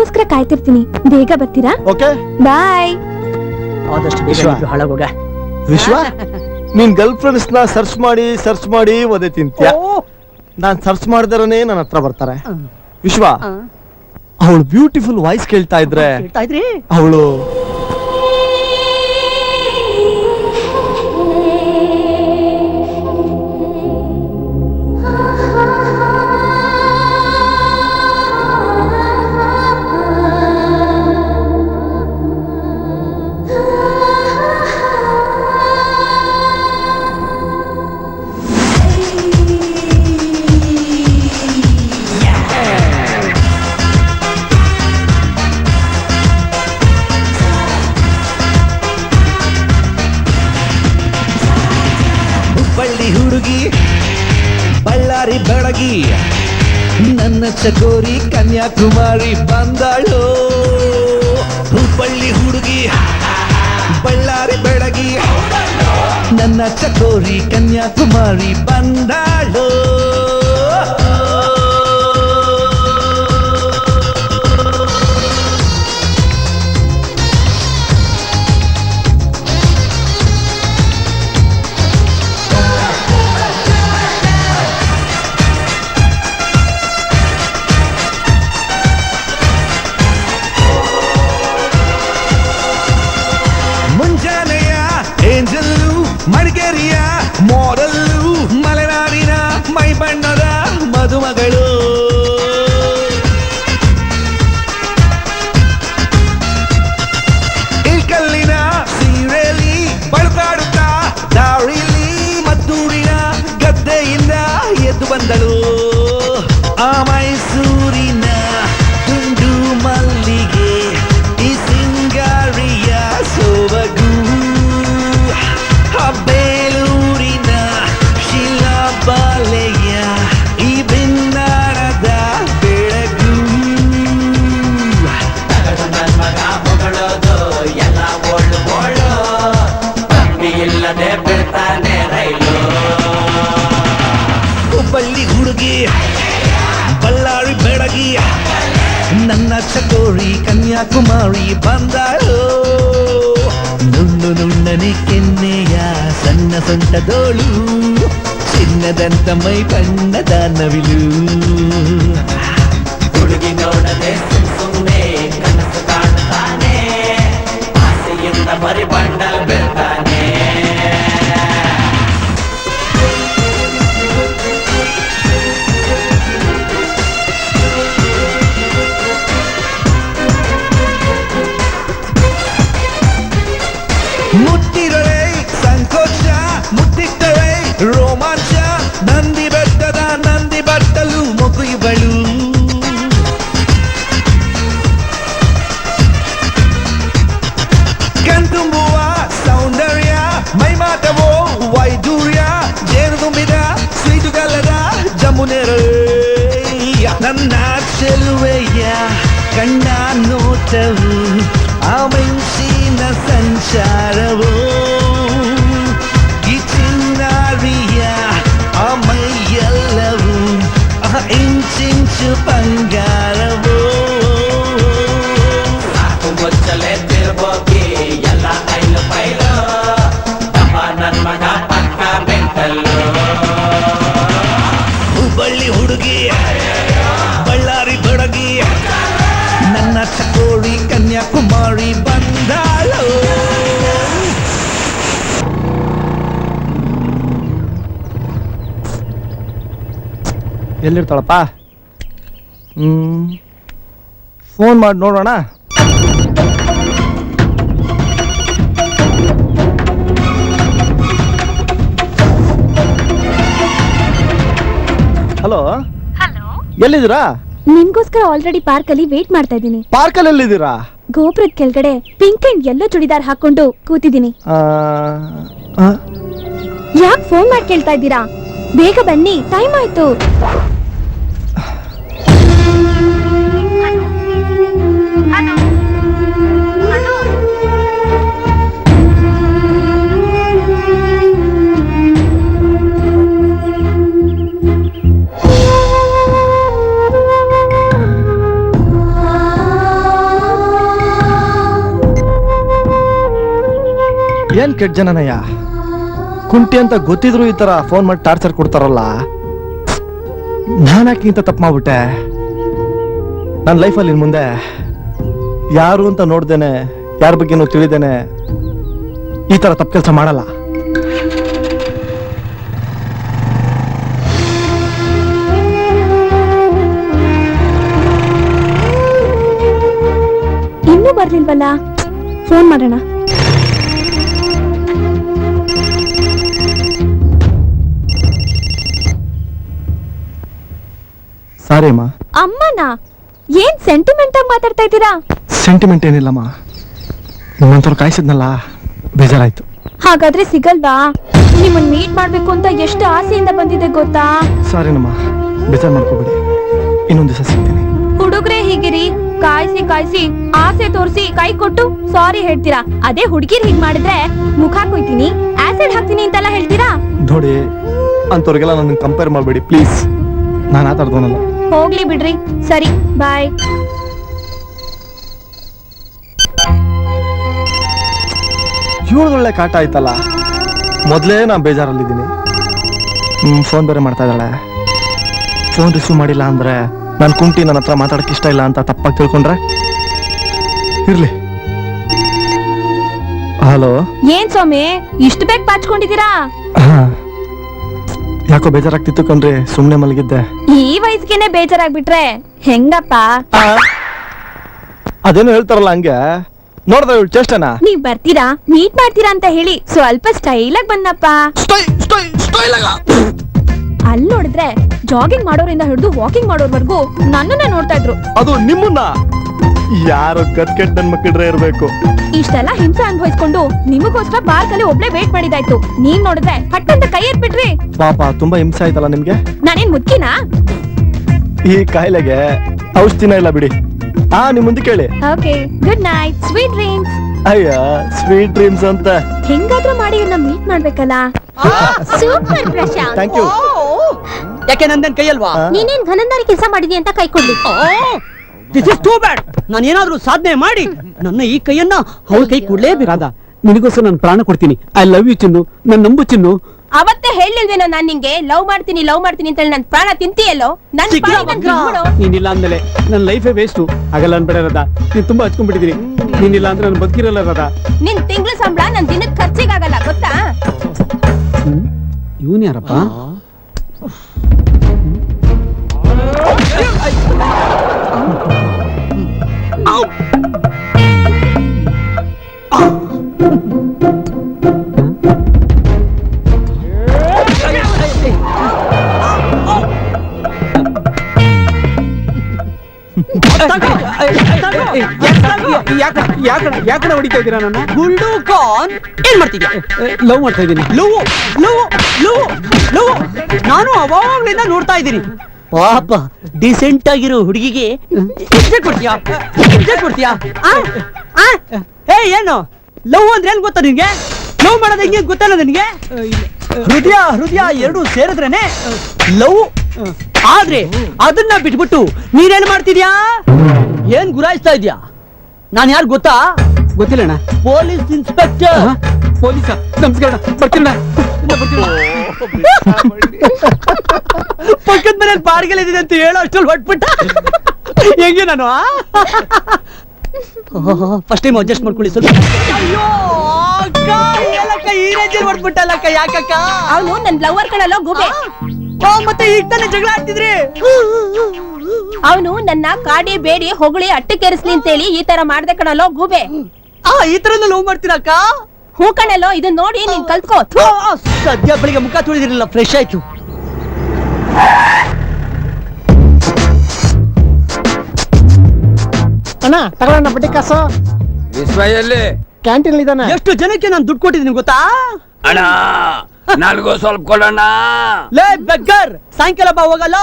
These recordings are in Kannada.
ನಿಮ್ಗೋಸ್ಕರ ಕಾಯ್ತಿರ್ತೀನಿ. ಬೇಗ ಬರ್ತೀರಾ? Okay bye. ಆದಷ್ಟು ವಿಶ್ವ. ಬೇಗ ಹಾಳಾಗೋಗ. ವಿಶ್ವ, ನೀನ್ ಗರ್ಲ್ ಫ್ರೆಂಡ್ಸ್ ನ ಸರ್ಚ್ ಮಾಡಿ ಒದೆ ತಿಂತ್ಯ. ನಾನ್ ಸರ್ಚ್ ಮಾಡಿದರನೇ ನನ್ನ ಹತ್ರ ಬರ್ತಾರೆ. ವಿಶ್ವ, ಅವಳು ಬ್ಯೂಟಿಫುಲ್ ವಾಯ್ಸ್ ಕೇಳ್ತಾ ಇದ್ರೆ ಅವಳು ಬಳ್ಳಿ ಹುಡುಗಿ ಬಳ್ಳಾರಿ ಬೆಳಗಿ ನನ್ನ ಚಕೋರಿ ಕನ್ಯಾಕುಮಾರಿ ಬಂದಾಳು. ಹುಬ್ಬಳ್ಳಿ ಹುಡುಗಿ ಬಳ್ಳಾರಿ ಬೆಳಗಿ ನನ್ನ ಚಕೋರಿ ಕನ್ಯಾಕುಮಾರಿ ಬಂದಾಳು. ಮುಂಜಾನೆಯ ಏಂಜಲ್ಲು ಮಡಿಕೇರಿಯ ಮೋಡಲ್ಲು ಮಲೆನಾಡಿನ ಮೈ ಬಣ್ಣದ ಮದುಮಗಳು. ಇಲ್ಕಲ್ಲಿನ ಸೀರೆಯಲ್ಲಿ ಬಳುಕಾಡುತ್ತಾ ದಾರಿಲಿ ಮದ್ದೂರಿನ ಗದ್ದೆಯಿಂದ ಎದ್ದು ಬಂದಳು. ಆ ಮೈಸೂರಿನ ತುಂಡು ಮಲ್ಲಿಗೆ ಈ ಸಿಂಗಾರಿಯ ಸೊಬಗು. ಬೇಲೂರಿನ ಶಿಲಾಬಾಲೆಯ ಈ ಬಿನ್ನಾರದ ಬೆಳಗು. ಮಗ ಹೊಗಳೋದು ಎಲ್ಲ ಓಳು ಓಳು, ಬಂದಿ ಇಲ್ಲದೆ ಬಿಡ್ತಾನೆ ರೈಲು. ಹುಬ್ಬಳ್ಳಿ ಹುಡುಗಿ ಬಳ್ಳಾರಿ ಬೆಳಗಿ ನನ್ನ ಚಕೋರಿ ಕನ್ಯಾಕುಮಾರಿ ಬಂದಾಳು. ನುಣ್ಣು ನುಣ್ಣನೆ ಕೆನ್ನೆಯ ಸಣ್ಣ ಸೊಂಟದೋಳು, ಚಿನ್ನದಂತ ಮೈ ಬಣ್ಣದ ನವಿಲು. ಹುಡುಗಿ ನೋಡದೆ ಸುಮ್ಮನೆ ಕನಸು ಕಾಣ್ತಾನೆ, ಆಸೆಯಿಂದ ಬರಿ ಬಂಡಲ್ ಬೀಳ್ತಾನೆ. ಮುಟ್ಟಿರಳೆ ಸಂಕೋಚ, ಮುಟ್ಟಿಟ್ಟರೆ ರೋಮಾಂಚ, ನಂದಿ ಬೆಟ್ಟದ ನಂದಿ ಬಟ್ಟಲು ಮುಗುಯುಗಳು. ಕಣ್ತುಂಬುವ ಸೌಂದರ್ಯ ಮೈಮಾಟವೋ ವೈದೂರ್ಯ, ಜೇನು ತುಂಬಿದ ಸ್ವೀಟುಗಲ್ಲದ ಜಮುನೆರೆ. ನನ್ನ ಚೆಲುವೆಯ ಕಣ್ಣ ನೋಟವು ಆ ಮಿಂಚಿನ ಸಂಚಾರವೋ, ಈ ಚಿನ್ನಾರಿಯ ಆ ಮೈಯೆಲ್ಲವೂ ಆ ಇಂಚಿಂಚು ಬಂಗಾರವೋ. ಸಾಕು ಮುಚ್ಚಲೆ ತಿರ್ಬೋಗಿ ಎಲ್ಲ ಐಲು ಪೈಲು, ತಮ್ಮ ನನ್ ಮಗ ಪಕ್ಕ ಮೆಂಟಲ್ಲು. ಹುಬ್ಬಳ್ಳಿ ಹುಡುಗಿ ಬಳ್ಳಾರಿ ಬೆಳಗಿ ನನ್ನ ಚಕೋರಿ ಕನ್ಯಾಕುಮಾರಿ ಬಂದಾಳು. ಎಲ್ಲಿರ್ತಾಳಪ್ಪ? ಫೋನ್ ಮಾಡಿ ನೋಡೋಣ. ಹಲೋ, ಎಲ್ಲಿದ್ದೀರಾ? ನಿಮ್ಗೋಸ್ಕರ ಆಲ್ರೆಡಿ ಪಾರ್ಕ್ ಅಲ್ಲಿ ವೇಟ್ ಮಾಡ್ತಾ ಇದ್ದೀನಿ. ಪಾರ್ಕಲ್ಲಿ ಎಲ್ಲಿದ್ದೀರಾ? ಗೋಪುರದ ಕೆಳಗಡೆ ಪಿಂಕ್ ಅಂಡ್ ಯೆಲ್ಲೋ ಚೂಡಿದಾರ್ ಹಾಕೊಂಡು ಕೂತಿದ್ದೀನಿ. ಯಾಕೆ ಫೋನ್ ಮಾಡಿ ಕೇಳ್ತಾ ಇದ್ದೀರಾ? ಬೇಗ ಬನ್ನಿ, ಟೈಮ್ ಆಯ್ತು. ಏನ್ ಕೆಟ್ಟ ಜನನಯ್ಯ, ಕುಂಟಿ ಅಂತ ಗೊತ್ತಿದ್ರು ಈ ತರ ಫೋನ್ ಮಾಡಿ ಟಾರ್ಚರ್ ಕೊಡ್ತಾರಲ್ಲ. ನಾನ್ಯಾಕೆ ಇಂತ ತಪ್ಪು ಮಾಡ್ಬಿಟ್ಟೆ? ನನ್ನ ಲೈಫಲ್ಲಿ ಇನ್ ಮುಂದೆ ಯಾರು ಅಂತ ನೋಡ್ದೇನೆ, ಯಾರ ಬಗ್ಗೆನೂ ತಿಳಿದೇನೆ ಈ ತರ ತಪ್ಪು ಕೆಲಸ ಮಾಡಲ್ಲ. ಇನ್ನೂ ಬರ್ಲಿಲ್ವಲ್ಲ, ಫೋನ್ ಮಾಡೋಣ. ಸಾರಿ ಅಮ್ಮ. ಅಮ್ಮನ ಏನ್ ಸೆಂಟಿಮೆಂಟ್ ಆಗಿ ಮಾತಾಡ್ತಾ ಇದ್ದೀರಾ? ಸೆಂಟಿಮೆಂಟ್ ಏನಿಲ್ಲಮ್ಮ, ನಿಮ್ಮಂತವ್ರು ಕಾಯಿಸಿದ್ನಲ್ಲ, ಬೇಜಾರಾಯ್ತು. ಹಾಗಾದ್ರೆ ಸಿಗಲ್ವಾ? ನಿಮ್ಮನ್ನ ಮೀಟ್ ಮಾಡ್ಬೇಕು ಅಂತ ಎಷ್ಟು ಆಸೆಯಿಂದ ಬಂದಿದೆ ಗೊತ್ತಾ? ಸಾರಿನಮ್ಮ, ಬೇಜಾರು ಮಾಡ್ಕೋಬೇಡಿ, ಇನ್ನೊಂದು ದಿವಸ ಸಿಗ್ತೀನಿ. ಹುಡುಗ್ರೆ ಹೀಗಿರಿ, ಕಾಯಿಸಿ ಕಾಯಿಸಿ ಆಸೆ ತೋರಿಸಿ ಕೈ ಕೊಟ್ಟು ಸಾರಿ ಹೇಳ್ತೀರಾ. ಅದೇ ಹುಡುಗಿರ್ ಹೀಗ್ ಮಾಡಿದ್ರೆ ಮುಖ ಕೊಯ್ತೀನಿ, ಆಸಿಡ್ ಹಾಕ್ತೀನಿ ಅಂತೆಲ್ಲ ಹೇಳ್ತೀರಾ. ನೋಡಿ, ಅಂತವ್ರಿಗೆಲ್ಲ ನನ್ನ ಕಂಪೇರ್ ಮಾಡಬೇಡಿ ಪ್ಲೀಸ್. ನಾನು ಆ ಥರದವನಲ್ಲ. ಹೋಗ್ಲಿ ಬಿಡ್ರಿ, ಸರಿ ಬಾಯ್. ಇವಳೊಳ್ಳೆ ಕಾಟ ಆಯ್ತಲ್ಲ, ಮೊದಲೇ ನಾನು ಬೇಜಾರಲ್ಲಿದ್ದೀನಿ. ಫೋನ್ ಬೇರೆ ಮಾಡ್ತಾ ಇದ್ದಾಳೆ. ಫೋನ್ ರಿಸೀವ್ ಮಾಡಿಲ್ಲ ಅಂದ್ರೆ ನಾನು ಕುಂಟಿ ನನ್ನ ಹತ್ರ ಮಾತಾಡಕ್ಕೆ ಇಷ್ಟ ಇಲ್ಲ ಅಂತ ತಪ್ಪಾಗಿ ತಿಳ್ಕೊಂಡ್ರೆ ಇರ್ಲಿ. ಹಲೋ. ಏನ್ ಸ್ವಾಮಿ ಇಷ್ಟು ಬೇಗ ಪಾಚ್ಕೊಂಡಿದ್ದೀರಾ? ಯಾಕೋ ಬೇಜಾರಾಗ್ತಿತ್ತು ಕಣ್ರಿ, ಸುಮ್ನೆ ಮಲಗಿದ್ದೆ. ಈ ವಯಸ್ಸಿಗೆನೆ ಬೇಜಾರಾಗ್ಬಿಟ್ರೆ ಹೆಂಗಪ್ಪ? ಅದೇನು ಹೇಳ್ತಾರಲ್ಲ ಹಂಗೆ. ನೋಡ್ದ ಇವಳು ಚೇಷ್ಟನಾ? ನೀವ್ ಬರ್ತೀರಾ, ಮೀಟ್ ಮಾಡ್ತೀರಾ ಅಂತ ಹೇಳಿ ಸ್ವಲ್ಪ ಸ್ಟೈಲ್ ಆಗಿ ಬಂದಪ್ಪ. ಅಲ್ಲಿ ನೋಡಿದ್ರೆ ಜಾಗಿಂಗ್ ಮಾಡೋರಿಂದ ಹಿಡಿದು ವಾಕಿಂಗ್ ಮಾಡೋರ್ವರೆಗೂ ನನ್ನನ್ನೇ ನೋಡ್ತಾ ಇದ್ರು. ಅದು ನಿಮ್ಮನ್ನ ಯಾರು ಕಟ್ಕೆಟ್ ನನ್ ಮಕ್ಕಳ್ರೆ ಇರ್ಬೇಕು. ಇಷ್ಟೆಲ್ಲ ಹಿಂಸೆ ಅನುಭವಿಸ್ಕೊಂಡು ನಿಮಗೋಸ್ಕರ ಪಾರ್ಕಲ್ಲಿ ಒಬ್ಳೆ ವೇಟ್ ಮಾಡಿದಾಯ್ತು. ನೀವ್ ನೋಡಿದ್ರೆ ಪಟ್ಟಂತ ಕೈ ಎತ್ಬಿಟ್ರಿ. ಪಾಪ ತುಂಬಾ ಹಿಂಸೆ ಆಯ್ತಲ್ಲ ನಿಮ್ಗೆ. ನಾನೇನ್ ಮುದ್ಕಿನಾ? ಈ ಕಾಯಿಲೆಗೆ ಔಷಧಿನ ಇಲ್ಲ ಬಿಡಿ. ನಿಮ್ ಮುಂದೆ ಕೇಳಿ. Okay, good night, sweet dreams. ಅಯ್ಯ, ಸ್ವೀಟ್ ಡ್ರೀಮ್ಸ್ ಅಂತ ಹೆಂಗಾದ್ರೂ ಮಾಡಿ ಇವ್ರನ್ನ ಮೀಟ್ ಮಾಡ್ಬೇಕಲ್ಲ. ಸೂಪರ್ ಪ್ರಶಾಂತ್. Thank you. ಯಾಕೆ ನಂದೇನ್ ಕೈಯಲ್ವಾ? ನೀನೇನ್ ಘನಂದಾರಿ ಕೆಲಸ ಮಾಡಿದ್ಯಾ ಅಂತ ಕೈ ಕೊಡ್ಲಿ. This is too bad. ನಾನು ಏನಾದ್ರೂ ಸಾಧನೆ ಮಾಡಿ ನನ್ನ ಈ ಕೈಯನ್ನ ಅವಳ ಕೈ ಕೊಡ್ಲೇಬೇಕಾದ. ನಿನಗೋಸ್ಕರ ನಾನು ಪ್ರಾಣ ಕೊಡ್ತೀನಿ. ಐ ಲವ್ ಯು ಚಿನ್ನು, ನಾನು ನಂಬು ಚಿನ್ನು. ಅವತ್ತೇ ಹೇಳಿಲ್ವೇನೋ ನಾನ್ ನಿಂಗೆ ಲವ್ ಮಾಡ್ತೀನಿ ಅಂತ ಹೇಳಿ ನನ್ ಪ್ರಾಣ ತಿಂತೀಯಲ್ಲೋ. ನೀನಿಲ್ಲ ಅಂದ್ಮೇಲೆ ನನ್ನ ಲೈಫೇ ವೇಸ್ಟು. ಆಗಲ್ಲ ಅನ್ಬೇಡ ರಾಧಾ, ನೀನ್ ತುಂಬಾ ಹಚ್ಕೊಂಡ್ಬಿಟ್ಟಿದೀನಿ. ನೀನಿಲ್ಲ ಅಂದ್ರೆ ನಾನು ಬದುಕಿರಲ್ಲ ರಾಧಾ. ನಿನ್ ತಿಂಗಳ ಸಂಬಳ ನನ್ ದಿನಕ್ಕೆ ಖರ್ಚಿಗಾಗಲ್ಲ ಗೊತ್ತಾ? ಇವನ್ ಯಾರಪ್ಪ? ಯಾಕಡೆ ಹೊಡಿತಾ ಇದ್ದೀರಾ ನನ್ನ? ಗುಂಡು ಕಾನ್ ಏನ್ ಮಾಡ್ತಿದ್ಯಾ? ಲವ್ ಮಾಡ್ತಾ ಇದ್ದೀನಿ. ಲವ್ ಲವ್ ಲವ್ ಲವ್ ನಾನು ಅವಾಗ್ಲಿಂದ ನೋಡ್ತಾ ಇದ್ದೀನಿ. ಪಾಪ ಡಿಸೆಂಟ್ ಆಗಿರೋ ಹುಡುಗಿಗೆ ಕೊಡ್ತೀಯಾ? ಏನು ಲವ್ ಅಂದ್ರೆ ಏನ್ ಗೊತ್ತಾ ನಿನ್ಗೆ? ಲವ್ ಮಾಡೋದು ಹೆಂಗೆ ಗೊತ್ತಲ್ಲ ನಿನ್ಗೆ? ಹೃದಯ ಎರಡು ಸೇರಿದ್ರೇನೆ ಲವ್. ಆದ್ರೆ ಅದನ್ನ ಬಿಟ್ಬಿಟ್ಟು ನೀನೇನ್ ಮಾಡ್ತಿದ್ಯಾ? ಏನ್ ಗುರಾಯಿಸ್ತಾ ಇದ್ಯಾ? ನಾನ್ ಯಾರು ಗೊತ್ತಾ? ಗೊತ್ತಿಲ್ಲಣ್ಣ. Police inspector. ಪೊಲೀಸ? ನಮಸ್ಕಾರ, ಬರ್ತೀರಣ್ಣ. ಪಕ್ಕದ ಮನೇಲಿ ಬಾಡಿಗೆಲಿದೆ ಅಂತ ಹೇಳೋ ಅಷ್ಟೊಂದು ಹೊಟ್ಬಿಟ್ಟ. ಹೆಂಗೆ ನಾನು ಫಸ್ಟ್ ಟೈಮ್ ಅಡ್ಜಸ್ಟ್ ಮಾಡ್ಕೊಳ್ಳಿ ಸ್ವಲ್ಪ. ಅಯ್ಯೋ ಅಕ್ಕ, ಏನಕ್ಕ ಈ ರೇಂಜಲ್ಲಿ ಹೊಟ್ಬಿಟ್ಟಲ್ಲಕ್ಕ? ಯಾಕಕ್ಕ? ಅವನು ನನ್ ಲವರ್ ಕಣಲ್ಲೋ ಗೂಬೆ. ಮತ್ತೆ ಈಗ ತಾನೇ ಜಗಳ ಆಡ್ತಿದ್ರಿ. ಅವನು ನನ್ನ ಕಾಡಿ ಬೇಡಿ ಹೊಗಳಿ ಅಟ್ಟಕ್ಕೇರಿಸ್ಲಿ ಅಂತೇಳಿ ಈ ತರ ಮಾಡ್ದೆ ಕಣಲ್ಲೋ ಗೂಬೆ. ಈ ತರ ಲವ್ ಮಾಡ್ತೀರಕ್ಕ? ಹೂ ಕಣಲ್ಲೋ, ಇದನ್ನ ನೋಡಿ ನೀನ್ ಕಲ್ತ್ಕೋ. ಸದ್ಯ ಬೆಳಿಗ್ಗೆ ಮುಖ ತೊಳಿದಿರಲಿಲ್ಲ, ಫ್ರೆಶ್ ಆಯ್ತು. ಅಣ್ಣ ತಗೊಳ್ಳೋಣ ಬಡ್ಡಿ ಕಾಸು. ವಿಶ್ವಯಲ್ಲಿ ಕ್ಯಾಂಟೀನ್ ಇದಾನೆ. ಎಷ್ಟು ಜನಕ್ಕೆ ನಾನು ದುಡ್ಡು ಕೊಟ್ಟಿದ್ದೀನಿ ಗೊತ್ತಾ? ಅಣ್ಣ ನನಗೂ ಸ್ವಲ್ಪ ಕೊಡೋಣ. ಲೇ ಬೆಗ್ಗರ್, ಸಾಯಂಕಾಲ ಬಾ ಹೋಗಲ್ಲ.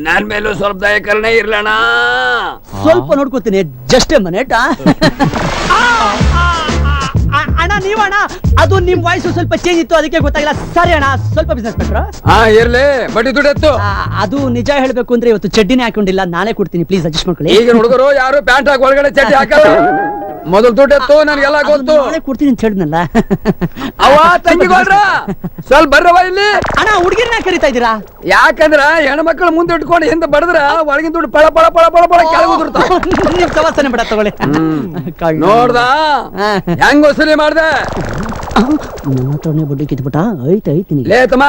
ನನ್ ಮೇಲೂ ಸ್ವಲ್ಪ ದಯಕರಣೆ ಇರ್ಲಣ್ಣ. ಸ್ವಲ್ಪ ನೋಡ್ಕೋತೀನಿ, ಜಸ್ಟ್ ಮಿನಿಟ್. ಅಣ್ಣ ನೀವಣ್ಣ ಅದು ನಿಮ್ ವಾಯ್ಸ್ ಸ್ವಲ್ಪ ಚೇಂಜ್ ಇತ್ತು ಅದಕ್ಕೆ ಗೊತ್ತಾಗಿಲ್ಲ. ಸರಿ ಅಣ್ಣ, ಸ್ವಲ್ಪ ಬಿಸ್ನೆಸ್ ಮಾಡ್ರ. ಹಾ ಇರ್ಲಿ, ಬಡ್ಡಿ ದುಡ್ಡು ಎತ್ತು. ಅದು ನಿಜ ಹೇಳ್ಬೇಕು ಅಂದ್ರೆ ಇವತ್ತು ಚಡ್ಡಿನೇ ಹಾಕೊಂಡಿಲ್ಲ, ನಾನೇ ಕೊಡ್ತೀನಿ, ಪ್ಲೀಸ್ ಅಡ್ಜಸ್ಟ್ ಮಾಡ್ಕೊಳ್ಳಿ. ಈಗ ಹುಡುಗರು ಯಾರು ಪ್ಯಾಂಟ್ ಹಾಕಿ ಒಳಗಡೆ ಚಡ್ಡಿ ಹಾಕಲ್ಲ. ಮೊದಲು ದುಡ್ಡು ಎತ್ತು, ನನ್ಗೆಲ್ಲ ಗೊತ್ತು. ನಾನೇ ಕೊಡ್ತೀನಿ ಅಂತ ಹೇಳಿದ್ನಲ್ಲ. ಅವ ತಂಗಿಗೋಳ್ರ ಸ್ವಲ್ಪ ಬರ್ರವ ಇಲ್ಲಿ. ಅಣ್ಣ ಹುಡುಗಿರ್ನ ಕರಿತಾ ಇದ್ದೀರಾ? ಯಾಕಂದ್ರ ಹೆಣ್ಮಕ್ಳು ಮುಂದೆ ಇಟ್ಕೊಂಡು ಹಿಂದೆ ಬಡದ್ರ ಒಳಗಿನ ದುಡ್ಡು ಪಳ ಪಳ ಪಳ ಪಳ ಪಳ ಕೆಳಗೆ ಉದುರ್ತಾವ. ನೀವ್ ಸವಾಸನೆ ಬಿಡ ತಗೊಳ್ಳಿ. ನೋಡ್ದ ಹೆಂಗ್ ವಸೂಲಿ ಮಾಡ್ದೆ? ನನ್ನ ಹತ್ರನೇ ಬಡ್ಡಿ ಕಿತ್ಬಿಟ್ಟ. ಐತೀನಿ ಲೇ ತಮ್ಮ,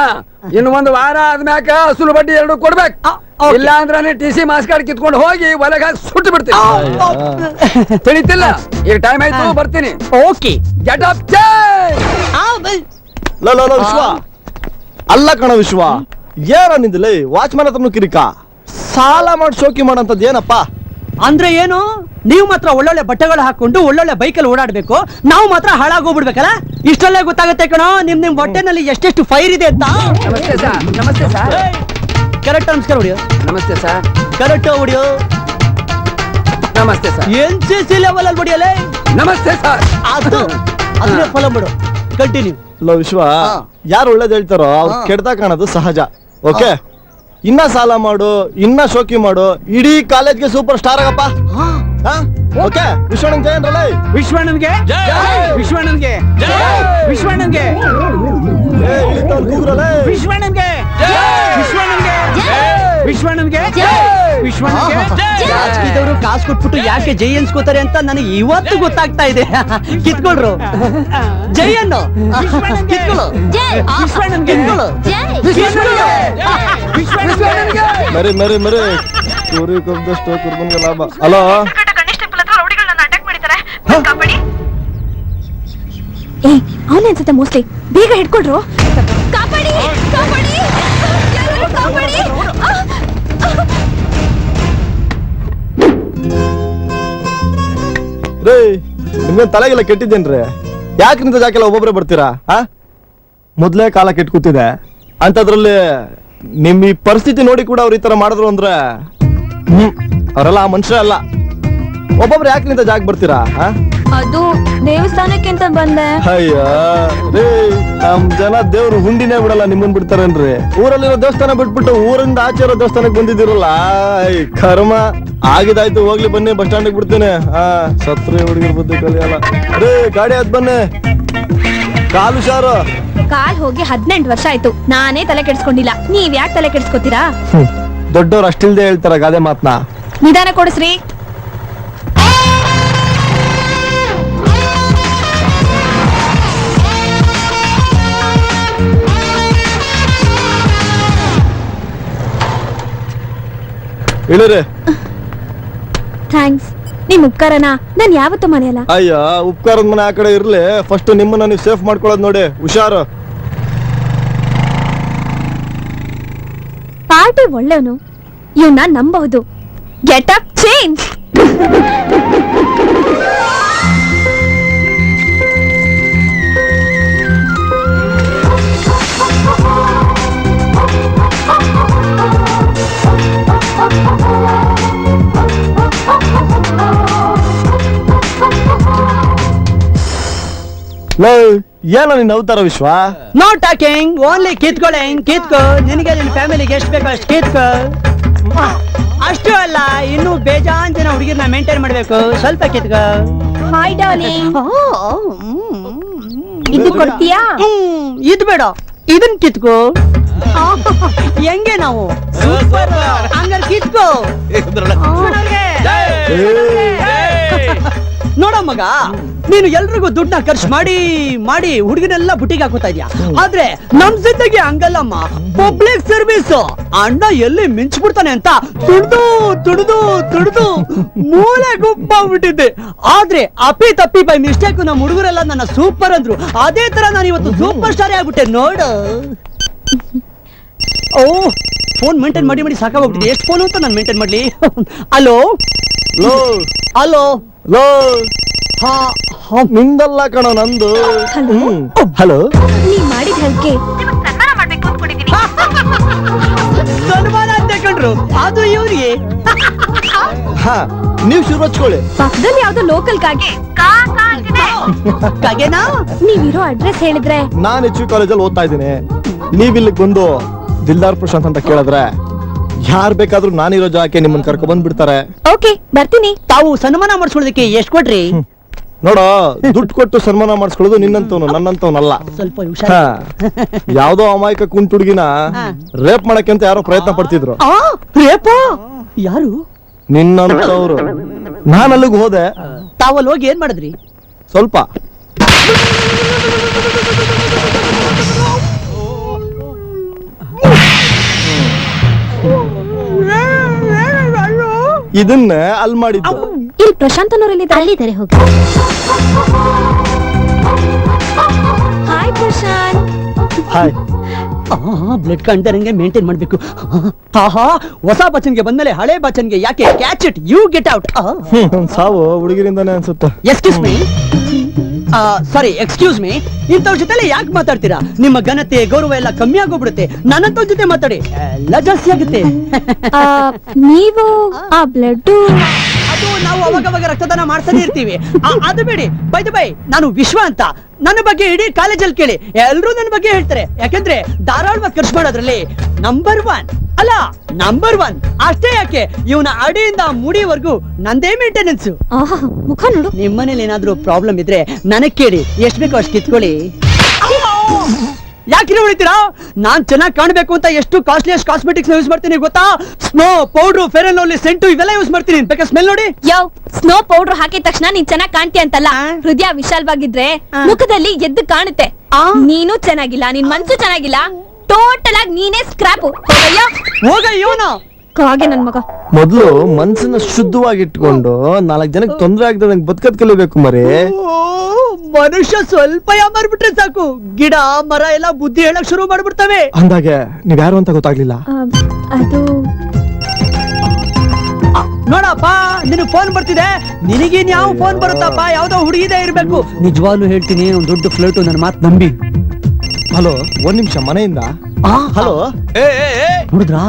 ಇನ್ನು ಒಂದು ವಾರ ಆದ್ಮ್ಯಾಕ ಅಸಲು ಬಡ್ಡಿ 2 ಕೊಡ್ಬೇಕು. ಇಲ್ಲ ಅಂದ್ರೆ TC ಮಾಸ್ ಕಾರ್ಡ್ ಕಿತ್ಕೊಂಡು ಹೋಗಿ ಒಳಗೆ ಹಾಕಿ ಸುಟ್ಟು ಬಿಡ್ತೀನಿ. ತಿಳಿತಿಲ್ಲ? ಈಗ ಟೈಮ್ ಆಯ್ತು, ಬರ್ತೀನಿ. Okay, get up. ವಿಶ್ವ ಅಲ್ಲ ಕಣ ವಿಶ್ವ, ಏನ ನಿಂದಿಲ್ಲ ವಾಚ್ಮನ್ ಹತ್ರನು ಕಿರಿಕ ಸಾಲ ಮಾಡಿ ಶೋಕಿ ಮಾಡಂತದ್ ಏನಪ್ಪ? ಅಂದ್ರೆ ಏನು? ನೀವು ಮಾತ್ರ ಒಳ್ಳೊಳ್ಳೆ ಬಟ್ಟೆಗಳು ಹಾಕೊಂಡು ಒಳ್ಳೊಳ್ಳೆ ಬೈಕಲ್ಲಿ ಓಡಾಡ್ಬೇಕು, ನಾವು ಮಾತ್ರ ಹಾಳಾಗೋಗ್ಬಿಡ್ಬೇಕಲ್ಲ? ಇಷ್ಟಲ್ಲೇ ಗೊತ್ತಾಗುತ್ತೆ ಕಣೋ ನಿಮ್ ಹೊಟ್ಟೆನಲ್ಲಿ ಎಷ್ಟೆಷ್ಟು ಫೈರ್ ಇದೆ ಅಂತ. ನಮಸ್ತೆ ಸರ್. ನಮಸ್ತೆ ಸರ್. ಕರೆಕ್ಟ್ ನಮಸ್ಕಾರ ಹೊಡಿಯೋ. ನಮಸ್ತೆ ಸರ್. ಕರೆಕ್ಟ್ ಹೊಡಿಯೋ. ನಮಸ್ತೆ ಸರ್. NCC ಲೆವೆಲ್ ಅಲ್ಲಿ ಹೊಡಿಯಲೇ. ನಮಸ್ತೆ ಸರ್. ಅದು ಅದನ್ನೇ ಫಾಲೋ ಮಾಡು. ಕಂಟಿನ್ಯೂ. ಲೋ ವಿಶ್ವ, ಯಾರು ಒಳ್ಳೇದ್ ಹೇಳ್ತಾರೋ ಅವ್ರು ಕೆಡ್ದ ಕಾಣೋದು ಸಹಜ. ಓಕೆ, ಇನ್ನ ಸಾಲ ಮಾಡು, ಇನ್ನ ಶೋಕಿ ಮಾಡು, ಇಡೀ ಕಾಲೇಜ್ಗೆ ಸೂಪರ್ ಸ್ಟಾರ್ ಆಗಪ್ಪ. ಓಕೆ, ವಿಶ್ವಣ್ಣನ್ ಜಯ ಅಂದ್ರಲ್ಲ. ವಿಶ್ವಣ್ಣನ್ಗೆ ವಿಶ್ವಣ್ಣನ್ಗೆ ವಿಶ್ವಣ್ಣನ್ಗೆ ಕೂಗ್ರಲ್ಲ. ವಿಶ್ವಣ್ಣನ್ಗೆ ವಿಶ್ವಣ್ಣನ್ಗೆ ವಿಶ್ವಣ್ಣನ್ಗೆ ವಿಶ್ವಣ್ಣನ್ಗೆ. ರಾಜಕೀಯದವರು ಕಾಸು ಕೊಟ್ಬಿಟ್ಟು ಯಾಕೆ ಜೈ ಅನ್ಸ್ಕೋತಾರೆ ಅಂತ ನನಗೆ ಇವತ್ತು ಗೊತ್ತಾಗ್ತಾ ಇದೆ. ಕಿತ್ಕೊಳ್ರು ಜೈ ಅನ್ನು ಕಿತ್ಕೊಳ್ಳು. ವಿಶ್ವಣ್ಣನ್ಗೆ ಮರಿ ಮರಿ ಮರಿ ಕುರಿ ಕೊಂದಷ್ಟು ಕುರ್ಬನ್ಗೆ ಲಾಭ. ಹಲೋ, ಏ ಅವನೇ ಅನ್ಸುತ್ತೆ ಮೋಸ್ಟ್ಲಿ. ಬೇಗ ಹಿಡ್ಕೊಳ್ರು. ಕಾಪಾಡಿ ಕಾಪಾಡಿ ಯಾರಾದ್ರೂ ಕಾಪಾಡಿ. ರೇ ನಿಮ್ಗೆ ತಲೆಗೆಲ್ಲ ಕೆಟ್ಟಿದ್ದೇನ್ರಿ? ಯಾಕೆ ನಿಂತ ಜಾಕೆಲ್ಲ ಒಬ್ಬೊಬ್ರೆ ಬರ್ತೀರಾ? ಮೊದ್ಲೇ ಕಾಲ ಕೆಟ್ಟು ಕೂತಿದೆ ಅಂತದ್ರಲ್ಲಿ ನಿಮ್ ಈ ಪರಿಸ್ಥಿತಿ ನೋಡಿ ಕೂಡ ಅವ್ರು ಈ ತರ ಮಾಡಿದ್ರು ಅಂದ್ರೆ ಅವರೆಲ್ಲ ಆ ಮನುಷ್ಯ ಅಲ್ಲ. ಒಬ್ಬೊಬ್ರು ಯಾಕೆ ನಿಂತ ಜಾಗ ಬರ್ತೀರಾ? ಅದು ದೇವಸ್ಥಾನಕ್ಕೆ ಅಂತ ಬಂದೆ. ಅಯ್ಯ ರೇ, ನಮ್ ಜನ ದೇವ್ರು ಹುಂಡಿನೇ ಬಿಡಲ್ಲ, ನಿಮ್ಮನ್ ಬಿಡ್ತಾರೇನ್ರಿ? ಊರಲ್ಲಿರೋ ದೇವಸ್ಥಾನ ಬಿಟ್ಬಿಟ್ಟು ಊರಿಂದ ಆಚೆ ಇರೋ ದೇವಸ್ಥಾನಕ್ಕೆ ಬಂದಿದ್ದೀರಲ್ಲ. ಕರ್ಮ ಆಗಿದಾಯ್ತು, ಹೋಗ್ಲಿ ಬನ್ನಿ, ಬಸ್ ಸ್ಟ್ಯಾಂಡ್ ಬಿಡ್ತೇನೆ. ಸತ್ರೆ ಹುಡುಗಿರ್ ಬುದ್ಧಿ ಕಲಿಯಲ್ಲ. ರೇ ಗಾಡಿ ಅದ್ ಬನ್ನಿ, ಕಾಲು ಶಾರು. ಕಾಲ್ ಹೋಗಿ 18 ವರ್ಷ ಆಯ್ತು, ನಾನೇ ತಲೆ ಕೆಡ್ಸ್ಕೊಂಡಿಲ್ಲ. ನೀವ್ ಯಾಕೆ ತಲೆ ಕೆಡ್ಸ್ಕೊತೀರಾ? ದೊಡ್ಡವ್ರು ಅಷ್ಟಿಲ್ದೆ ಹೇಳ್ತಾರ ಗಾದೆ ಮಾತ್ನ. ನಿಧಾನ ಕೊಡಿಸ್ರಿ. ಇಳಿರಿ. ಥ್ಯಾಂಕ್ಸ್. ನಿಮ್ ಉಪಕಾರನ ನಾನ್ ಯಾವತ್ತೂ ಮನೆಯಲ್ಲ. ಅಯ್ಯ, ಉಪಕಾರದ ಮನೆ ಆ ಕಡೆ ಇರ್ಲಿ, ಫಸ್ಟ್ ನಿಮ್ಮನ್ನ ನೀವು ಸೇಫ್ ಮಾಡ್ಕೊಳ್ಳೋದು ನೋಡಿ, ಹುಷಾರು. ಪಾರ್ಟಿ ಒಳ್ಳೆವನು, ಇವನ್ನ ನಂಬಹುದು. Get up change. ಏನೋ ನಿನ್ನ ಅವತಾರ ವಿಶ್ವ? ನೋ ಟಾಕಿಂಗ್, ಓನ್ಲಿ ಕಿತ್ಕೊಳ್ಳಿ. ಕಿತ್ಕೋ, ನಿನಗೆ ನಿನ್ನ ಫ್ಯಾಮಿಲಿಗೆ ಎಷ್ಟು ಬೇಕೋ ಅಷ್ಟು ಕಿತ್ಕೋ. ಅಷ್ಟು ಅಲ್ಲ, ಇನ್ನು ಬೇಜಾನ್ ಜನ ಹುಡುಗಿರ್ನ ಮೇಂಟೈನ್ ಮಾಡ್ಬೇಕು, ಸ್ವಲ್ಪ ಕಿತ್ಕೋ. Hi darling. ಇದು ಕೊಡ್ತೀಯಾ? ಇದು ಬೇಡ, ಇದನ್ ಕಿತ್ಕೋ. ಹೆಂಗೆ ನಾವು ಹಂಗಾರೆ ಕಿತ್ಕೋ. ನೋಡ ಮಗ, ನೀನು ಎಲ್ರಿಗೂ ದುಡ್ಡನ್ನ ಖರ್ಚು ಮಾಡಿ ಮಾಡಿ ಹುಡುಗಿನೆಲ್ಲ ಬುಟ್ಟಿಗೆ ಹಾಕೋತಾ ಇದ್ಯಾ. ಆದ್ರೆ ನಮ್ ಜೊತೆಗೆ ಹಂಗಲ್ಲಮ್ಮ, ಪಬ್ಲಿಕ್ ಸರ್ವಿಸ್. ಅಣ್ಣ ಎಲ್ಲಿ ಮಿಂಚ್ಬಿಡ್ತಾನೆ ಅಂತ ತುಡ್ದು ತುಡ್ದು ತುಡ್ದು ಮೂಲೆ ಗುಪ್ಪಾಗ್ಬಿಟ್ಟಿದ್ದೆ. ಆದ್ರೆ ಅಪ್ಪಿ ತಪ್ಪಿ ಬೈ ಮಿಸ್ಟೇಕ್ ನಮ್ಮ ಹುಡುಗರೆಲ್ಲ ನನ್ನ ಸೂಪರ್ ಅಂದ್ರು. ಅದೇ ತರ ನಾನು ಇವತ್ತು ಸೂಪರ್ ಸ್ಟಾರ್ ಆಗ್ಬಿಟ್ಟೆ ನೋಡು. ಓ, ಫೋನ್ ಮೇಂಟೈನ್ ಮಾಡಿ ಮಾಡಿ ಸಾಕಾಗ್ಬಿಟ್ಟಿದೆ. ಎಷ್ಟು ಫೋನ್ ಅಂತ ನಾನು ಮೇಂಟೈನ್ ಮಾಡ್ಲಿ? ಹಲೋ ಹಲೋ ಲೋ, ನಿಂದಲ್ಲ ಕಣ, ನಂದು. ಹಲೋ, ನೀ ಮಾಡಿದ ಹೆಲ್ಪ್ಗೆ ಸನ್ಮಾನ ಅಂತ ಕಂಡ್ರು, ಅದು ಇವ್ರಿಗೆ. ಹಾ ನೀವ್ ಶುರು ಹಚ್ಕೊಳ್ಳಿ. ಪಕ್ಕದಲ್ಲಿ ಯಾವ್ದೋ ಲೋಕಲ್ ಕಾಗೆ ಕಾ ಕಾ ಅಂತಿದೆ. ಕಾಗೆನಾ? ನೀವಿರೋ ಅಡ್ರೆಸ್ ಹೇಳಿದ್ರೆ ನಾನ್ HV ಕಾಲೇಜಲ್ಲಿ ಓದ್ತಾ ಇದ್ದೀನಿ. ನೀವ್ ಇಲ್ಲಿಗೆ ಬಂದು ದಿಲ್ದಾರ್ ಪ್ರಶಾಂತ್ ಅಂತ ಕೇಳಿದ್ರೆ ಯಾರ್ ಬೇಕಾದ್ರೂ ನಾನಿರೋ ಜಾಗಕ್ಕೆ ನಿಮ್ಮನ್ನ ಕರ್ಕೊ ಬಂದ್ಬಿಡ್ತಾರೆ. ಓಕೆ ಬರ್ತೀನಿ. ತಾವು ಸನ್ಮಾನ ಮಾಡಿಸ್ಕೊಳ್ಳೋದಕ್ಕೆ ಎಷ್ಟು ಕೊಟ್ರಿ? ನೋಡೋ, ದುಡ್ಡು ಕೊಟ್ಟು ಸನ್ಮಾನ ಮಾಡಿಸ್ಕೊಳ್ಳೋದು ನಿನ್ನಂತವನು ನನ್ನಂತವನಲ್ಲ. ಸ್ವಲ್ಪ ಹುಷಾರ್. ಹಾ, ಯಾವ್ದೋ ಅಮಾಯಕ ಕುಂಟ್ ಹುಡುಗಿನ ರೇಪ್ ಮಾಡಕ್ಕೆ ಅಂತ ಯಾರೋ ಪ್ರಯತ್ನ ಪಡ್ತಿದ್ರು. ರೇಪ? ಯಾರು? ನಿನ್ನಂತವ್ರು. ನಾನ್ ಅಲ್ಲಿಗೆ ಹೋದೆ. ತಾವಲ್ಲಿ ಹೋಗಿ ಏನ್ ಮಾಡಿದ್ರಿ? ಸ್ವಲ್ಪ ಇದನ್ನ ಅಲ್ಲಿ ಮಾಡಿದ್ದು. ಇಲ್ಲಿ ಪ್ರಶಾಂತ್ ಅನ್ನೋರಲ್ಲಿ ಅಲ್ಲಿದ್ದಾರೆ, ಹೋಗಿ. ಹಾಯ್ ಪ್ರಶಾಂತ್. ಹಾಯ್. ಬ್ಲಡ್ ಕಾಣ್ತಾರಂಗೆ ಮೇಂಟೈನ್ ಮಾಡ್ಬೇಕು. ಆಹಾ, ಹೊಸ ಬಚನ್ಗೆ ಬಂದ್ಮೇಲೆ ಹಳೆ ಬಚನ್ಗೆ ಯಾಕೆ? Catch it, you get out. ಸಾವು ಹುಡುಗಿರಿಂದಾನೆ ಅನ್ಸುತ್ತೆ. Excuse me, sorry excuse me, ಇಂಥವ್ರ ಜೊತೆ ಯಾಕೆ ಮಾತಾಡ್ತೀರಾ? ನಿಮ್ಮ ಘನತೆ ಗೌರವ ಎಲ್ಲ ಕಮ್ಮಿ ಆಗೋಗ್ಬಿಡುತ್ತೆ. ನನ್ನಂತವ್ರ ಜೊತೆ ಮಾತಾಡಿ, ಎಲ್ಲ ಜಾಸ್ತಿ ಆಗುತ್ತೆ. ನೀವು ಆ ಬ್ಲಡ್ ಅದು ನಾವು ಅವಾಗ ರಕ್ತದಾನ ಮಾಡ್ತಾನೆ ಇರ್ತೀವಿ. ಅದು ಬೇಡಿ. ಬೈ ನಾನು ವಿಶ್ವ ಅಂತ. ನನ್ನ ಬಗ್ಗೆ ಇಡೀ ಕಾಲೇಜಲ್ಲಿ ಕೇಳಿ, ಎಲ್ರೂ ನನ್ನ ಬಗ್ಗೆ ಹೇಳ್ತಾರೆ. ಯಾಕಂದ್ರೆ ಧಾರಾಳವಾಗಿ ಖರ್ಚು ಮಾಡೋದ್ರಲ್ಲಿ ನಂಬರ್ 1 ಅಲ್ಲ, ನಂಬರ್ 1 ಅಷ್ಟೇ. ಯಾಕೆ? ಇವನ ಅಡಿಯಿಂದ ಮುಡಿವರೆಗೂ ನಂದೇ ಮೇಂಟೆನೆನ್ಸ್. ಮುಖ ನೋಡು. ನಿಮ್ಮನೇಲಿ ಏನಾದ್ರೂ ಪ್ರಾಬ್ಲಮ್ ಇದ್ರೆ ನನಗ್ ಕೇಳಿ, ಎಷ್ಟ್ ಬೇಕೋ ಅಷ್ಟು ಕಿತ್ಕೊಳ್ಳಿ. ಯಾಕೆ ಹೊಡಿತೀರಾ? ನಾನ್ ಚೆನ್ನಾಗಿ ಕಾಣ್ಬೇಕು ಅಂತ ಎಷ್ಟು ಕಾಸ್ಟ್ಲಿಯಸ್ಟ್ ಕಾಸ್ಮೆಟಿಕ್ಸ್ ಯೂಸ್ ಮಾಡ್ತೀನಿ ಗೊತ್ತಾ? Snow powder, fair and lovely scent ಇವೆಲ್ಲ ಯೂಸ್ ಮಾಡ್ತೀನಿ. ಬೇಕಾದ್ರೆ ಸ್ಮೆಲ್ ನೋಡಿ. ಯಾವ ಸ್ನೋ ಪೌಡರ್ ಹಾಕಿದ ತಕ್ಷಣ ನೀನ್ ಚೆನ್ನಾಗಿ ಕಾಣ್ತೀಯ ಅಂತಲ್ಲ, ಹೃದಯ ವಿಶಾಲವಾಗಿದ್ರೆ ಮುಖದಲ್ಲಿ ಎದ್ದು ಕಾಣುತ್ತೆ. ನೀನು ಚೆನ್ನಾಗಿಲ್ಲ, ನಿನ್ ಮನ್ಸು ಚೆನ್ನಾಗಿಲ್ಲ, ಟೋಟಲ್ ಆಗಿ ನೀನೇ ಸ್ಕ್ರಾಪ್. ಹೋಗ ಇವನು ಕಾಗೆ ನನ್ ಮಗ. ಮೊದ್ಲು ಮನ್ಸನ್ನ ಶುದ್ಧವಾಗಿಟ್ಕೊಂಡು 4 ಜನಕ್ಕೆ ತೊಂದ್ರೆ ಆಗದಂಗೆ ಬದುಕದ್ ಕಲಿಬೇಕು ಮರಿ. ಮನುಷ್ಯ ಸ್ವಲ್ಪ ಯಾಮಾರ್ಬಿಟ್ರೆ ಸಾಕು, ಗಿಡ ಮರ ಎಲ್ಲ ಬುದ್ಧಿ ಹೇಳಕ್ ಶುರು ಮಾಡ್ಬಿಡ್ತವೆ. ಅಂದಾಗೆ ನೀವ್ ಯಾರು ಅಂತ ಗೊತ್ತಾಗ್ಲಿಲ್ಲ. ಅದು ನೋಡಪ್ಪ, ನಿನಗ್ ಫೋನ್ ಬರ್ತಿದೆ. ನಿನಗೇನ್ ಯಾವ ಫೋನ್ ಬರುತ್ತಪ್ಪ? ಯಾವ್ದೋ ಹುಡುಗಿದೇ ಇರ್ಬೇಕು. ನಿಜವಾಗ್ಲೂ ಹೇಳ್ತೀನಿ, ಒಂದ್ ದೊಡ್ಡ ಫ್ಲೈಟ್ ನನ್ನ ಮಾತು ನಂಬಿ. ಹಲೋ, 1 ನಿಮಿಷ ಮನೆಯಿಂದ. ಹಲೋ, ನೋಡಿದ್ರಾ?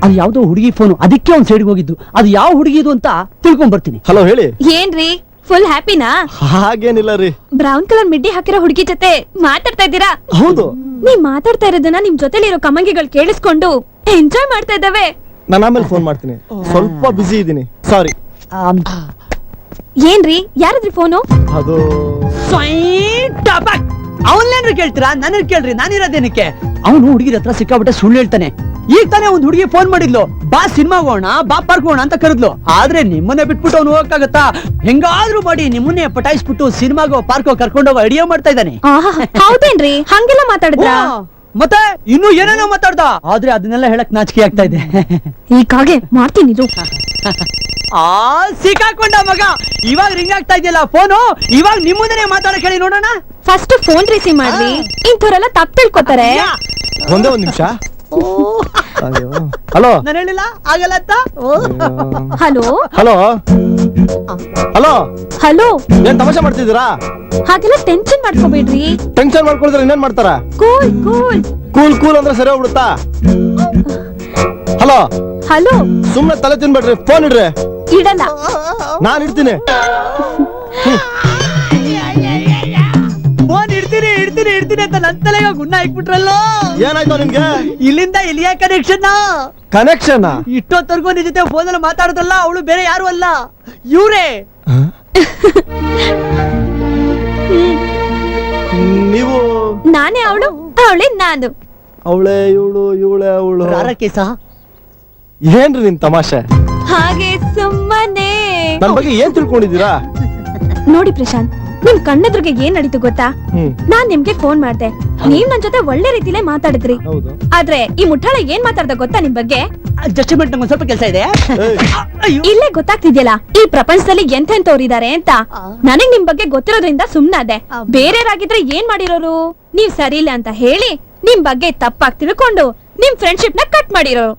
ಅದು ಯಾವ್ದೋ ಹುಡುಗಿ ಫೋನು, ಅದಕ್ಕೆ ಒಂದ್ ಸೈಡ್ಗೆ ಹೋಗಿದ್ದು. ಅದು ಯಾವ ಹುಡುಗಿದು ಅಂತ ತಿಳ್ಕೊಂಡ್ ಬರ್ತೀನಿ. ಹಲೋ ಹೇಳಿ. ಏನ್ರಿ ಫುಲ್ ಹ್ಯಾಪಿನಾ? ಹಾಗೇನಿಲ್ಲ ರೀ. ಬ್ರೌನ್ ಕಲರ್ ಮಿಡ್ಡಿ ಹಾಕಿರೋ ಹುಡುಗಿ ಜೊತೆ ಮಾತಾಡ್ತಾ ಇದ್ದೀರಾ? ಹೌದು. ನೀವ್ ಮಾತಾಡ್ತಾ ಇರೋದನ್ನ ನಿಮ್ ಜೊತೆಲಿರೋ ಕಮಂಗಿಗಳು ಕೇಳಿಸ್ಕೊಂಡು ಎಂಜಾಯ್ ಮಾಡ್ತಾ ಇದ್ದಾವೆ. ನಾನು ಆಮೇಲೆ ಫೋನ್ ಮಾಡ್ತೀನಿ, ಸ್ವಲ್ಪ ಬಿಸಿ ಇದ್ದೀನಿ, ಸಾರಿ. ಏನ್ರಿ ಯಾರದ್ರಿ ಫೋನು? ಅದು ಅವನ್ನೇನ್ರಿ ಕೇಳ್ತೀರಾ? ನನ್ನ ಕೇಳ್ರಿ, ನಾನಿರೋದೇನಕ್ಕೆ? ಅವನು ಹುಡುಗಿರ ಹತ್ರ ಸಿಕ್ಕಾಬಿಟ್ಟೆ ಸುಳ್ಳು ಹೇಳ್ತಾನೆ. ಈಗ ತಾನೇ ಒಂದ್ ಹುಡುಗಿ ಫೋನ್ ಮಾಡಿದ್ಲು, ಬಾ ಸಿನಿಮಾ ಹೋಗೋಣ, ಬಾ ಪಾರ್ಕ್ ಹೋಗೋಣ ಅಂತ ಕರೆದ್ಲು. ಆದ್ರೆ ನಿಮ್ಮನ್ನೇ ಬಿಟ್ಬಿಟ್ಟು ಅವ್ನು ಹೋಗಕ್ಕಾಗತ್ತಾ? ಹೆಂಗಾದ್ರೂ ಮಾಡಿ ನಿಮ್ಮನ್ನೇ ಪಟಾಯಿಸ್ಬಿಟ್ಟು ಸಿನಿಮಾಗೋ ಪಾರ್ಕೋ ಕರ್ಕೊಂಡೋಗೋ ಐಡಿಯಾ ಮಾಡ್ತಾ ಇದ್ದಾನೆ. ಹೌದೇನ್ರಿ? ಹಂಗೆಲ್ಲ ಮಾತಾಡಿದ್ರ? ಮತ್ತೆ ಇನ್ನು ಏನೇನೋ ಮಾತಾಡ್ದ, ಆದ್ರೆ ಅದನ್ನೆಲ್ಲ ಹೇಳಕ್ ನಾಚಿಕೆ ಆಗ್ತಾ ಇದೆ. ಈ ಕಾಗೆ ಮಾಡ್ತೀನಿ ಇದು. ಸಿಕ್ಕಾಕೊಂಡ ಮಗ. ಇವಾಗ ರಿಂಗ್ ಆಗ್ತಾ ಇದೆಯಲ್ಲ ಫೋನು, ಇವಾಗ ನಿಮ್ಮನ್ನೇ ಮಾತಾಡಕ್ ಹೇಳಿ ನೋಡೋಣ. ಫಸ್ಟ್ ಫೋನ್ ರಿಸೀವ್ ಮಾಡ್ರಿ, ಇಂಥವ್ರೆಲ್ಲ ತಪ್ಪು ತಿಳ್ಕೊತಾರೆ. ಒಂದೇ 1 ನಿಮಿಷ. ಹಲೋ. ನಾನು ಹೇಳಿಲ್ಲ ಆಗಲ್ಲ ಅಂತ. ಹಲೋ ಹಲೋ ಹಲೋ ಹಲೋ, ಏನ್ ತಮಾಷೆ ಮಾಡ್ತಿದ್ದೀರಾ? ಹಾಗೆಲ್ಲ ಟೆನ್ಷನ್ ಮಾಡ್ಕೋಬೇಡ್ರಿ. ಟೆನ್ಷನ್ ಮಾಡ್ಕೊಳಿದ್ರೆ ಇನ್ನೇನ್ ಮಾಡ್ತಾರ? ಕೂಲ್ ಕೂಲ್ ಕೂಲ್ ಕೂಲ್ ಅಂದ್ರೆ ಸರಿ ಹೋಗ್ಬಿಡುತ್ತಾ? ಹಲೋ ಹಲೋ, ಸುಮ್ನೆ ತಲೆ ತಿನ್ಬೇಡ್ರಿ, ಫೋನ್ ಇಡ್ರಿ. ಇಡಲ್ಲ. ನಾನ್ ಇಡ್ತೀನಿ. ಫೋನ್ ಇಡ್ತೀನಿ ಇಡ್ತೀನಿ ಇಡ್ತೀನಿ ಅಂತ ನನ್ ತಲೆಗ ಗುಣ್ಣ ಹಾಕ್ಬಿಟ್ರಲ್ಲೋ. ಏನಾಯ್ತು ನಿಮ್ಗೆ? ಇಲ್ಲಿಂದ ಇಲ್ಲಿಯ ಕನೆಕ್ಷನ್. ಕನೆಕ್ಷನ್? ಇಷ್ಟೊತ್ತರ್ಗು ನಿನ್ ಜೊತೆ ಫೋನ್ ಅಲ್ಲಿ ಮಾತಾಡೋದಲ್ಲ, ಅವಳು ಬೇರೆ ಯಾರು ಅಲ್ಲ, ಇವ್ರೇ. ನೀವು? ನಾನೇ ಅವಳು, ಅವಳೇ ನಾನು. ಅವಳೇ ಇವಳು, ಇವಳೇ ಅವಳು. ರಾರಕೇಶ, ಏನ್ರಿ ನಿಮ್ ತಮಾಷೆ? ಹಾಗೆ ಸುಮ್ಮನೆ. ನನ್ ಬಗ್ಗೆ ಏನ್ ತಿಳ್ಕೊಂಡಿದ್ದೀರಾ? ನೋಡಿ ಪ್ರಶಾಂತ್, ನಿಮ್ ಕಣ್ಣೆದ್ರಿಗೆ ಏನ್ ನಡೀತು ಗೊತ್ತಾ? ನಾನ್ ನಿಮ್ಗೆ ಫೋನ್ ಮಾಡ್ದೆ, ನೀವ್ ನನ್ ಜೊತೆ ಒಳ್ಳೆ ರೀತಿಲೇ ಮಾತಾಡಿದ್ರಿ. ಹೌದು. ಆದ್ರೆ ಈ ಮುಠಾಳ ಏನ್ ಮಾತಾಡ್ದ ಗೊತ್ತಾ ನಿಮ್ ಬಗ್ಗೆ? ಜಸ್ಟಿಮೆಂಟ್ ನಂಗೆ ಸ್ವಲ್ಪ ಕೆಲಸ ಇದೆ. ಇಲ್ಲೇ ಗೊತ್ತಾಗ್ತಿದ್ಯಲ್ಲ ಈ ಪ್ರಪಂಚದಲ್ಲಿ ಎಂತೆಂತವ್ರಿದಾರೆ ಅಂತ. ನನಗ್ ನಿಮ್ ಬಗ್ಗೆ ಗೊತ್ತಿರೋದ್ರಿಂದ ಸುಮ್ನಾದೆ. ಬೇರೆಯವರಾಗಿದ್ರೆ ಏನ್ ಮಾಡಿರೋರು? ನೀವ್ ಸರಿ ಇಲ್ಲ ಅಂತ ಹೇಳಿ ನಿಮ್ ಬಗ್ಗೆ ತಪ್ಪಾಗಿ ತಿಳ್ಕೊಂಡು ನಿಮ್ ಫ್ರೆಂಡ್ಶಿಪ್ ನ ಕಟ್ ಮಾಡಿರೋರು.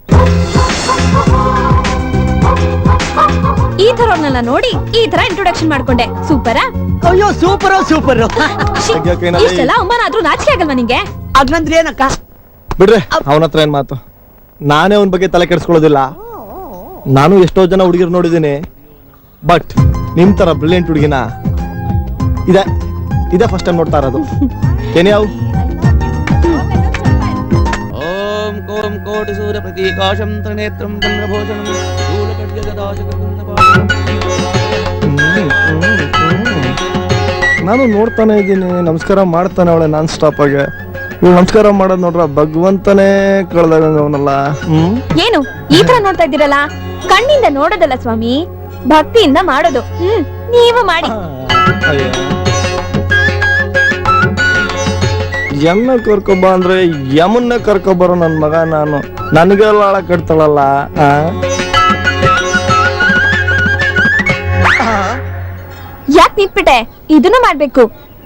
ಈ ತರವ್ರನ್ನೆಲ್ಲ ನೋಡಿ ಈ ತರ ಇಂಟ್ರೊಡಕ್ಷನ್ ಮಾಡ್ಕೊಂಡೆ. ಸೂಪರಾ? ಅಯ್ಯೋ ಸೂಪರ್ ಸೂಪರ್. ಇಷ್ಟೆಲ್ಲ ಅವಮಾನ ಆದ್ರೂ ನಾಚಿಕೆ ಆಗಲ್ವಾ ನಿಂಗೆ? ಅದ್ನಂದ್ರೆ ಏನಕ್ಕ? ಬಿಡ್ರಿ, ಅವನ ಹತ್ರ ಏನ್ ಮಾತು. ನಾನೇ ಅವನ ಬಗ್ಗೆ ತಲೆ ಕೆಡಿಸ್ಕೊಳ್ಳೋದಿಲ್ಲ. ನಾನು ಎಷ್ಟೋ ಜನ ಹುಡುಗಿರು ನೋಡಿದ್ದೀನಿ, ಬಟ್ ನಿಮ್ ತರ ಬ್ರಿಲಿಯಂಟ್ ಹುಡುಗಿನ ಇದೇ ಫಸ್ಟ್ ಟೈಮ್ ನೋಡ್ತಾ ಇರೋದು. ಏನ್ಯಾವ್ ಓಂ ಕೋಂ ಕೋಟಿ ಸೂರ್ಯ ಪ್ರತೀಕಾಶಂ ತ್ರಿನೇತ್ರಂ ಚಂದ್ರಭೂಷಣಂ ನಾನು ನೋಡ್ತಾನೆ ಇದ್ದೀನಿ, ನಮಸ್ಕಾರ ಮಾಡ್ತಾನೆ ಅವಳೆ ನಾನ್ ಸ್ಟಾಪ್ ಆಗಿ. ಇವ್ಳು ನಮಸ್ಕಾರ ಮಾಡೋದ್ ನೋಡ್ರ ಭಗವಂತನೇ ಕಳ್ದಾಗವನಲ್ಲ. ಏನು ಈ ತರ ನೋಡ್ತಾ ಇದ್ದೀರಲ್ಲ? ಕಣ್ಣಿಂದ ನೋಡೋದಲ್ಲ ಸ್ವಾಮಿ, ಭಕ್ತಿಯಿಂದ ಮಾಡೋದು. ನೀವು ಮಾಡಿ. ಎಮ್ಮೆ ಕರ್ಕೊಬ ಅಂದ್ರೆ ಯಮನ್ನ ಕರ್ಕೊಬರೋ ನನ್ ಮಗ ನಾನು. ನನಗೆಲ್ಲ ಆಳ ಕಟ್ತಾಳಲ್ಲ. ಯಾಕೆ ನಿಂತ್ಬಿಟ್ಟೆ? ಇದನ್ನು ಮಾಡ್ಬೇಕು.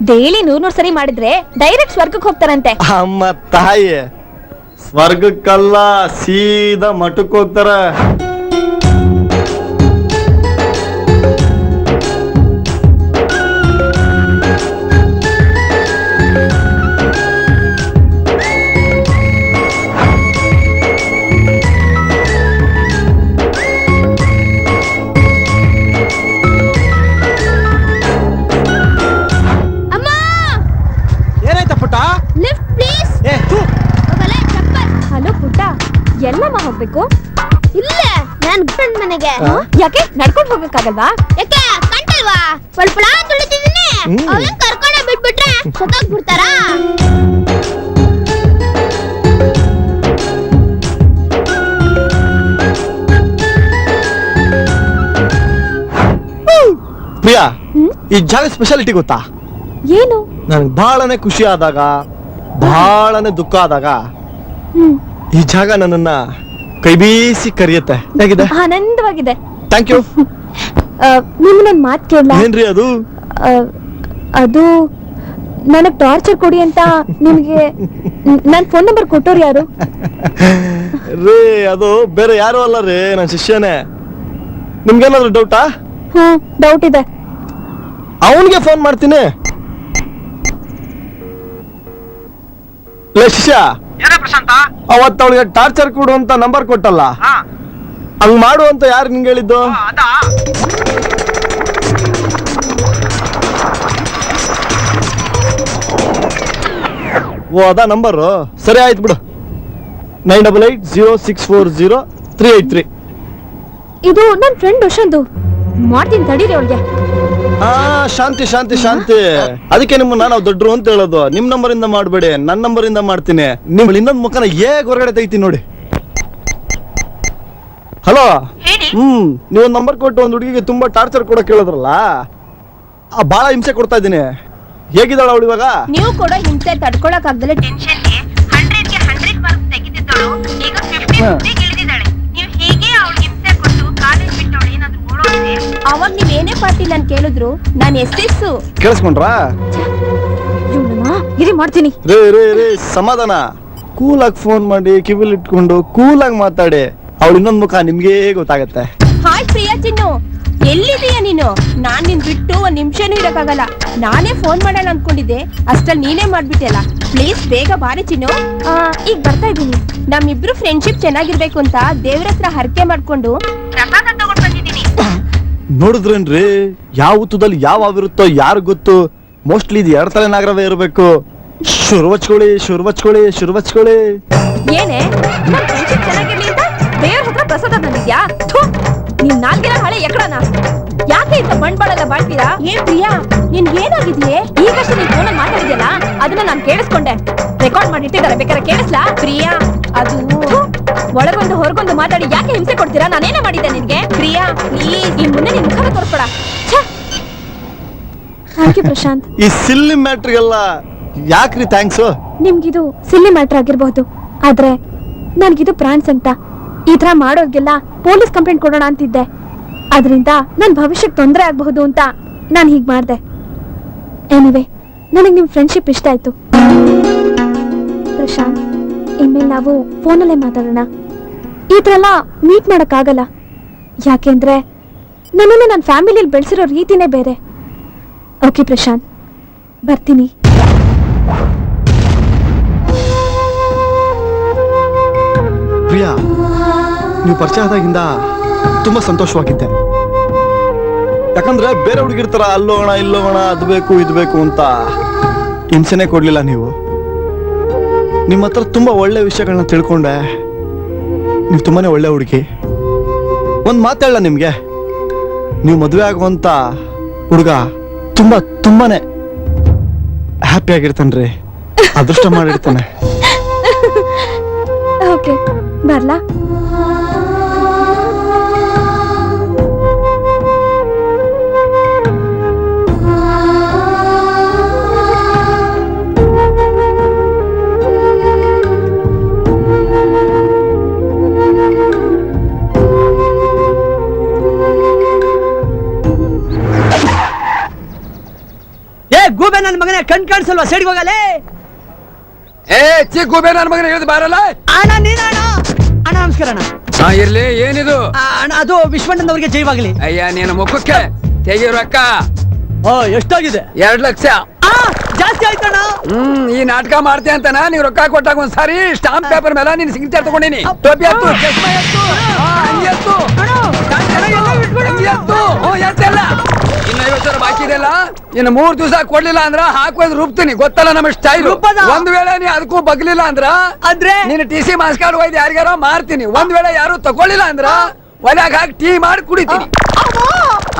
ಡೈಲಿ 100 ಸರಿ ಮಾಡಿದ್ರೆ ಡೈರೆಕ್ಟ್ ಸ್ವರ್ಗಕ್ಕೆ ಹೋಗ್ತಾರಂತೆ. ಅಮ್ಮ ತಾಯಿ, ಸ್ವರ್ಗಕ್ಕಲ್ಲ ಸೀದಾ ಮಠಕ್ಕೆ ಹೋಗ್ತಾರ. ಏನಾಯ್ತ ಪುಟ್ಟ? Lift please. ಹಲೋ ಪುಟ್ಟ, ಎಲ್ಲಮ್ಮ ಹೋಗ್ಬೇಕು? ಇಲ್ಲೇ ನನ್ ಗಂಡ ಮನೆಗೆ. ಯಾಕೆ ನಡ್ಕೊಂಡು ಹೋಗಕ್ಕಾಗಲ್ವಾ? ಯಾಕೆ ಕಂಡಲ್ವಾ? ಸ್ವಲ್ಪ ತುಳಿತಿದ್ದೀನಿ. ಅವನ್ ಕರ್ಕೊಂಡ ಬಿಟ್ಬಿಟ್ರೆ ಸತ್ತೋಗ್ಬಿಡ್ತಾರಾ? ಪ್ರಿಯಾ, ಈ ಜಾಗ ಸ್ಪೆಷಾಲಿಟಿ ಗೊತ್ತಾ? ಏನು? ನನ್ಗೆ ಬಹಳನೇ ಖುಷಿ ಆದಾಗ, ಬಹಳನೇ ದುಃಖ ಆದಾಗ ಈ ಜಾಗ ನನ್ನನ್ನ ಕೈ ಬೀಸಿ ಕರಿಯತ್ತೆ. ಹೇಗಿದೆ? ಆನಂದವಾಗಿದೆ. Thank you. ನಿಮ್ಮನ್ನೊಂದ್ ಮಾತ್ ಕೇಳಲ್ಲ? ಏನ್ರಿ ಅದು? ಅದು ನನಗ್ ಟಾರ್ಚರ್ ಕೊಡಿ ಅಂತ ನಿಮ್ಗೆ ನನ್ ಫೋನ್ ನಂಬರ್ ಕೊಟ್ಟೋರು ಯಾರು? ರೀ, ಅದು ಬೇರೆ ಯಾರು ಅಲ್ಲ ರೀ, ನನ್ನ ಶಿಷ್ಯನೇ. ನಿಮ್ಗೇನಾದ್ರು ಡೌಟಾ? ಡೌಟ್ ಇದೆ. ಅವನಿಗೆ ಫೋನ್ ಮಾಡ್ತೀನಿ. ಲೇ ಶಿಷ್ಯ, ಅವತ್ತು ಅವಳಿಗೆ ಟಾರ್ಚರ್ ಕೊಡು ಅಂತ ನಂಬರ್ ಕೊಟ್ಟಲ್ಲ, ಹಂಗ್ ಮಾಡು ಅಂತ ಯಾರು ನಿಂಗೆ ಹೇಳಿದ್ದು? ಓ, ಅದಾ ನಂಬರು? ಸರಿ ಆಯ್ತು ಬಿಡು. 9880640383. ಇದು ನನ್ ಫ್ರೆಂಡ್ ಯಶಂದು. ಮಾಡ್ತೀನಿ ತಡೀರಿ ಅವಳಿಗೆ. ಶಾಂತಿ ಶಾಂತಿ ಶಾಂತಿ. ಅದಕ್ಕೆ ನಿಮ್ಮನ್ನ ನಾವು ದೊಡ್ಡರು ಅಂತ ಹೇಳೋದು. ನಿಮ್ ನಂಬರ್ ಇಂದ ಮಾಡ್ಬೇಡಿ, ನನ್ನ ನಂಬರ್ ಇಂದ ಮಾಡ್ತೀನಿ. ನಿಮ್ ಇನ್ನೊಂದ್ ಮುಖನ ಹೇಗ್ ಹೊರಗಡೆ ತೆಗಿತೀನಿ ನೋಡಿ. ಹಲೋ. ನೀವೊಂದ್ ನಂಬರ್ ಕೊಟ್ಟು ಒಂದ್ ಹುಡುಗಿಗೆ ತುಂಬಾ ಟಾರ್ಚರ್ ಕೊಡಕ್ ಹೇಳಿದ್ರಲ್ಲ, ಬಹಳ ಹಿಂಸೆ ಕೊಡ್ತಾ ಇದ್ದೀನಿ. ಹೇಗಿದ್ದಾಳ ಅವಳು ಇವಾಗ? ನೀವು ಕೂಡ ಹಿಂಸೆ ತಡ್ಕೊಳಕ್ ಆಗ್ದಲೆ ಟೆನ್ಷನ್ಗೆ 100ಗೆ 100 ಮಾರ್ಕ್ಸ್ ತೆಗೆದಿದ್ದಳು ಈಗ 50 ಇಳಿದಿದ್ದಾಳೆ. ನೀವು ಹೀಗೆ ಅವಳು ಹಿಂಸೆ ಕೊಟ್ಟು ಕಾಲೇಜ್ ಬಿಟ್ಟವಳು ಏನಾದ್ರು ಓಡೋಡಿದೆ ಅವಾಗ ನೀವೇನೇ ಪಾರ್ಟಿ ನಾನು ಕೇಳಿದ್ರು ನಾನು ಎಸ್ಎಸ್ ಕೇಳಿಸ್ಕೊಂಡ್ರಾ? ಇರಿ ಮಾಡ್ತೀನಿ. ರೇ ಸಮಾಧಾನ. ಕೂಲಾಗಿ ಫೋನ್ ಮಾಡಿ ಕಿವಿಲ್ ಇಟ್ಕೊಂಡು ಕೂಲಾಗಿ ಮಾತಾಡಿ. ಅವಳು ಇನ್ನೊಂದ್ ಮುಖ ನಿಮ್ಗೆ ಗೊತ್ತಾಗತ್ತೆ. ಹಾಯ್ ಪ್ರಿಯಾ ಚಿನ್ನು, ಎಲ್ಲಿದೀಯ ನೀನು? ನಾನ್ ನಿನ್ ಬಿಟ್ಟು ಒಂದ್ ನಿಮಿಷನೂ ಇರಕ್ಕಾಗಲ್ಲ. ನಾನೇ ಫೋನ್ ಮಾಡೋಣ ಅನ್ಕೊಂಡಿದ್ದೆ, ಅಷ್ಟ್ರಲ್ಲಿ ನೀನೇ ಮಾಡ್ಬಿಟ್ಟೆಲ್ಲ. ಪ್ಲೀಸ್ ಬೇಗ ಬಾರಿ ಚಿನ್ನು. ಈಗ ಬರ್ತಾ ಇದ್ದೀನಿ. ನಮ್ಮಿಬ್ರು ಫ್ರೆಂಡ್ಶಿಪ್ ಚೆನ್ನಾಗಿರ್ಬೇಕು ಅಂತ ದೇವ್ರ ಹತ್ರ ಹರಕೆ ಮಾಡ್ಕೊಂಡು ಪ್ರಸಾದ ತಗೊಂಡ್ ಬಂದಿದ್ದೀನಿ. ನೋಡಿದ್ರೇನ್ರಿ, ಯಾವ ಹುತ್ತದಲ್ಲಿ ಯಾವ ಹಾವಿರುತ್ತೋ ಯಾರು ಗೊತ್ತು. ಮೋಸ್ಟ್ಲಿ ಇದು 2 ತಲೆ ನಾಗರವೇ ಇರಬೇಕು. ಶುರುವಚ್ಕೊಳ್ಳಿ. ಏನೇ ನಮ್ ಫ್ರೆಂಡ್ಶಿಪ್ ಚೆನ್ನಾಗಿರ್ಲಿ ಅಂತ ದೇವ್ರ ಹತ್ರ ಪ್ರಸಾದ ಬಂದಿದ್ಯಾ? ನಿನ್ ನಾಲ್ಗೆಲ್ಲ ಹಳೆ ಎಕಡನ? ಯಾಕೆ ಇಂತ ಬಂಡ್ಬಾಳೆಲ್ಲ ಬಾಳ್ತೀರಾ? ಏನ್ ಪ್ರಿಯಾ, ನಿನ್ ಏನಾಗಿದೆಯೇ? ಈಗಷ್ಟೇ ನೀನ್ ಫೋನಲ್ಲಿ ಮಾತಾಡಿದ್ಯಲ್ಲ, ಅದನ್ನ ನಾನ್ ಕೇಳಿಸ್ಕೊಂಡೆ. ರೆಕಾರ್ಡ್ ಮಾಡಿಟ್ಟಿದ್ದಾರೆ, ಬೇಕಾದ್ರೆ ಕೇಳಿಸ್ಲಾ? ಪ್ರಿಯಾ, ಅದು ಒಳಗೊಂದು ಹೊರಗೊಂದು ಮಾತಾಡಿ ಯಾಕೆ ಹಿಂಸೆ ಕೊಡ್ತೀರಾ? ನಾನೇನೇ ಮಾಡಿದ್ದೆ ನಿನ್ಗೆ? ಪ್ರಿಯಾ ಪ್ಲೀಸ್, ಇನ್ ಮುಂದೆ ನಿನ್ ಮುಖನ ತೋರಿಸ್ಬೇಡ. Thank you Prashant. ಈ ಸಿಲ್ಲಿ ಮ್ಯಾಟ್ರಿಗೆಲ್ಲ ಯಾಕ್ರಿ ಥ್ಯಾಂಕ್ಸ್? ನಿಮ್ಗಿದು ಸಿಲ್ಲಿ ಮ್ಯಾಟ್ರ್ ಆಗಿರ್ಬಹುದು, ಆದ್ರೆ ನನ್ಗಿದು ಪ್ರಾನ್ಸ್ ಅಂತ. ಈ ತರ ಮಾಡೋರ್ಗೆಲ್ಲ ಪೊಲೀಸ್ ಕಂಪ್ಲೇಂಟ್ ಕೊಡೋಣ ಅಂತಿದ್ದೆ. ಅದರಿಂದ ನನ್ ಭವಿಷ್ಯಕ್ಕೆ ತೊಂದರೆ ಆಗಬಹುದು ಅಂತ ನಾನು ಹೀಗೆ ಮಾಡಿದೆ. ಎನಿವೆ, ನನಗೆ ನಿಮ್ ಫ್ರೆಂಡ್ಶಿಪ್ ಇಷ್ಟ ಆಯ್ತು. ಪ್ರಶಾಂತ್, ಇನ್ಮೇಲೆ ನಾವು ಫೋನಲ್ಲೇ ಮಾತಾಡೋಣ. ಈ ತರ ಎಲ್ಲ ಮೀಟ್ ಮಾಡಕ್ಕಾಗಲ್ಲ. ಯಾಕೆಂದ್ರೆ ನನ್ನನ್ನು ನನ್ನ ಫ್ಯಾಮಿಲಿಯಲ್ಲಿ ಬೆಳೆಸಿರೋ ರೀತಿನೇ ಬೇರೆ. ಓಕೆ ಪ್ರಶಾಂತ್, ಬರ್ತೀನಿ. ಪ್ರಿಯಾ, ನೀವು ಪರಿಚಯ ಆದಾಗಿಂದ ತುಂಬಾ ಸಂತೋಷವಾಗಿದ್ದೆ. ಯಾಕಂದ್ರೆ ಬೇರೆ ಹುಡುಗಿರ್ ತರ ಅಲ್ಲೋಗೋಣ ಇಲ್ಲೋಗೋಣ ಅದು ಬೇಕು ಇದು ಬೇಕು ಅಂತ ಹಿಂಸೆನೆ ಕೊಡ್ಲಿಲ್ಲ ನೀವು. ನಿಮ್ಮ ಹತ್ರ ತುಂಬಾ ಒಳ್ಳೆ ವಿಷಯಗಳನ್ನ ತಿಳ್ಕೊಂಡೆ. ನೀವು ತುಂಬಾನೇ ಒಳ್ಳೆ ಹುಡುಗಿ. ಒಂದ್ ಮಾತೇಳ ನಿಮ್ಗೆ, ನೀವು ಮದುವೆ ಆಗುವಂತ ಹುಡುಗ ತುಂಬಾನೇ ಹ್ಯಾಪಿ ಆಗಿರ್ತಾನ್ರಿ. ಅದೃಷ್ಟ ಮಾಡಿರ್ತಾನೆ. ಓಕೆ, ಬರ್ಲಾ? ಗೂಬೆ ನನ್ನ ಮಗನೇ ಕಣ್ ಕಾಣಿಸಲ್ವಾ? ಸೈಡ್ಗೆ ಹೋಗಲೇ. ಏ ಚಿಕ್ಕ ಗೂಬೆ ನನ್ನ ಮಗನ ಹೇಳಿದ್ ಬಾರಲ್ಲ. ಅಣ್ಣ ನೀನಣ್ಣ. ಅಣ್ಣ ನಮಸ್ಕಾರ ಅಣ್ಣ. ಹಾ ಇರ್ಲಿ, ಏನಿದು? ಅಣ್ಣ ಅದು ವಿಶ್ವಣ್ಣನವ್ರಿಗೆ ಜೈವಾಗ್ಲಿ. ಅಯ್ಯ ನೀನು ಮುಖಕ್ಕೆ ತೆಗಿರೋ ಅಕ್ಕ. ಎಷ್ಟಾಗಿದೆ? 2 ಲಕ್ಷ. ಜಾಸ್ತಿ ಆಯ್ತಣ್ಣ. ಈ ನಾಟಕ ಮಾಡ್ತೀಯ ಅಂತನ ನೀವು ರೊಕ್ಕ ಕೊಟ್ಟಾಗ ಒಂದ್ಸಾರಿ ಸ್ಟಾಂಪ್ ಪೇಪರ್ ಮೇಲೆ ನಿನ್ ಸಿಗ್ನೇಚರ್ ತಗೊಂಡಿನಿ. ಟೋಪಿ ಎತ್ತು, ಚಶ್ಮಾ ಎತ್ತು, ಅಂಗಿ ಎತ್ತು, ಅಂಗಿ ಎತ್ತು. ಎತ್ತಲ್ಲ. ಇನ್ನು 50 ಸಾವಿರ ಬಾಕಿ ಇದೆಯಲ್ಲ. ಇನ್ನು 3 ದಿವಸ ಕೊಡ್ಲಿಲ್ಲ ಅಂದ್ರ ಹಾಕೋದ್ ರೂಪ್ತೀನಿ. ಗೊತ್ತಲ್ಲ ನಮ್ಮ ಸ್ಟೈಲ್. ಒಂದ್ ವೇಳೆ ನೀ ಅದಕ್ಕೂ ಬಗ್ಲಿಲ್ಲ ಅಂದ್ರ ಅಂದ್ರೆ ನೀನು TC ಮಾಸ್ ಕಾರ್ಡ್ ಒಯ್ದು ಯಾರಿಗಾರೋ ಮಾರ್ತೀನಿ. ಒಂದ್ ವೇಳೆ ಯಾರು ತಗೊಳ್ಳಿಲ್ಲ ಅಂದ್ರ ಒಲೆಯಾಗ ಹಾಕಿ ಟೀ ಮಾಡಿ ಕುಡಿತೀನಿ.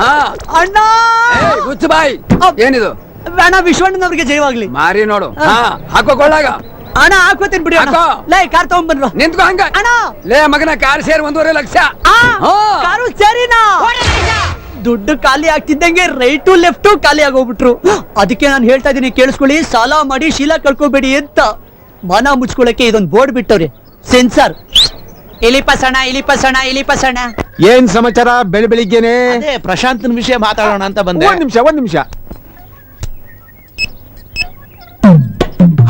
ಹಾ ಅಣ್ಣ. ಗುಚ್ಚು ಬಾಯಿ. ಏನಿದು? ಅಣ್ಣ ವಿಶ್ವಣ್ಣನವ್ರಿಗೆ ಜೈವಾಗ್ಲಿ. ಮಾರಿ ನೋಡು. ಹಾ ಹಾಕೋಕೊಳ್ಳಾಗ. ಅಣ್ಣ ಹಾಕೋತೀನಿ ಬಿಡಿ. ಹಾಕೋ. ಲೈ ಕಾರ್ ತಗೊಂಡ್ಬನ್ರು. ನಿಂತ್ಕೊ ಹಂಗ. ಅಣ್ಣ ಲೇ ಮಗನ ಕಾರ್ ಸೇರಿ 1.5 ಲಕ್ಷ. ಕಾರು ಸೇರಿನಾ? ದುಡ್ಡು ಖಾಲಿ ಆಗ್ತಿದ್ದಂಗೆ ರೈಟು ಲೆಫ್ಟು ಖಾಲಿ ಆಗೋಗ್ಬಿಟ್ರು. ಅದಕ್ಕೆ ನಾನು ಹೇಳ್ತಾ ಇದೀನಿ, ಕೇಳಿಸ್ಕೊಳ್ಳಿ. ಸಾಲ ಮಾಡಿ ಶೀಲ ಕಳ್ಕೊಬೇಡಿ ಅಂತ. ಮನ ಮುಚ್ಕೊಳಕ್ಕೆ ಇದೊಂದು ಬೋರ್ಡ್ ಬಿಟ್ಟವ್ರೆ, ಸೆನ್ಸಾರ್. ಇಲಿಪಸಣ ಇಲಿಪಸಣ ಇಲಿಪಸಣ. ಏನ್ ಸಮಾಚಾರ ಬೆಳಿಗ್ಗೆನೆ? ಅದೇ ಪ್ರಶಾಂತನ ವಿಷಯ ಮಾತಾಡೋಣ ಅಂತ ಬಂದೆ. ಒಂದ್ ನಿಮಿಷ.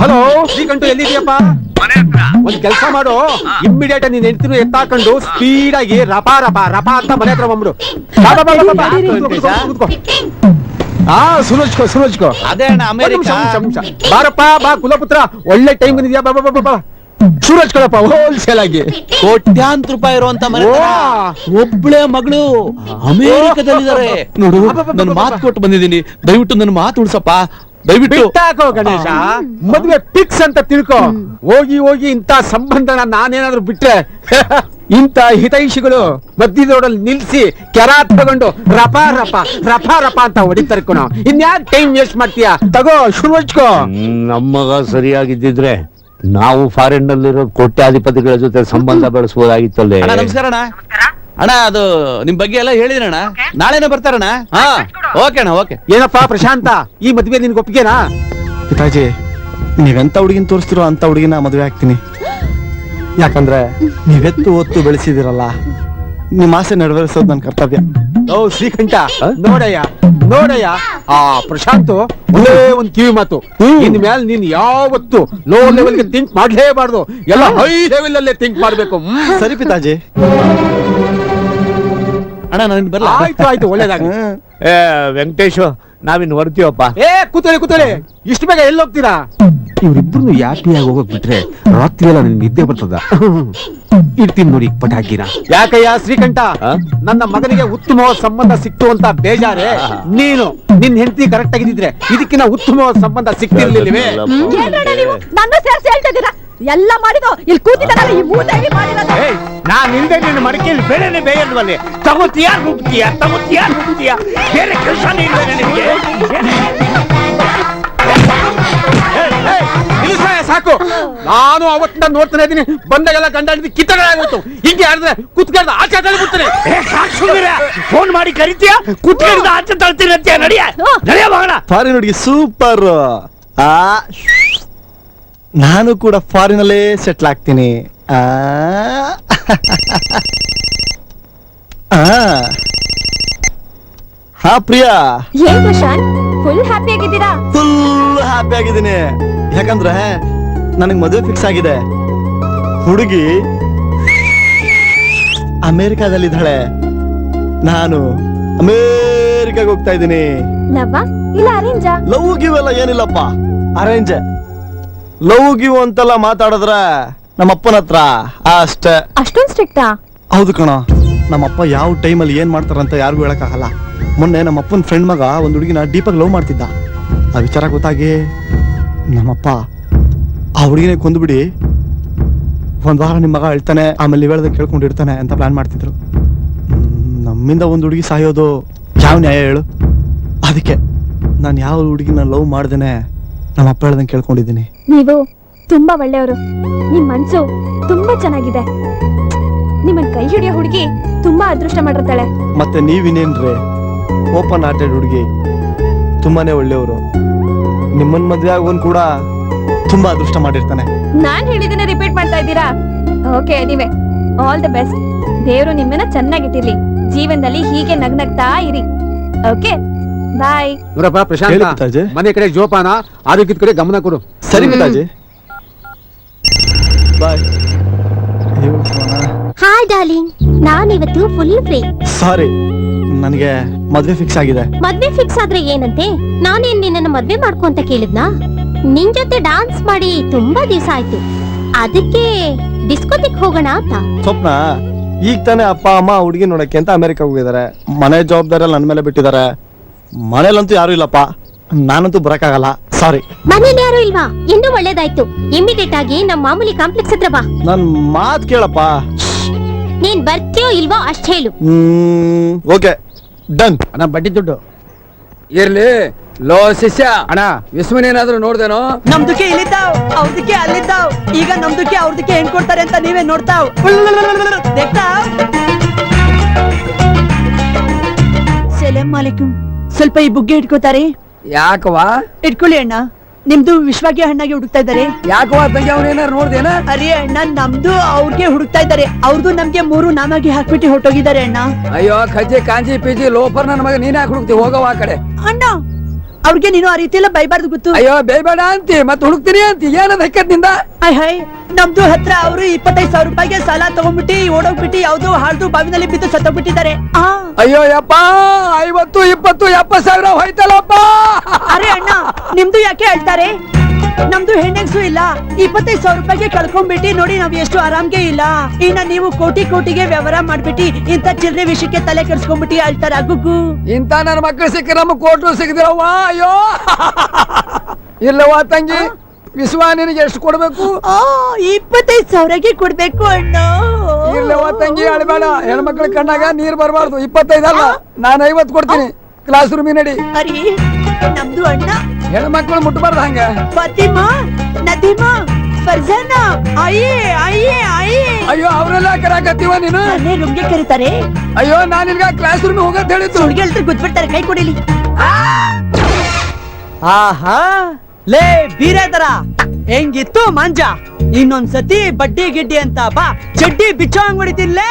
ಹಲೋ ಶ್ರೀಕಂಠು, ಎಲ್ಲಿದ್ಯಪ್ಪ? ಒಂದ್ ಕೆಲಸ ಮಾಡು, ಇಮ್ಮಿಡಿಯೇಟ್ ನೀನ್ ಹೆಂಡ್ತಿರು ಎತ್ತಾಕೊಂಡು ಸ್ಪೀಡ್ ಆಗಿ ರಪಾ ರಪಾ ರಪಾ ಅಂತ ಮನೆ ಹತ್ರ ಬಂದ್ಬಿಡು. ಸುಲೋಚ್ಕೋ. ಅದೇ ಅಣ್ಣ ಅಮೆರಿಕಾ. ಬಾರಪ್ಪ ಬಾ ಕುಲಪುತ್ರ, ಒಳ್ಳೆ ಟೈಮ್ ಬಂದಿದ್ಯಾ. ಬಾ ಸುಲೋಚ್ಕೊಳಪ್ಪ ಹೋಲ್ಸೇಲ್ ಆಗಿ. ಕೋಟ್ಯಾಂತರ ರೂಪಾಯಿ ಇರುವಂತ ಮನೆ ಒಬ್ಳೆ ಮಗಳು ಅಮೆರಿಕದಲ್ಲಿದ್ದಾರೆ ನೋಡು. ನನ್ನ ಮಾತು ಕೊಟ್ಟು ಬಂದಿದ್ದೀನಿ, ದಯವಿಟ್ಟು ನನ್ನ ಮಾತು ಉಳಿಸಪ್ಪ. ದಯವಿಟ್ಟು ಬಿಟ್ಟಾಕೋ ಗಣೇಶ. ಮದ್ವೆ ಫಿಕ್ಸ್ ಅಂತ ತಿಳ್ಕೊ. ಹೋಗಿ ಇಂತ ಸಂಬಂಧನ ನಾನೇನಾದ್ರೂ ಬಿಟ್ರೆ ಇಂತ ಹಿತೈಷಿಗಳು ಮಧ್ಯದೋಡಲ್ಲಿ ನಿಲ್ಸಿ ಕೆರಾತ್ ತಗೊಂಡು ರಪಾ ರಪಾ ರಪಾ ರಪಾ ಅಂತ ಹೊಡಿತಾರೆ ಕಣೋ. ಇನ್ಯಾಕ್ ಟೈಮ್ ವೇಸ್ಟ್ ಮಾಡ್ತೀಯಾ? ತಗೋ ಶುರು ಹಚ್ಕೋ. ನಮ್ಮಗ ಸರಿಯಾಗಿದ್ದಿದ್ರೆ ನಾವು ಫಾರಿನ್ ನಲ್ಲಿರೋ ಕೋಟ್ಯಾಧಿಪತಿಗಳ ಜೊತೆ ಸಂಬಂಧ ಬೆಳೆಸಬಹುದಾಗಿತ್ತಲ್ಲೇ. ನಮಸ್ಕಾರ ಅಣ್ಣ. ಅಣ್ಣ ಅದು ನಿಮ್ ಬಗ್ಗೆ ಎಲ್ಲ ಹೇಳಿದ್ರಣ್ಣ, ನಾಳೆನೇ ಬರ್ತಾರಣ್ಣ. ಹಾ ಓಕೆ ಅಣ್ಣ ಓಕೆ. ಏನಪ್ಪಾ ಪ್ರಶಾಂತ, ಈ ಮದ್ವೆ ನಿನ್ಗೆ ಒಪ್ಪಿಗೆನಾ? ಪಿತಾಜಿ, ನೀವೆಂತ ಹುಡುಗಿನ ತೋರಿಸ್ತಿರೋ ಅಂತ ಹುಡುಗಿನ ಮದುವೆ ಆಗ್ತೀನಿ. ಯಾಕಂದ್ರೆ ನೀವೆತ್ತು ಒತ್ತು ಬೆಳೆಸಿದಿರಲ್ಲ, ನಿಮ್ಮ ಆಸೆ ನೆರವೇರಿಸೋದು ನನ್ನ ಕರ್ತವ್ಯ. ಓ ಶ್ರೀಕಂಠ, ನೋಡಯ್ಯ ಆ ಪ್ರಶಾಂತ್ ಒಂದೇ ಒಂದ್ ಕಿವಿ ಮಾತು. ಇನ್ ಮೇಲೆ ನೀನ್ ಯಾವತ್ತು ಲೋ ಲೆವೆಲ್ಗೆ ಥಿಂಕ್ ಮಾಡ್ಲೇಬಾರ್ದು, ಎಲ್ಲ ಹೈ ಲೆವೆಲ್ ಅಲ್ಲೇ ಥಿಂಕ್ ಮಾಡ್ಬೇಕು. ಸರಿ ಪಿತಾಜಿ. ಅಣ್ಣ ನಾನು ಬರಲ್ಲ. ಆಯ್ತು ಒಳ್ಳೇದಾಗಿ. ವೆಂಕಟೇಶ್, ನಾವಿನ್ ಹೊರ್ತೀವಪ್ಪ. ಕೂತೋಳಿ. ಇಷ್ಟು ಬೇಗ ಎಲ್ಲಿ ಹೋಗ್ತೀರಾ? ಇವ್ರಿಬ್ರು ಯಾಪಿಯಾಗಿ ಹೋಗಕ್ ಬಿಟ್ರೆ ರಾತ್ರಿ ಎಲ್ಲ ನನ್ ನಿದ್ದೆ ಬರ್ತದ. ಇಡ್ತೀನಿ ನೋಡಿ ಪಟಾಕಿನ. ಯಾಕಯ್ಯ ಶ್ರೀಕಂಠ, ನನ್ನ ಮಗನಿಗೆ ಉತ್ತಮವಾದ ಸಂಬಂಧ ಸಿಕ್ತು ಅಂತ ಬೇಜಾರೆ. ನೀನು ನಿನ್ ಹೆಂಡತಿ ಕರೆಕ್ಟ್ ಆಗಿದ್ರೆ ಇದಕ್ಕಿಂತ ಉತ್ತಮವಾದ ಸಂಬಂಧ ಸಿಕ್ತಿರ್ಲಿಲ್ವೇ? ನನ್ನ ಸೇರ್ಸಿ ಹೇಳ್ತಾ ಇದ್ದೀರಾ? ಎಲ್ಲ ಮಾಡಿದೋ ಇಲ್ಲಿ ಕೂತಿದ್ದಾರಲ್ಲ ಈ ಮೂದೇವಿ ಮಾಡಿರೋದು. ನಾನ್ ಇಲ್ದೆ ನಿನ್ನ ಮಡಿಕೆಯಲ್ಲಿ ಬೇರೆನೆ ಬೇಯಲ್ವಲ್ಲಿ. ತಗೋತೀಯಾ ರುಬ್ತೀಯಾ ಬೇರೆ ಕೆಲಸನೇ ಇಲ್ಲ ನಿನಗೆ. ಸಾಕು, ನಾನು ಅವತ್ತಿಂದ ನೋಡ್ತಾನೆ ಇದೀನಿ. ಬಂದಾಗೆಲ್ಲ ಗಂಡ ಕಿತ್ತಗಳಾಗೋಯ್ತು. ಹಿಂಗೆ ಆಡಿದ್ರೆ ಕುತ್ಕೊಂಡ ಆಚೆ ತಳ್ಬಿಡ್ತಾರೆ. ಫೋನ್ ಮಾಡಿ ಕರಿತೀಯಾ, ಕುತ್ಕೊಂಡು ಆಚೆ ತಳ್ತೀನಿ ಅಂತೀಯ. ನಡಿಯ ಮಗನ. ಫಾರಿನ್ ಹುಡುಗಿ ಸೂಪರ್. ನಾನು ಕೂಡ ಫಾರಿನಲ್ಲೇ ಸೆಟ್ಲ್ ಆಗ್ತೀನಿ. ಹಾ ಪ್ರಿಯಾ, ಏನ್ ಪ್ರಶಾಂತ್ ಫುಲ್ ಹ್ಯಾಪಿ ಆಗಿದ್ದೀರಾ? ಫುಲ್ ಹ್ಯಾಪಿ ಆಗಿದ್ದೀನಿ. ಯಾಕಂದ್ರೆ ನನಗ್ ಮದುವೆ ಫಿಕ್ಸ್ ಆಗಿದೆ. ಹುಡುಗಿ ಅಮೇರಿಕಾದಲ್ಲಿದ್ದಾಳೆ, ನಾನು ಅಮೇರಿಕಾಗ ಹೋಗ್ತಾ ಇದ್ದೀನಿ. ಲವ್ವಾ ಇಲ್ಲ ಅರೇಂಜಾ? ಲವ್ ಗಿವ್ ಎಲ್ಲ ಏನಿಲ್ಲಪ್ಪ, ಅರೇಂಜ್. ಲವ್ ಗಿವ್ ಅಂತೆಲ್ಲ ಮಾತಾಡಿದ್ರ ನಮ್ಮ ಅಪ್ಪನ ಹತ್ರ ಅಷ್ಟೇ. ಅಷ್ಟೊಂದ್ ಸ್ಟ್ರಿಕ್ಟಾ? ಹೌದು ಕಣ. ನಮ್ಮಪ್ಪ ಯಾವ ಟೈಮಲ್ಲಿ ಏನು ಮಾಡ್ತಾರಂತ ಯಾರಿಗೂ ಹೇಳೋಕ್ಕಾಗಲ್ಲ. ಮೊನ್ನೆ ನಮ್ಮ ಅಪ್ಪನ ಫ್ರೆಂಡ್ ಮಗ ಒಂದು ಹುಡುಗಿನ ಡೀಪಾಗಿ ಲವ್ ಮಾಡ್ತಿದ್ದ. ಆ ವಿಚಾರ ಗೊತ್ತಾಗಿ ನಮ್ಮಪ್ಪ ಆ ಹುಡುಗಿನೇ ಕೊಂದುಬಿಡಿ ಒಂದು ವಾರ ನಿಮ್ಮ ಮಗ ಹೇಳ್ತಾನೆ, ಆಮೇಲೆ ನೀವು ಹೇಳ್ದಂಗೆ ಕೇಳ್ಕೊಂಡಿರ್ತಾನೆ ಅಂತ ಪ್ಲಾನ್ ಮಾಡ್ತಿದ್ರು. ನಮ್ಮಿಂದ ಒಂದು ಹುಡುಗಿ ಸಾಯೋದು ಯಾವ ನ್ಯಾಯ ಹೇಳು? ಅದಕ್ಕೆ ನಾನು ಯಾವ ಹುಡುಗಿನ ಲವ್ ಮಾಡ್ದೇನೆ ನಮ್ಮ ಅಪ್ಪ ಹೇಳ್ದಂಗೆ ಕೇಳ್ಕೊಂಡಿದ್ದೀನಿ. ನೀವು ತುಂಬಾ ಒಳ್ಳೆಯವರು. ನಿಮ್ ಮನ್ಸು ತುಂಬಾ ಚೆನ್ನಾಗಿದೆ. ನಿಮ್ಮನ್ ಕೈ ಹಿಡಿಯೋ ಹುಡುಗಿ ತುಂಬಾ ಅದೃಷ್ಟ ಮಾಡಿರ್ತಾಳೆ. ಮತ್ತೆ ನೀವಿನೇನ್ರಿ ಓಪನ್ ಹಾರ್ಟೆಡ್ ಹುಡುಗಿ, ತುಂಬಾನೇ ಒಳ್ಳೆಯವರು. ನಿಮ್ಮನ್ ಮದ್ವೆ ಆಗೋನ್ ಕೂಡ ತುಂಬಾ ಅದೃಷ್ಟ ಮಾಡಿರ್ತಾನೆ. ನಾನ್ ಹೇಳಿದನ್ನ ರಿಪೀಟ್ ಮಾಡ್ತಾ ಇದ್ದೀರಾ? ಓಕೆ, ನೀವೇ ಆಲ್ ದಿ ಬೆಸ್ಟ್. ದೇವ್ರು ನಿಮ್ಮನ್ನ ಚೆನ್ನಾಗಿಟ್ಟಿರ್ಲಿ. ಜೀವನದಲ್ಲಿ ಹೀಗೆ ನಗ್ನಗ್ತಾ ಇರಿ. ಓಕೆ, ಬಾಯ್. ನೋಡಪ್ಪ ಹೇಳಿ ಪ್ರಶಾಂತ, ಪಿತಾಜಿ. ಮನೆ ಕಡೆ ಜೋಪಾನ, ಆರೋಗ್ಯದ ಕಡೆ ಗಮನ ಕೊಡು. ಸರಿ ಪಿತಾಜಿ, ಬಾಯ್. ಹಾಯ್ ಡಾರ್ಲಿಂಗ್, ನಾನಿವತ್ತು ಫುಲ್ ಫ್ರೀ. ಸಾರಿ, ನನಗೆ ಮದ್ವೆ ಫಿಕ್ಸ್ ಆಗಿದೆ. ಮದ್ವೆ ಫಿಕ್ಸ್ ಆದ್ರೆ ಏನಂತೆ? ನಾನೇನ್ ನಿನ್ನ ಮದ್ವೆ ಮಾಡ್ಕೊ ಅಂತ ಕೇಳಿದ್ನಾ? ನಿನ್ ಜೊತೆ ಡಾನ್ಸ್ ಮಾಡಿ ತುಂಬಾ ದಿವಸ ಆಯ್ತು, ಅದಕ್ಕೆ ಡಿಸ್ಕೋಟಿಕ್ ಹೋಗೋಣ ಅಂತ. ಸ್ವಪ್ನ, ಈಗ ತಾನೇ ಅಪ್ಪ ಅಮ್ಮ ಹುಡುಗಿ ನೋಡಕ್ಕೆ ಅಂತ ಅಮೆರಿಕಾಗ್ ಹೋಗಿದ್ದಾರೆ. ಮನೆ ಜವಾಬ್ದಾರಿ ನನ್ನ ಮೇಲೆ ಬಿಟ್ಟಿದ್ದಾರೆ. ಮನೇಲಂತೂ ಯಾರು ಇಲ್ಲಪ್ಪ, ನಾನಂತೂ ಬರಕ್ಕಾಗಲ್ಲ. ಸಾರಿ. ಮನೇಲಿ ಯಾರು ಇಲ್ವಾ? ಇನ್ನೂ ಒಳ್ಳೇದಾಯ್ತು. ಇಮಿಡಿಯೇಟ್ ಆಗಿ ನಮ್ಮ ಮಾಮೂಲಿ ಕಾಂಪ್ಲೆಕ್ಸ್ ಹತ್ರ ಬಾ. ನನ್ ಮಾತ್ ಕೇಳಪ್ಪ. ನೀನ್ ಬರ್ತೀಯೋ ಇಲ್ವೋ ಅಷ್ಟ್ ಹೇಳು. Okay, done. ಅಣ್ಣ ಬಡ್ಡಿ ದುಡ್ಡು. ಇರ್ಲಿ. ಲೋ ಶಿಷ್ಯ, ಅಣ್ಣ ವಿಸ್ಮನೇನಾದ್ರೂ ನೋಡ್ದೇನೋ? ನಮ್ದಕ್ಕೆ ಇಲ್ಲಿದ್ದಾವ್, ಅವ್ರದಕ್ಕೆ ಅಲ್ಲಿದ್ದಾವ್. ಈಗ ನಮ್ದಕ್ಕೆ ಅವ್ರದಕ್ಕೆ ಹೆಂಗ್ ಕೊಡ್ತಾರೆ ಅಂತ ನೀವೇ ನೋಡ್ತಾವ್. ದೇಖ್ತಾವ್? ಸಲಾಂ ಅಲೈಕುಂ. ಸ್ವಲ್ಪ ಈ ಬುಗ್ಗೆ ಇಟ್ಕೋತಾರೆ. ಯಾಕವಾ? ಇಟ್ಕೊಳ್ಳಿ ಅಣ್ಣ. ನಿಮ್ದು ವಿಶ್ವಾಗೆ ಹಣ್ಣಾಗಿ ಹುಡುಕ್ತಾ ಇದ್ದಾರೆ. ಯಾಕವಾ ತಂಗಿ, ಅವನೇನಾರು ನೋಡ್ದೇನ? ಅರೆ ಅಣ್ಣ, ನಮ್ದು ಅವ್ರಿಗೆ ಹುಡುಕ್ತಾ ಇದ್ದಾರೆ. ಅವ್ರದ್ದು ನಮ್ಗೆ 3 ನಾಮಾಗಿ ಹಾಕ್ಬಿಟ್ಟು ಹೊಟ್ಟೋಗಿದ್ದಾರೆ ಅಣ್ಣ. ಅಯ್ಯೋ ಖಜ್ಜಿ ಕಾಂಜಿ ಪಿಜಿ ಲೋಫರ್ ನನ್ನ ಮಗ, ನೀನ್ ಯಾಕೆ ಹುಡುಕ್ತಿ? ಹೋಗವ ಆ ಕಡೆ. ಅಣ್ಣ, ಅವ್ರಿಗೆ ನೀನು ಆ ರೀತಿ ಎಲ್ಲ ಬೈಬಾರ್ದು ಗೊತ್ತು. ಅಯ್ಯೋ ಬೇಬೇಡ ಅಂತಿ, ಮತ್ತೆ ಹುಡುಕ್ತೀನಿ ಅಂತಿ. ಏನದ ಹೆಕ್ಕತ್ತಿಂದ? ಹಾಯ್ ನಮ್ದು ಹತ್ರ ಅವರು 25,000 ರೂಪಾಯಿಗೆ ಸಾಲ ತಗೊಂಡ್ಬಿಟ್ಟು ಓಡೋಗ್ಬಿಟ್ಟು ಯಾವ್ದೋ ಹಾಳ್ದು ಬಾವಿನಲ್ಲಿ ಬಿದ್ದು ಸತ್ತೋಗ್ಬಿಟ್ಟಿದ್ದಾರೆ. ಅಯ್ಯೋ ಯಪ್ಪ, 50, 20, 70,000 ಹೋಯ್ತಲ್ಲಪ್ಪ. ಅರೆ ಅಣ್ಣ, ನಿಮ್ದು ಯಾಕೆ ಹೇಳ್ತಾರೆ? ನಮ್ದು ಹೆಣ್ಣೆಗ್ಸು ಇಲ್ಲ. 25,000 ರೂಪಾಯಿಗೆ ಕಳ್ಕೊಂಡ್ಬಿಟ್ಟು ನೋಡಿ ನಾವ್ ಎಷ್ಟು ಆರಾಮ್ಗೆ ಇಲ್ಲ. ಇನ್ನ ನೀವು ಕೋಟಿಗೆ ವ್ಯವಹಾರ ಮಾಡ್ಬಿಟ್ಟು ಇಂಥ ಚಿಲ್ಲರೆ ವಿಷಯಕ್ಕೆ ತಲೆ ಕೆಡ್ಸ್ಕೊಂಡ್ಬಿಟ್ಟು ಅಳ್ತಾರ. ಗುಗ್ಗು, ಇಂತ ನನ್ನ ಮಕ್ಕಳು ಸಿಕ್ಕ ನಮ್ಮ ಕೋಟ್ರು ಸಿಗದಿರವ್ವ. ಅಯ್ಯೋ ಇಲ್ಲವಾ ತಂಗಿ, ವಿಶ್ವ ನಿನಗೆ ಎಷ್ಟು ಕೊಡ್ಬೇಕು? 25,000ಗೆ ಕೊಡ್ಬೇಕು ಅಣ್ಣ. ಇಲ್ಲವಾ ತಂಗಿ, ಅಳಬೇಡ. ಹೆಣ್ಮಕ್ಳ ಕಣ್ಣಾಗ ನೀರ್ ಬರಬಾರ್ದು. 25 ಅಲ್ಲ, ನಾನು 50 ಕೊಡ್ತೀನಿ. ಕ್ಲಾಸ್ ರೂಮಿಗೆ ನಡಿ. ಅರಿ, ನಮ್ದು ಅಣ್ಣ ಹೆಣ್ಮಕ್ಳು ಮುಟ್ಬಾರ್ದು ಹಂಗ. ಫಾತಿಮಾ, ನದೀಮಾ, ಫರ್ಜಾನಾ, ಆಯೇ. ಅಯ್ಯೋ ಅವರೆಲ್ಲ ಕರಾಕತ್ತೀವ ನೀನು? ನನ್ನೇ ರೂಮ್ಗೆ ಕರೀತಾರೆ. ಅಯ್ಯೋ ನಾನ್ ನಿನ್ಗ ಕ್ಲಾಸ್ ರೂಮ್ ಹೋಗಂತ ಹೇಳಿದ್ದು. ಹುಡುಗಿ ಹೇಳ್ತಾರೆ ಗೊತ್ಬಿಡ್ತಾರೆ. ಕೈ ಕೊಡಿಲಿ. ಆಹಾ, ಲೇ ಬೀರೇದರ, ಹೆಂಗಿತ್ತು ಮಂಜ? ಇನ್ನೊಂದ್ಸತಿ ಬಡ್ಡಿ ಗಿಡ್ಡಿ ಅಂತ ಬಾ, ಚಡ್ಡಿ ಬಿಚ್ಚೋ ಹಂಗ್ ಹೊಡಿತಿಲ್ಲೇ.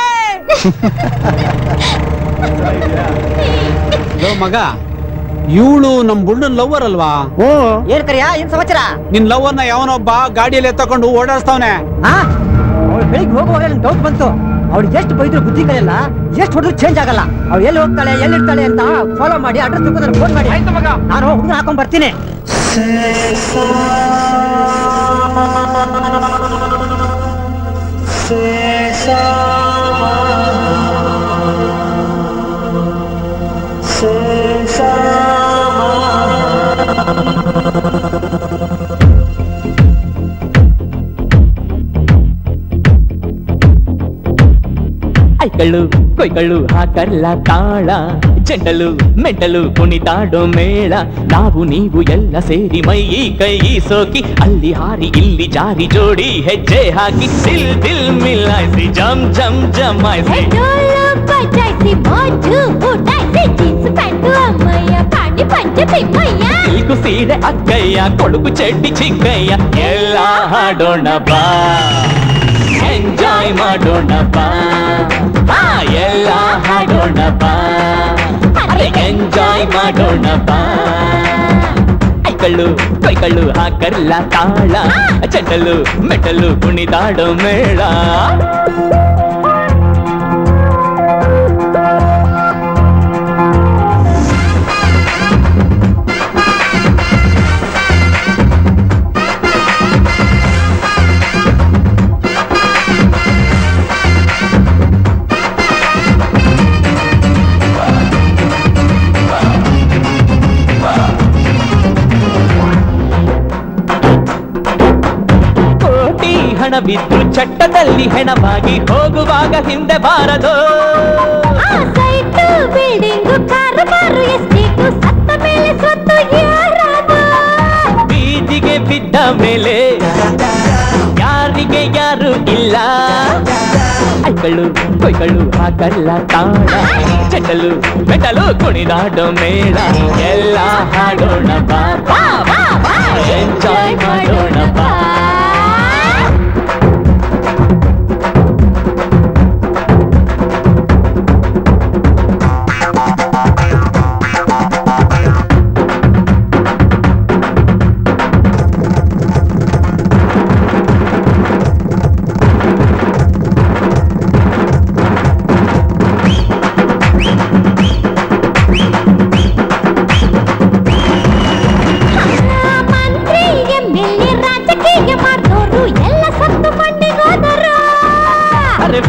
ಮಗ, ಇವಳು ನಮ್ ಬುಳ್ಳನ್ ಲವ್ವರ್ ಅಲ್ವಾ? ಏನ್ ಕರಿಯಾ, ಏನ್ ಸಮಾಚಾರ? ನಿನ್ ಲವ್ವರ್ನ ಯಾವನೊಬ್ಬ ಗಾಡಿಯಲ್ಲಿ ಎತ್ತಕೊಂಡು ಓಡಾಡ್ಸ್ತಾವನೆ. ಅವಳು ಬೆಳಿಗ್ಗೆ ಹೋಗುವಾಗ ನನ್ ಡೌಟ್ ಬಂತು. ಅವ್ಳಿಗೆ ಎಷ್ಟು ಬೈದ್ರು ಬುದ್ಧಿ ಕಲಿಯಲ್ಲ, ಎಷ್ಟು ಹೊಡೆದ್ರು ಚೇಂಜ್ ಆಗಲ್ಲ. ಅವ್ಳು ಎಲ್ಲಿ ಹೋಗ್ತಾಳೆ ಎಲ್ಲಿರ್ತಾಳೆ ಅಂತ ಫಾಲೋ ಮಾಡಿ ಅಡ್ರೆಸ್ ತಿಳ್ಕೊಂಡು ಫೋನ್ ಮಾಡಿ. ನಾನು ಹುಡುಗನ ಹಾಕೊಂಡ್ ಬರ್ತೀನಿ. ಐಕಳ್ಳು ಕೊಯ್ಕಳ್ಳು ಹಾಕಲ್ಲ ತಾಳ, ಜಂಡಲು ಮೆಂಟಲು ಕುಣಿತಾಡೋ ಮೇಳ. ನಾವು ನೀವು ಎಲ್ಲ ಸೇರಿ ಮೈ ಕೈ ಸೋಕಿ, ಅಲ್ಲಿ ಹಾರಿ ಇಲ್ಲಿ ಜಾರಿ ಜೋಡಿ ಹೆಜ್ಜೆ ಹಾಕಿ, ದಿಲ್ ದಿಲ್ ಮಿಲಾಯಿಸಿ ಜಮ್ ಜಮ್ ಜಮಾಯಿಸಿ, ಸಿಲ್ಕು ಸೀರೆ ಅಕ್ಕಯ್ಯ, ಕೊಡುಗು ಚಡ್ಡಿ ಚಿಕ್ಕಯ್ಯ, ಎಲ್ಲ ಹಾಡೋಣ ಬಾ, ಎಂಜಾಯ್ ಮಾಡೋಣ ಬಾ, ಎಲ್ಲ ಹಾಡೋಣ ಬಾ, ಎಂಜಾಯ್ ಮಾಡೋಣ ಬಾ. ಐಕಳ್ಳು ಕೊಯ್ಕಳ್ಳು ಹಾಕಲ್ಲ ತಾಳ, ಚಂಡಲು ಮೆಟಲು ಕುಣಿದಾಡೋ ಮೇಳ. ಪಣ ಬಿದ್ದು ಚಟ್ಟದಲ್ಲಿ ಹೆಣವಾಗಿ ಹೋಗುವಾಗ ಹಿಂದೆ ಬಾರದು. ಬಿಲ್ಡಿಂಗು ಕಾರು ಕಾರು ಎಸ್ಟೇಟು ಸತ್ತ ಮೇಲೆ ಸ್ವತ್ತು ಯಾರದು? ಬೀದಿಗೆ ಬಿದ್ದ ಮೇಲೆ ಯಾರಿಗೆ ಯಾರು ಇಲ್ಲ. ಐಕಳು ಕೊಯ್ಕಳು ಹಾಕಲ್ಲ ತಾಳ, ಚೆಂಡಲು ಬೆಟ್ಟಲು ಕುಣಿದಾಡೋ ಮೇಳ. ಎಲ್ಲ ಹಾಡೋಣ ಬಾ ಬಾ ಬಾ ಬಾ, ಎಂಜಾಯ್ ಮಾಡೋಣ ಬಾ.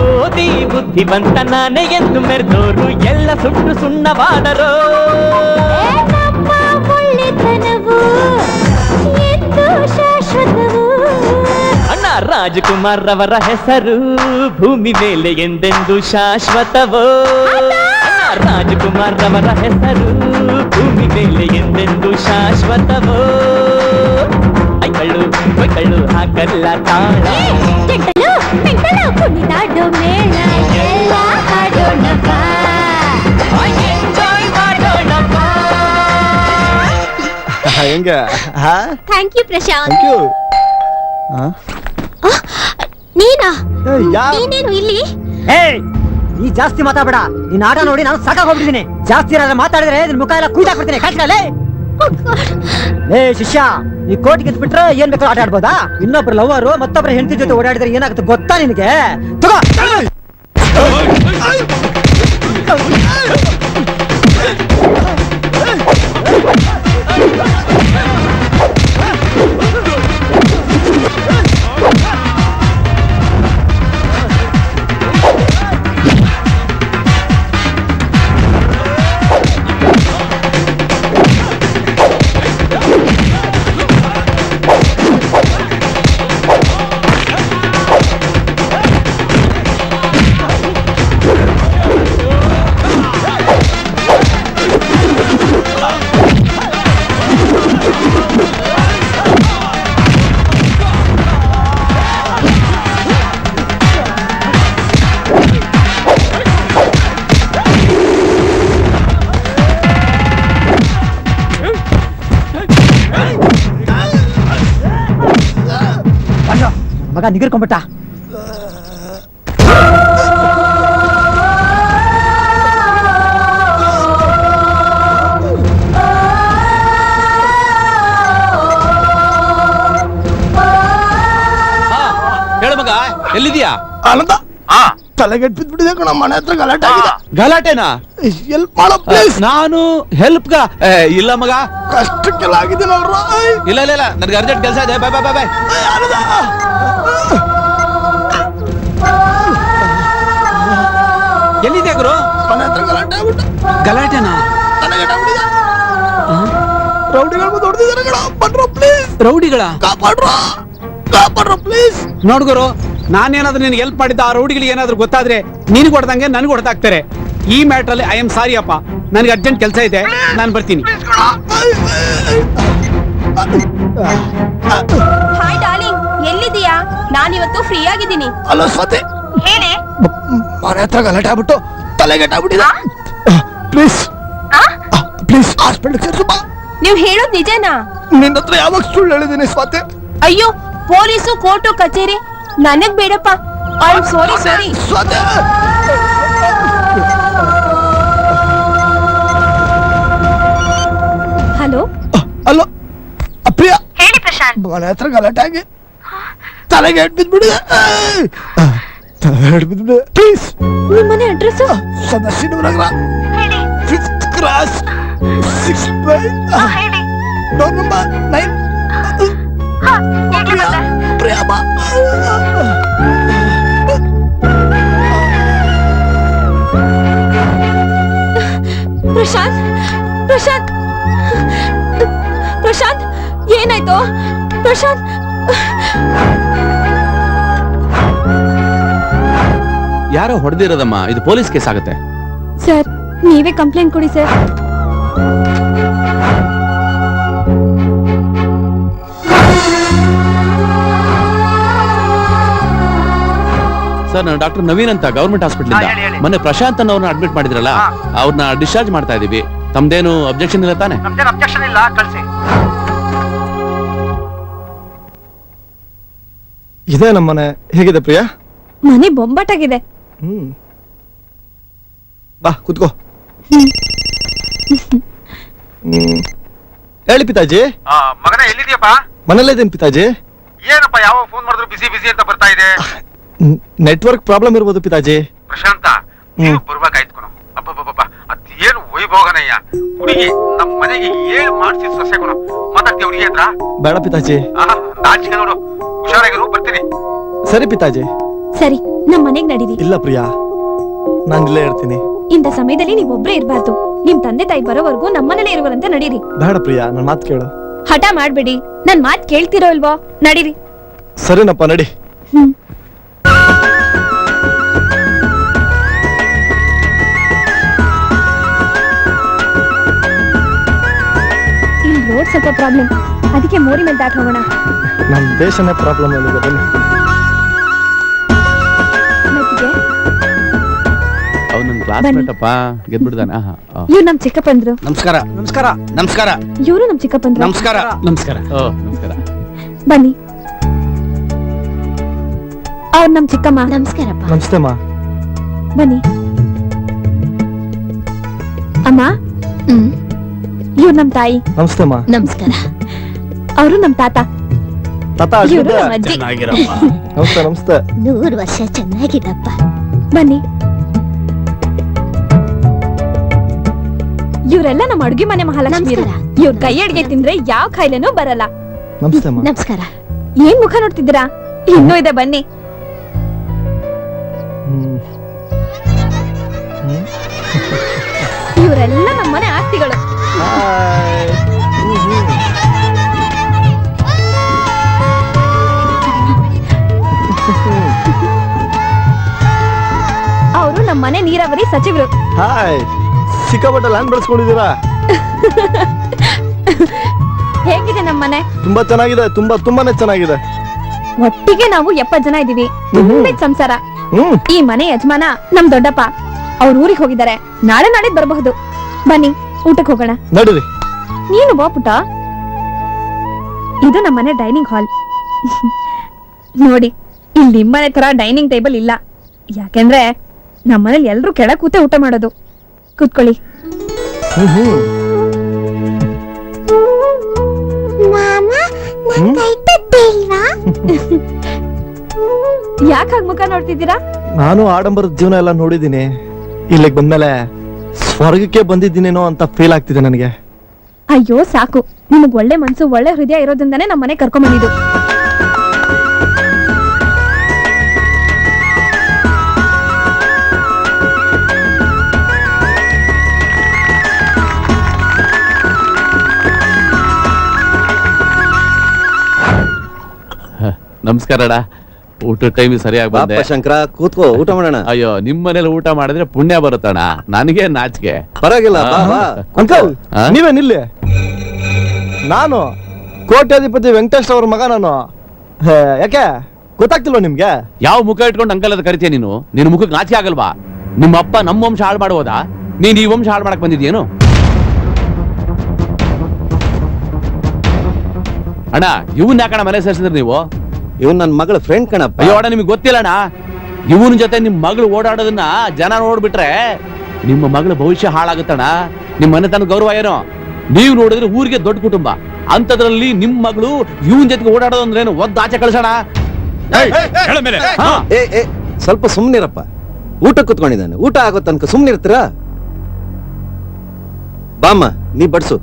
ಓದಿ ಬುದ್ಧಿವಂತ ನಾನೇ ಎಂದು ಮೆರೆದೋರು ಎಲ್ಲ ಸುಟ್ಟು ಸುಣ್ಣವಾದರು. ನಮ್ಮ ಒಳ್ಳೆತನವು ಎಂದು ಶಾಶ್ವತವು. ಅಣ್ಣ ರಾಜಕುಮಾರ್ ರವರ ಹೆಸರು ಭೂಮಿ ಮೇಲೆ ಎಂದೆಂದು ಶಾಶ್ವತವೋ. ಅಣ್ಣ ರಾಜಕುಮಾರ್ ರವರ ಹೆಸರು ಭೂಮಿ ಮೇಲೆ ಎಂದೆಂದು ಶಾಶ್ವತವೋ. ಐಕಳು ಕೊಯ್ಕಳು ಹಾಕಲ್ಲ ತಾಳ, ಚೆಂಡಲು ಮೆಂಟಲು ಕುಣಿದಾಡೋ ಮೇಳ. ಎಲ್ಲ ಹಾಡೋಣ ಬಾ, ಎಂಜಾಯ್ ಮಾಡೋಣ ಬಾ. ಹೆಂಗೆ? Thank you Prashant. Thank you. ನೀನಾ? ಯಾರು? ನೀನೇನು ಇಲ್ಲಿ? ಏಯ್, ನೀ ಜಾಸ್ತಿ ಮಾತಾಡಬೇಡ. ನಿನ್ನ ಆಟ ನೋಡಿ ನಾನು ಸಾಕಾಗಿ ಹೋಗ್ಬಿಟ್ಟಿದ್ದೀನಿ. ಜಾಸ್ತಿ ಏನಾದ್ರು ಮಾತಾಡಿದ್ರೆ ನಿನ್ ಮುಖ ಎಲ್ಲ ಕುಯ್ದಾಕ್ಬಿಡ್ತೀನಿ. ಕಾಟ್ಲೇ ಏ ಶಿಷ್ಯ, ಈ ಕೋರ್ಟ್ಗೆ ಎದ್ಬಿಟ್ರೆ ಏನ್ ಬೇಕಾದ್ರೂ ಆಟ ಆಡ್ಬೋದಾ? ಇನ್ನೊಬ್ರು ಲವರು ಮತ್ತೊಬ್ರ ಹೆಂಡತಿ ಜೊತೆ ಓಡಾಡಿದ್ರೆ ಏನಾಗುತ್ತೆ ಗೊತ್ತಾ ನಿನಗೆ? ತಗೋ. ಮಗ ನಿಗರ್ಕೊಂಡ್ಬಿಟ್ಟ. ಹೇಳು ಮಗ, ಎಲ್ಲಿದ್ಯಾ? ಆನಂದ, ತಲೆಗೆಟ್ ಬಿದ್ಬಿಟ್ಟಿದೆ ಕಣ. ಮನೆ ಹತ್ರ ಗಲಾಟೆ ಆಗಿದೆ. ಗಲಾಟೆನಾ? ಹೆಲ್ಪ್ ಮಾಡೋ ಪ್ಲೀಸ್. ನಾನು ಹೆಲ್ಪ್ ಇಲ್ಲ ಮಗ, ಕಷ್ಟಕ್ಕೆಲ್ಲ ಆಗಿದ್ದೀನಲ್ರ. ಇಲ್ಲ ಇಲ್ಲ ಇಲ್ಲ, ನನಗೆ ಅರ್ಜೆಂಟ್ ಕೆಲಸ ಇದೆ. ಬಾಯ್ ಬಾಯ್ ಬಾಯ್ ಬಾಯ್. ಎಲ್ಲಿದ್ಯಾ ಗುರು? ಮನೆ ಹತ್ರ ಗಲಾಟೆ ಆಗ್ಬಿಟ್ಟು. ಗಲಾಟೆನಾ? ತಲೆಗೆಟ್ಟಾಗ್ಬಿಟ್ಟಿದೆ. ರೌಡಿಗಳು ಬಂದು ಹೊಡೆದಿದ್ದಾರೆ ಕಣ. ಬನ್ರೋ ಪ್ಲೀಸ್. ರೌಡಿಗಳ? ಕಾಪಾಡ್ರೋ ಪ್ಲೀಸ್. ನೋಡ್ ಗುರು, ನಾನೇನಾದ್ರೂ ನಿನ್ಗೆ ಹೆಲ್ಪ್ ಮಾಡಿದ್ದ ಆ ರೌಡಿಗಳಿಗೆ ಏನಾದ್ರೂ ಗೊತ್ತಾದ್ರೆ ನಿನಗೆ ಹೊಡೆದಂಗೆ ನನಗೆ ಹೊಡೆದಾಕ್ತಾರೆ. ಈ ಮ್ಯಾಟ್ರಲ್ಲಿ ಐ ಆಮ್ ಸಾರಿ ಅಪ್ಪ, ನನಗೆ ಅರ್ಜೆಂಟ್ ಕೆಲಸ ಇದೆ, ನಾನು ಬರ್ತೀನಿ. ಹಾಯ್ ಡಾರ್ಲಿಂಗ್, ಎಲ್ಲಿದೀಯಾ? ನಾನಿವತ್ತು ಫ್ರೀ ಆಗಿದ್ದೀನಿ. ಅಲ್ಲ ಸ್ವತೆ, ಹೇಳೆ. ಮನೆ ಹತ್ರ ಗಲಾಟೆ ಆಗ್ಬಿಟ್ಟು ತಲೆಗೆಟ್ಟಾಗ್ಬಿಟ್ಟಿದೆ. ಪ್ಲೀಸ್ ಪ್ಲೀಸ್ ಹಾಸ್ಪಿಟಲ್ ಸೇರ್ಸು ಬಾ. ನೀವ್ ಹೇಳೋದ್ ನಿಜನಾ? ನಿನ್ನ ಹತ್ರ ಯಾವಾಗ ಸುಳ್ಳು ಹೇಳಿದ್ದೀನಿ ಸ್ವಾತಿ? ಅಯ್ಯೋ, ಪೊಲೀಸು ಕೋರ್ಟು ಕಚೇರಿ ನನಗ್ ಬೇಡಪ್ಪ. I am sorry sorry. Swati, hello ಅಲ್ಲೋ ಅಪ್ರಿಯ, ಹೇಳಿ ಪ್ರಶಾಂತ್. ಮನೆ ಹತ್ರ ಗಲಾಟೆ ಆಗಿ ತಲೆಗೆ ಬಿದ್ಬಿಡಿದೆ. ತಲೆಗೆ ಬಿದ್ಬಿಡಿದೆ. ಪ್ಲೀಸ್. ನಿಮ್ಮನೆ address? Sadashivanagar, 5th cross, 6 by door number 9. ಪ್ರಿಯಮ್ಮ, ಪ್ರಶಾಂತ್ ಪ್ರಶಾಂತ್ ಪ್ರಶಾಂತ್, ಏನಾಯ್ತು ಪ್ರಶಾಂತ್? ಯಾರೋ ಹೊಡೆದಿರೋದಮ್ಮ, ಇದು ಪೊಲೀಸ್ ಕೇಸ್ ಆಗುತ್ತೆ. ಸರ್ ನೀವೇ ಕಂಪ್ಲೇಂಟ್ ಕೊಡಿ ಸರ್. ಸರ್ ನಾನು ಡಾಕ್ಟರ್ ನವೀನ್ ಅಂತ ಗವರ್ಮೆಂಟ್ ಹಾಸ್ಪಿಟಲ್ ಇಂದ ಮೊನ್ನೆ ಪ್ರಶಾಂತ್ ಅನ್ನೋರ್ನ ಅಡ್ಮಿಟ್ ಮಾಡಿದ್ರಲ್ಲ, ಅವ್ರನ್ನ ಡಿಸ್ಚಾರ್ಜ್ ಮಾಡ್ತಾ ಇದೀವಿ. ತಮ್ದೇನು ಅಬ್ಜೆಕ್ಷನ್ ಇಲ್ಲ ತಾನೆ? ಅಬ್ಜೆಕ್ಷನ್ ಇಲ್ಲ, ಕಳ್ಸಿ. ಇದೇ ನಮ್ಮನೆ. ಹೇಗಿದೆ ಪ್ರಿಯಾ? ಮನೆ ಬೊಂಬಾಟಾಗಿದೆ. ಬಾ ಕುತ್ಕೋ. ಹೇಳಿ ಪಿತಾಜಿ. ಮಗನೇ ಎಲ್ಲಿದ್ಯಪ್ಪ? ಮನೇಲೇ ಇದ್ದೀನಿ ಪಿತಾಜಿ. ಏನಪ್ಪ ಯಾವಾಗ ಫೋನ್ ಮಾಡಿದ್ರು ಬಿಸಿ ಬಿಸಿ ಅಂತ ಬರ್ತಾ ಇದೆ. ನೆಟ್ವರ್ಕ್ ಪ್ರಾಬ್ಲಮ್ ಇರ್ಬೋದು ಪಿತಾಜಿ. ಪ್ರಶಾಂತ ನೀವು ಬರ್ಬೇಕಾಯ್ತು ಕಣೋ. ಅಬ್ಬಬ್ಬಬ್ಬ ಅದೇನು ವೈಭೋಗನಯ್ಯ. ಹುಡುಗಿ ನಮ್ಮ ಮನೆಗೆ ಏನ್ ಮಾಡ್ಸಿ ಸೊಸೆ ಕಣೋ. ಮಾತಾಡ್ತೀಯ ಹುಡುಗಿ ಹತ್ರ? ಬೇಡ ಪಿತಾಜಿ. ನಾಚಿಕೆ ನೋಡು. ಹುಷಾರಾಗಿರು, ಬರ್ತೀನಿ. ಸರಿ ಪಿತಾಜಿ. ಸರಿ ನಮ್ ಮನೆಗ್ ನಡೀರಿ. ಇಲ್ಲ ಪ್ರಿಯಾ, ನಾನು ಇಲ್ಲೇ ಇರ್ತೀನಿ. ಇಂಥ ಸಮಯದಲ್ಲಿ ನೀವ್ ಒಬ್ರೇ ಇರ್ಬಾರ್ದು. ನಿಮ್ ತಂದೆ ತಾಯಿ ಬರೋವರೆಗೂ ನಮ್ಮನೇಲೆ ಇರುವರಂತೆ ನಡೀರಿ. ಬೇಡ ಪ್ರಿಯಾ, ನನ್ ಮಾತು ಕೇಳು. ಹಠ ಮಾಡ್ಬೇಡಿ. ನನ್ ಮಾತ್ ಕೇಳ್ತಿರೋ ಇಲ್ವೋ? ನಡೀರಿ. ಸರಿನಪ್ಪ, ನಡಿ. ಇಲ್ಲಿ ರೋಡ್ ಸ್ವಲ್ಪ ಪ್ರಾಬ್ಲಮ್, ಅದಕ್ಕೆ ಮೋರಿ ಮೇಲೆ ದಾಟ್ ಹೋಗೋಣ. ನಮ್ ದೇಶನೇ ಪ್ರಾಬ್ಲಮ್ ಆಗಿದೆ. ಬನ್ನಿ. ಮೆತ್ತಿಗೆ. ಅವ್ನು ನನ್ನ ಕ್ಲಾಸ್ಮೇಟ್ ಅಪ್ಪ, ಗೆದ್ಬಿಡ್ದಾನೆ. ಇವ್ರು ನಮ್ ಚಿಕ್ಕಪ್ಪಂದ್ರು. ನಮಸ್ಕಾರ. ನಮಸ್ಕಾರ. ನಮಸ್ಕಾರ. ಇವ್ರು ನಮ್ ಚಿಕ್ಕಪ್ಪಂದ್ರು. ನಮಸ್ಕಾರ. ನಮಸ್ಕಾರ. ನಮಸ್ಕಾರ. ಬನ್ನಿ. ಅವ್ರು ನಮ್ ಚಿಕ್ಕಮ್ಮ. ನಮಸ್ಕಾರಪ್ಪ. ನಮಸ್ತೆ ಅಮ್ಮ. ಬನ್ನಿ. ಅಮ್ಮ, ಇವ್ರು ನಮ್ ತಾಯಿ. ನಮಸ್ತೆ ಅಮ್ಮ. ನಮಸ್ಕಾರ. ಅವರು ನಮ್ ತಾತ. ತಾತ ಇವ್ರು ನಮ್ ಅಜ್ಜಿ. ನಮಸ್ತೆ. ನಮಸ್ತೆ. 100 ವರ್ಷ ಚೆನ್ನಾಗಿದ್ದಪ್ಪ. ಬನ್ನಿ. ಇವರೆಲ್ಲ ನಮ್ಮ ಅಡುಗೆ ಮನೆ ಮಹಾಲಕ್ಷ್ಮಿ. ಇವ್ರ ಕೈ ಅಡ್ಗೆ ತಿಂದ್ರೆ ಯಾವ ಕಾಯಿಲೆನೂ ಬರಲ್ಲ. ನಮಸ್ತೆ ಅಮ್ಮ. ನಮಸ್ಕಾರ. ಏನ್ ಮುಖ ನೋಡ್ತಿದ್ದೀರಾ? ಇನ್ನೂ ಇದೆ, ಬನ್ನಿ. ಇವರೆಲ್ಲ ನಮ್ಮನೆ ಆಸ್ತಿಗಳು. ಅವರು ನಮ್ಮನೆ ನೀರಾವರಿ ಸಚಿವರು. ಹಾಯ್, ಸಿಕ್ಕಾಪಟ್ಟೆ ಲ್ಯಾಂಡ್ ಬೆಳೆಸ್ಕೊಂಡಿದ್ದೀರಾ. ಹೇಗಿದೆ ನಮ್ಮನೆ? ತುಂಬಾ ಚೆನ್ನಾಗಿದೆ. ತುಂಬಾನೇ ಚೆನ್ನಾಗಿದೆ. ಒಟ್ಟಿಗೆ ನಾವು 70 ಜನ ಇದೀವಿ. ತುಂಬಾ ಸಂಸಾರ. ಈ ಮನೆ ಯಜಮಾನ ನಮ್ ದೊಡ್ಡಪ್ಪ. ಅವ್ರ ಊರಿಗೆ ಹೋಗಿದ್ದಾರೆ. ನಾಳೆ ಬರಬಹುದು. ಬನ್ನಿ, ಊಟಕ್ಕೆ ಹೋಗೋಣ. ನಡೀರಿ. ನೀನು ಬಾ ಪುಟ. ಇದು ನಮ್ಮನೆ ಡೈನಿಂಗ್ ಹಾಲ್. ನೋಡಿ, ಇಲ್ಲಿ ನಿಮ್ಮನೆ ತರ ಡೈನಿಂಗ್ ಟೇಬಲ್ ಇಲ್ಲ. ಯಾಕೆಂದ್ರೆ ನಮ್ಮನೇಲಿ ಎಲ್ರು ಕೆಳ ಕೂತೆ ಊಟ ಮಾಡೋದು. ಕೂತ್ಕೊಳ್ಳಿ. ಯಾಕೆ ಹಾಗೆ ಮುಖ ನೋಡ್ತಿದ್ದೀರಾ? ನಾನು ಆಡಂಬರದ ಜೀವನ ಎಲ್ಲ ನೋಡಿದ್ದೀನಿ. ಇಲ್ಲಿಗೆ ಬಂದ್ಮೇಲೆ ಸ್ವರ್ಗಕ್ಕೆ ಬಂದಿದ್ದೀನೇನೋ ಅಂತ ಫೀಲ್ ಆಗ್ತಿದೆ ನನಗೆ. ಅಯ್ಯೋ ಸಾಕು, ನಿಮಗ್ ಒಳ್ಳೆ ಮನ್ಸು ಒಳ್ಳೆ ಹೃದಯ ಇರೋದ್ರಿಂದಾನೇ ನಮ್ಮನೆ ಕರ್ಕೊಂಡ್ ಬಂದಿದ್ದು. ನಮಸ್ಕಾರ ಅಣ್ಣ. ಊಟ ಟೈಮ್ ಸರಿಯಾಗಿ ಬಂದೆ. ಶಂಕರ, ಕೂತ್ಕೋ, ಊಟ ಮಾಡೋಣ. ಅಯ್ಯೋ, ನಿಮ್ ಮನೇಲಿ ಊಟ ಮಾಡಿದ್ರೆ ಪುಣ್ಯ ಬರುತ್ತಣ್ಣ. ನನಗೆ ನಾಚಿಕೆ. ಪರವಾಗಿಲ್ಲ. ಅಂಕಲ್, ನೀವೇನಿಲ್ಲಿ? ನಾನು ಕೋಟ್ಯಾಧಿಪತಿ ವೆಂಕಟೇಶ್ ಅವ್ರ ಮಗ. ನಾನು ಯಾಕೆ ಗೊತ್ತಾಗ್ತಿಲ್ವ ನಿಮ್ಗೆ? ಯಾವ ಮುಖ ಇಟ್ಕೊಂಡು ಅಂಕಲ್ ಅಂತ ಕರಿತೀಯ ನೀನು? ನಿನ್ ಮುಖಕ್ಕೆ ನಾಚಿಕೆ ಆಗಲ್ವಾ? ನಿಮ್ಮ ಅಪ್ಪ ನಮ್ಮ ವಂಶ ಹಾಳು ಮಾಡುವುದಾ? ನೀನ್ ಈ ವಂಶ ಹಾಳು ಮಾಡಕ್ ಬಂದಿದ್ಯೇನು? ಅಣ್ಣ, ಇವನ್ ಯಾಕಣ ಮನೆ ಸೇರಿಸಿದ್ರಿ ನೀವು? ಇವನ್ ನನ್ನ ಮಗಳ ಫ್ರೆಂಡ್ ಕಣಪ್ಪ. ಅಯ್ಯೋ ಅಣ್ಣ, ನಿಮ್ಗೆ ಗೊತ್ತಿಲ್ಲ ಅಣ್ಣ. ಇವನ್ ಜೊತೆ ನಿಮ್ ಮಗಳು ಓಡಾಡೋದನ್ನ ಜನ ನೋಡ್ಬಿಟ್ರೆ ನಿಮ್ಮ ಮಗಳ ಭವಿಷ್ಯ ಹಾಳಾಗುತ್ತಣ್ಣ. ನಿಮ್ ಮನೆತನ ಗೌರವ ಏನೋ? ನೀವು ನೋಡಿದ್ರೆ ಊರಿಗೆ ದೊಡ್ಡ ಕುಟುಂಬ, ಅಂತದ್ರಲ್ಲಿ ನಿಮ್ ಮಗಳು ಇವನ್ ಜೊತೆಗೆ ಓಡಾಡೋದು ಅಂದ್ರೇನು? ಒದ್ದು ಆಚೆ ಕಳ್ಸೋಣ. ಸ್ವಲ್ಪ ಸುಮ್ನಿರಪ್ಪ. ಊಟ ಕುತ್ಕೊಂಡಿದ್ದಾನೆ. ಊಟ ಆಗೋ ತನಕ ಸುಮ್ನಿರ್ತೀರಾ? ಬಾಮ್ಮ, ನೀ ಬಡ್ಸು.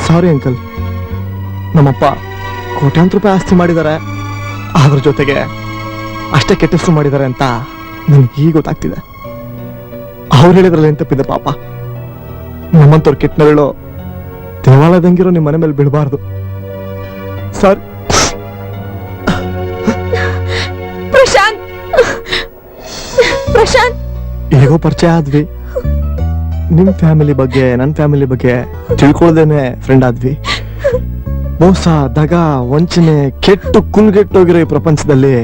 Sorry uncle. ನಮ್ಮಪ್ಪ ಕೋಟ್ಯಾಂತರ ರೂಪಾಯಿ ಆಸ್ತಿ ಮಾಡಿದ್ದಾರೆ, ಅದ್ರ ಜೊತೆಗೆ ಅಷ್ಟೇ ಕೆಟ್ಟ ಹೆಸರು ಮಾಡಿದ್ದಾರೆ ಅಂತ ನನಗೆ ಈಗ ಗೊತ್ತಾಗ್ತಿದೆ. ಅವ್ರು ಹೇಳಿದ್ರಲ್ಲಿ ಏನ್ ತಪ್ಪಿದೆ ಪಾಪ. ನಮ್ಮಂತವ್ರ ಕೆಟ್ಟನಗಳು ದೇವಾಲಯದಂಗಿರೋ ನಿಮ್ಮ ಮನೆ ಮೇಲೆ ಬೀಳಬಾರ್ದು ಸರ್. ಪ್ರಶಾಂತ್, ಪ್ರಶಾಂತ್, ಹೇಗೋ ಪರಿಚಯ ಆದ್ವಿ. ನಿಮ್ ಫ್ಯಾಮಿಲಿ ಬಗ್ಗೆ ನನ್ನ ಫ್ಯಾಮಿಲಿ ಬಗ್ಗೆ ತಿಳ್ಕೊಳ್ದೇನೆ ಫ್ರೆಂಡ್ ಆದ್ವಿ. ಮೋಸ, ದಗ, ವಂಚನೆ, ಕೆಟ್ಟು ಕುಲ್ಗೆಟ್ಟೋಗಿರೋ ಈ ಪ್ರಪಂಚದಲ್ಲಿ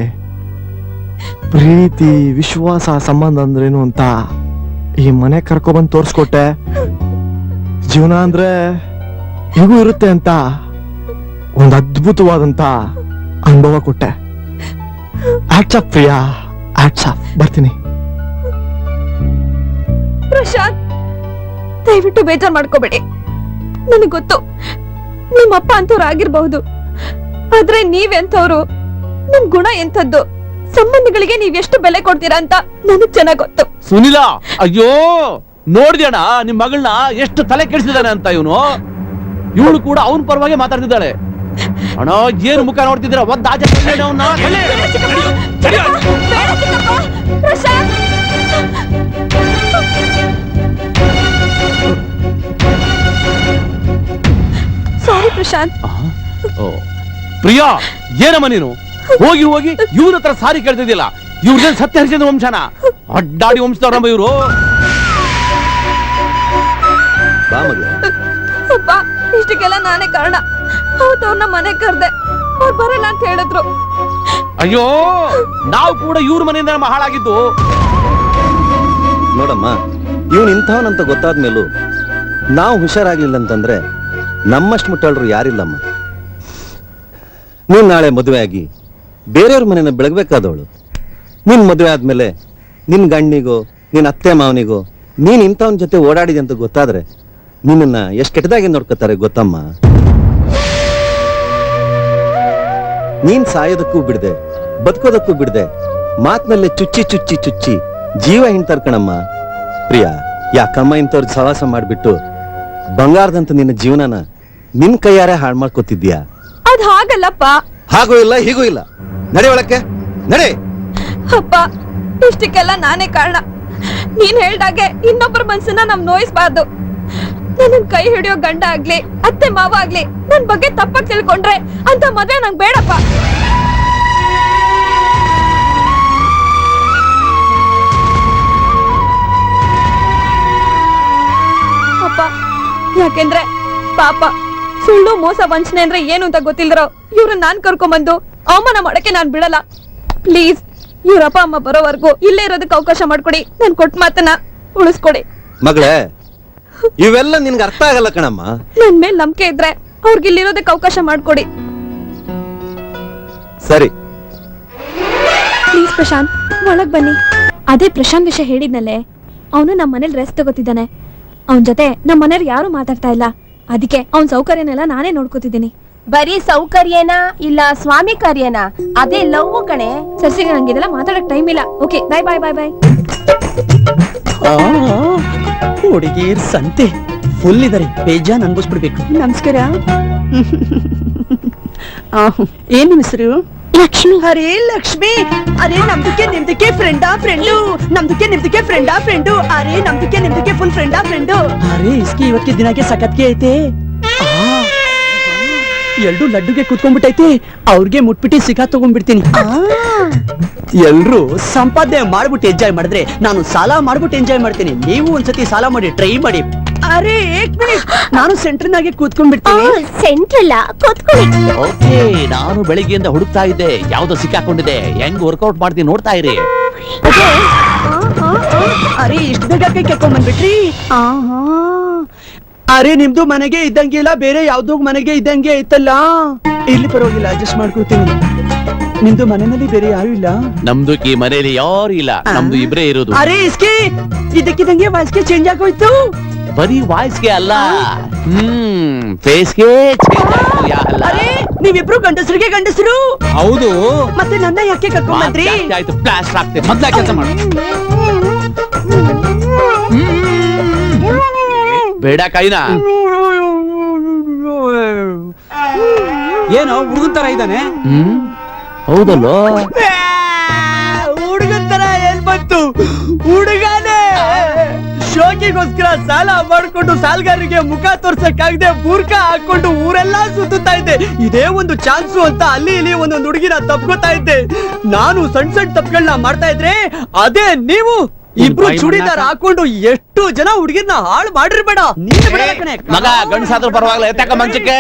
ಪ್ರೀತಿ, ವಿಶ್ವಾಸ, ಸಂಬಂಧ ಅಂದ್ರೇನು ಅಂತ ಈ ಮನೆ ಕರ್ಕೊಬಂದು ತೋರ್ಸ್ಕೊಟ್ಟೆ. ಜೀವನ ಅಂದ್ರೆ ಹೀಗೂ ಇರುತ್ತೆ ಅಂತ ಒಂದು ಅದ್ಭುತವಾದಂತ ಅನುಭವ ಕೊಟ್ಟೆ. Hats off Priya, hats off. ಬರ್ತೀನಿ. ಪ್ರಶಾಂತ್, ದಯವಿಟ್ಟು ಬೇಜಾರ್ ಮಾಡ್ಕೋಬೇಡಿ. ನನಗ್ ಗೊತ್ತು ನಿಮ್ಮಪ್ಪ ಅಂತವ್ರು ಆಗಿರ್ಬಹುದು, ಆದ್ರೆ ನೀವೆಂತವ್ರು, ನಿಮ್ ಗುಣ ಎಂಥದ್ದು, ಸಂಬಂಧಗಳಿಗೆ ನೀವ್ ಎಷ್ಟು ಬೆಲೆ ಕೊಡ್ತೀರಾ ಅಂತ ನನಗ್ ಚೆನ್ನಾಗ್ ಗೊತ್ತು. ಸುನಿಲ, ಅಯ್ಯೋ ನೋಡ್ದ್ಯಾಣ ನಿಮ್ ಮಗಳನ್ನ ಎಷ್ಟು ತಲೆ ಕೆಡಿಸಿದಾನೆ ಅಂತ ಇವನು. ಇವಳು ಕೂಡ ಅವನ ಪರವಾಗಿ ಮಾತಾಡ್ತಿದ್ದಾಳೆ. ಅಣ್ಣ ಏನು ಮುಖ ನೋಡ್ತಿದ್ದೀರಾ? ಒಂದ್ ಆಚೆ ಪ್ರಶಾಂತ್, ಸಾರಿ ಪ್ರಶಾಂತ್. ಪ್ರಿಯಾ, ಏನಮ್ಮ ನೀನು ಹೋಗಿ ಹೋಗಿ ಇವ್ರ ಹತ್ರ ಸಾರಿ ಕೇಳ್ತಿದ್ದಿಲ್ಲ. ಇವ್ರದೇನ್ ಸತ್ಯ ಹರಿಸಿದ ವಂಶನ? ಅಡ್ಡಾಡಿ ವಂಶದವ್ರಮ್ಮ ಇವ್ರು. ಅಪ್ಪ, ಇಷ್ಟಕ್ಕೆಲ್ಲ ನಾನೇ ಕಾರಣ. ಅವತ್ತವ್ರನ್ನ ಮನೆ ಕರ್ದೆ, ಅವ್ರು ಬರಲ್ಲ ಅಂತ ಹೇಳಿದ್ರು. ಅಯ್ಯೋ, ನಾವು ಕೂಡ ಇವ್ರ ಮನೆಯಿಂದ ನಮ್ಮ ಹಾಳಾಗಿದ್ದು. ನೋಡಮ್ಮ, ಇವನ್ ಇಂಥವನಂತ ಗೊತ್ತಾದ್ಮೇಲೂ ನಾವು ಹುಷಾರಾಗ್ಲಿಲ್ಲ ಅಂತಂದ್ರೆ ನಮ್ಮಷ್ಟು ಮುಟ್ಟಾಳ್ರು ಯಾರಿಲ್ಲಮ್ಮ. ನೀನ್ ನಾಳೆ ಮದುವೆ ಆಗಿ ಬೇರೆಯವ್ರ ಮನೆನ ಬೆಳಗ್ಬೇಕಾದವಳು. ನೀನ್ ಮದುವೆ ಆದ್ಮೇಲೆ ನಿನ್ ಗಂಡಿಗೋ ನಿನ್ ಅತ್ತೆ ಮಾವನಿಗೋ ನೀನ್ ಇಂಥವನ್ ಜೊತೆ ಓಡಾಡಿದೆ ಅಂತ ಗೊತ್ತಾದ್ರೆ ನಿನ್ನನ್ನ ಎಷ್ಟು ಕೆಟ್ಟದಾಗಿ ನೋಡ್ಕೋತಾರೆ ಗೊತ್ತಮ್ಮ. ನೀನ್ ಸಾಯೋದಕ್ಕೂ ಬಿಡದೆ ಬದುಕೋದಕ್ಕೂ ಬಿಡದೆ ಮಾತ್ನಲ್ಲೇ ಚುಚ್ಚಿ ಚುಚ್ಚಿ ಚುಚ್ಚಿ ಜೀವ ಹಿಂಡ್ತಾರ್ ಕಣಮ್ಮ. ಪ್ರಿಯಾ, ಯಾಕಮ್ಮ ಇಂಥವ್ರ ಸಹವಾಸ ಮಾಡ್ಬಿಟ್ಟು ಬಂಗಾರದಂತ ನಿನ್ನ ಜೀವನನ ನಿನ್ ಕೈಯಾರೆ ಹಾಳು ಮಾಡ್ಕೋತಿದ್ಯಾ? ಅದ್ ಹಾಗಲ್ಲಪ್ಪ. ಹಾಗೂ ಇಲ್ಲ ಹೀಗೂ ಇಲ್ಲ. ನಡೆ ಒಳಕ್ಕೆ ನಡೆ. ಅಪ್ಪ, ಇಷ್ಟಕ್ಕೆಲ್ಲ ನಾನೇ ಕಾರಣ. ನೀನ್ ಹೇಳ್ದಾಗೆ ಇನ್ನೊಬ್ಬರ ಮನ್ಸನ್ನ ನಮ್ ನೋಯಿಸ್ಬಾರ್ದು. ನನ್ನ ಕೈ ಹಿಡಿಯೋ ಗಂಡ ಆಗ್ಲಿ ಅತ್ತೆ ಮಾವ ಆಗ್ಲಿ ನನ್ ಬಗ್ಗೆ ತಪ್ಪಾಗಿ ತಿಳ್ಕೊಂಡ್ರೆ ಅಂತ ಮದ್ವೆ ನಂಗ್ ಬೇಡಪ್ಪ. ಅಪ್ಪ, ಯಾಕೆಂದ್ರೆ ಪಾಪ ಸುಳ್ಳು ಮೋಸ ವಂಚನೆ ಅಂದ್ರೆ ಏನು ಅಂತ ಗೊತ್ತಿಲ್ದಿರೋ ಇವ್ರನ್ನ ನಾನ್ ಕರ್ಕೊಂಬಂದು ಅವಮಾನ ಮಾಡಕ್ಕೆ ನಾನ್ ಬಿಡಲ್ಲ. ಪ್ಲೀಸ್, ಇವ್ರಪ್ಪ ಅಮ್ಮ ಬರೋವರೆಗೂ ಇಲ್ಲೇ ಇರೋದಕ್ಕೆ ಅವಕಾಶ ಮಾಡ್ಕೊಡಿ. ನಾನ್ ಕೊಟ್ಟ ಮಾತನ್ನ ಉಳಿಸ್ಕೊಡಿ. ಮಗಳೇ, ಇವೆಲ್ಲ ನಿನ್ಗೆ ಅರ್ಥ ಆಗಲ್ಲ ಕಣಮ್ಮ. ನನ್ ಮೇಲ್ ನಂಬಿಕೆ ಇದ್ರೆ ಅವ್ರಿಗೆ ಇಲ್ಲಿರೋದಕ್ಕೆ ಅವಕಾಶ ಮಾಡ್ಕೊಡಿ. ಸರಿ, ಪ್ಲೀಸ್ ಪ್ರಶಾಂತ್, ಒಳಗ್ ಬನ್ನಿ. ಅದೇ ಪ್ರಶಾಂತ್ ವಿಷಯ ಹೇಳಿದ್ನಲ್ಲೇ, ಅವನು ನಮ್ಮ ಮನೇಲಿ ರೆಸ್ಟ್ ತಗೋತಿದ್ದಾನೆ. ಅವನ್ ಜೊತೆ ನಮ್ಮ ಮನೆಯವ್ರು ಯಾರು ಮಾತಾಡ್ತಾ ಇಲ್ಲ. ಅದಕ್ಕೆ ಅವ್ನ್ ಸೌಕರ್ಯನೆಲ್ಲ ನಾನೇ ನೋಡ್ಕೋತಿದ್ದೀನಿ. ಬರೀ ಸೌಕರ್ಯನಾ ಇಲ್ಲ ಸ್ವಾಮಿ ಕಾರ್ಯನಾ? ಅದೇ ಲವ್ ಕಣೆ. ಸರಿ, ನಂಗಿದೆಲ್ಲ ಮಾತಾಡಕ್ ಟೈಮ್ ಇಲ್ಲ. ಓಕೆ, ಬಾಯ್ ಬಾಯ್ ಬಾಯ್ ಬಾಯ್. ಹುಡುಗಿರ್ ಸಂತೆ ಫುಲ್ ಇದಾರೆ, ಬೇಜಾನ್ ಅನ್ಭವಿಸ್ಬಿಡ್ಬೇಕು. ನಮಸ್ಕಾರ. ಏನ್ ನಿಮ್ ಹೆಸರು? ಲಕ್ಷ್ಮಿ. ಅರೇ ಲಕ್ಷ್ಮಿ, ಅರೇ ನಮ್ದಕ್ಕೆ ನಿಮ್ದಕ್ಕೆ ಫ್ರೆಂಡಾ ಫ್ರೆಂಡು, ನಮ್ದಕ್ಕೆ ನಿಮ್ದಕ್ಕೆ ಫ್ರೆಂಡಾ ಫ್ರೆಂಡು, ಅರೇ ನಮ್ದಕ್ಕೆ ನಿಮ್ದಕ್ಕೆ ಫುಲ್ ಫ್ರೆಂಡಾ ಫ್ರೆಂಡು. ಅರೇ ಇಸ್ಕಿ ಇವತ್ತಿಗೆ ದಿನಕ್ಕೆ ಸಖತ್ಗೆ ಐತೆ. ಎಲ್ರು ಲಡ್ಡುಗೆ ಕೂತ್ಕೊಂಡ್ಬಿಟ್ಟೈತೆ. ಅವ್ರಿಗೆ ಮುಟ್ಬಿಟ್ಟು ಸಿಗಾ ತಗೊಂಡ್ಬಿಡ್ತೀನಿ. ಎಲ್ರು ಸಂಪಾದನೆ ಮಾಡ್ಬಿಟ್ಟು ಎಂಜಾಯ್ ಮಾಡಿದ್ರೆ ನಾನು ಸಾಲ ಮಾಡ್ಬಿಟ್ಟು ಎಂಜಾಯ್ ಮಾಡ್ತೀನಿ. ನೀವು ಒಂದ್ಸತಿ ಸಾಲ ಮಾಡಿ ಟ್ರೈ ಮಾಡಿ. ಅರೇ ಏಕ್ ಮಿನಿಟ್, ನಾನು ಸೆಂಟರ್ನಾಗೆ ಕೂತ್ಕೊಂಡ್ಬಿಡ್ತೀನಿ. ಸೆಂಟ್ರಲ್ಲ, ಕೂತ್ಕೊಳ್ಳಿ. ಓಕೆ, ನಾನು ಬೆಳಿಗ್ಗೆಯಿಂದ ಹುಡುಕ್ತಾ ಇದ್ದೆ, ಯಾವ್ದೋ ಸಿಕ್ಕಾಕೊಂಡಿದೆ. ಹೆಂಗ್ ವರ್ಕೌಟ್ ಮಾಡ್ತೀನಿ ನೋಡ್ತಾ ಇರಿ. ಅರೇ ಇಷ್ಟು ಬೇಗ ಕೈ ಕೆತ್ಕೊಂಡ್ ಬಂದ್ಬಿಟ್ರಿ. ಅರೆ ನಿಮ್ದು ಮನೆಗೆ ಇದ್ದಂಗೆ ಇಲ್ಲ, ಬೇರೆ ಯಾವ್ದೋ ಮನೆಗೆ ಇದ್ದಂಗೆ ಐತಲ್ಲ. ಇಲ್ಲಿ ಪರವಾಗಿಲ್ಲ, ಅಡ್ಜಸ್ಟ್ ಮಾಡ್ಕೊಳ್ತೀನಿ. ನಿಮ್ದು ಮನೆಯಲ್ಲಿ ಬೇರೆ ಯಾರು ಇಲ್ಲ? ನಮ್ದು ಈ ಮನೆಯಲ್ಲಿ ಯಾರು ಇಲ್ಲ, ನಮ್ದು ಇಬ್ರೇ ಇರೋದು. ಅರೆ ಇಸ್ಕಿ ಇದಕ್ಕಿದಂಗೆ ವಾಯ್ಸ್ಗೆ ಚೇಂಜ್ ಆಗೋಯ್ತು. ಬರೀ ವಾಯ್ಸ್ಗೆ ಅಲ್ಲ, ಫೇಸ್ಗೆ ಚೇಂಜ್ ಆಯ್ತು. ಅರೆ ನೀವಿಬ್ರು ಗಂಡಸರಿಗೆ ಗಂಡಸರು. ಹೌದು, ಮತ್ತೆ ನನ್ನ ಯಾಕೆ ಕರ್ಕೊಂಡ್ ಬಂದ್ರಿ? ಆಯ್ತು, ಪ್ಲಾಸ್ಟರ್ ಆಗ್ತದೆ. ಮೊದ್ಲ ಕೆಲಸ ಮಾಡು. ಬೇಡ ಕೈನಾ. ಏನೋ ಹುಡುಗನ್ ತರ ಇದ್ದಾನೆ. ಹೌದಲ್ಲೋ? ಹುಡುಗನ್ ತರ ಏನ್ ಬಂತು? ಹುಡುಗನೇ ಶೋಕಿಗೋಸ್ಕರ ಸಾಲ ಮಾಡ್ಕೊಂಡು ಸಾಲಗಾರರಿಗೆ ಮುಖ ತೋರ್ಸಕ್ಕಾಗದೆ ಬೂರ್ಕ ಹಾಕೊಂಡು ಊರೆಲ್ಲಾ ಸುತ್ತಾ ಇದ್ದೆ. ಇದೇ ಒಂದು ಚಾನ್ಸು ಅಂತ ಅಲ್ಲಿ ಇಲ್ಲಿ ಒಂದೊಂದು ಹುಡುಗಿನ ತಪ್ಕೋತಾ ಇದ್ದೆ. ನಾನು ಸಣ್ಣ ಸಣ್ಣ ತಪ್ಪುಗಳನ್ನ ಮಾಡ್ತಾ ಇದ್ರೆ ಅದೇ ನೀವು ಇಬ್ರು ಚೂಡಿದಾರ ಹಾಕೊಂಡು ಎಷ್ಟು ಜನ ಹುಡುಗಿರ್ನ ಹಾಳು ಮಾಡಿರ್ಬೇಡ. ನೀನು ಬಿಡಲ್ಲ ಕಣೆ. ಮಗ ಗಂಡಸಾದ್ರೂ ಪರವಾಗಿಲ್ಲ, ಎತ್ತಕ ಮಂಚಕ್ಕೆ.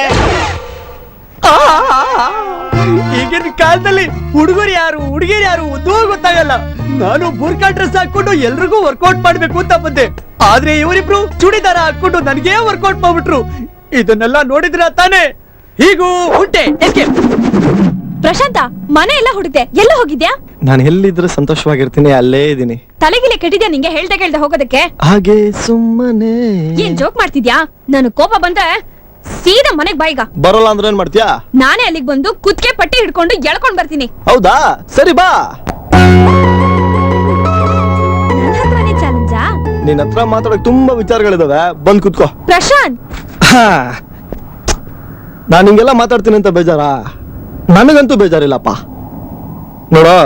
ಈಗಿನ ಕಾಲದಲ್ಲಿ ಹುಡುಗರು ಯಾರು ಹುಡುಗಿರು ಯಾರು ಒಂದೂ ಗೊತ್ತಾಗಲ್ಲ. ನಾನು ಬುರ್ಕಾ ಡ್ರೆಸ್ ಹಾಕೊಂಡು ಎಲ್ರಿಗೂ ವರ್ಕೌಟ್ ಮಾಡ್ಬೇಕು ಅಂತ ಬಂದೆ. ಆದ್ರೆ ಇವರಿಬ್ರು ಚೂಡಿದಾರ ಹಾಕೊಂಡು ನನಗೇ ವರ್ಕೌಟ್ ಮಾಡ್ಬಿಟ್ರು. ಇದನ್ನೆಲ್ಲ ನೋಡಿದ್ರ ತಾನೇ ಹೀಗೂ ಉಂಟೆ. ಪ್ರಶಾಂತ, ಮನೆ ಎಲ್ಲ ಹುಡುಕ್ದೆ, ಎಲ್ಲ ಹೋಗಿದ್ಯಾ? ನಾನು ಎಲ್ಲಿದ್ರೆ ಸಂತೋಷವಾಗಿರ್ತೀನಿ, ಅಲ್ಲೇ ಇದೀನಿ. ತಲೆಗಿಲೆ ಕೆಟ್ಟಿದ್ಯಾ ನಿಂಗೆ ಹೇಳ್ದೆ ಹೋಗೋದಕ್ಕೆ? ಹಾಗೆ ಸುಮ್ಮನೆ. ಏನ್ ಜೋಕ್ ಮಾಡ್ತಿದ್ಯಾ? ನಾನು ಕೋಪ ಬಂದ್ರೆ ಸೀದಾ ಮನೆಗ್ ಬಾಯಿಗ ಬರೋಲ್ಲ ಅಂದ್ರೆ ಏನ್ ಮಾಡ್ತೀಯಾ? ನಾನೇ ಅಲ್ಲಿಗೆ ಬಂದು ಕುತ್ಕೆ ಪಟ್ಟಿ ಹಿಡ್ಕೊಂಡು ಎಳ್ಕೊಂಡ್ ಬರ್ತೀನಿ. ಹೌದಾ? ಸರಿ ಬಾ. ನನ್ನ ಹತ್ರನೇ ಚಾಲೆಂಜಾ? ನಿನ್ ಹತ್ರ ಮಾತಾಡಕ್ ತುಂಬಾ ವಿಚಾರಗಳಿದಾವೆ, ಬಂದ್ ಕುತ್ಕೋ. ಪ್ರಶಾಂತ್, ನಾನು ಹಿಂಗೆಲ್ಲ ಮಾತಾಡ್ತೀನಿ ಅಂತ ಬೇಜಾರಾ? ನನಗಂತೂ ಬೇಜಾರಿಲ್ಲಪ್ಪ. ನೋಡೋ,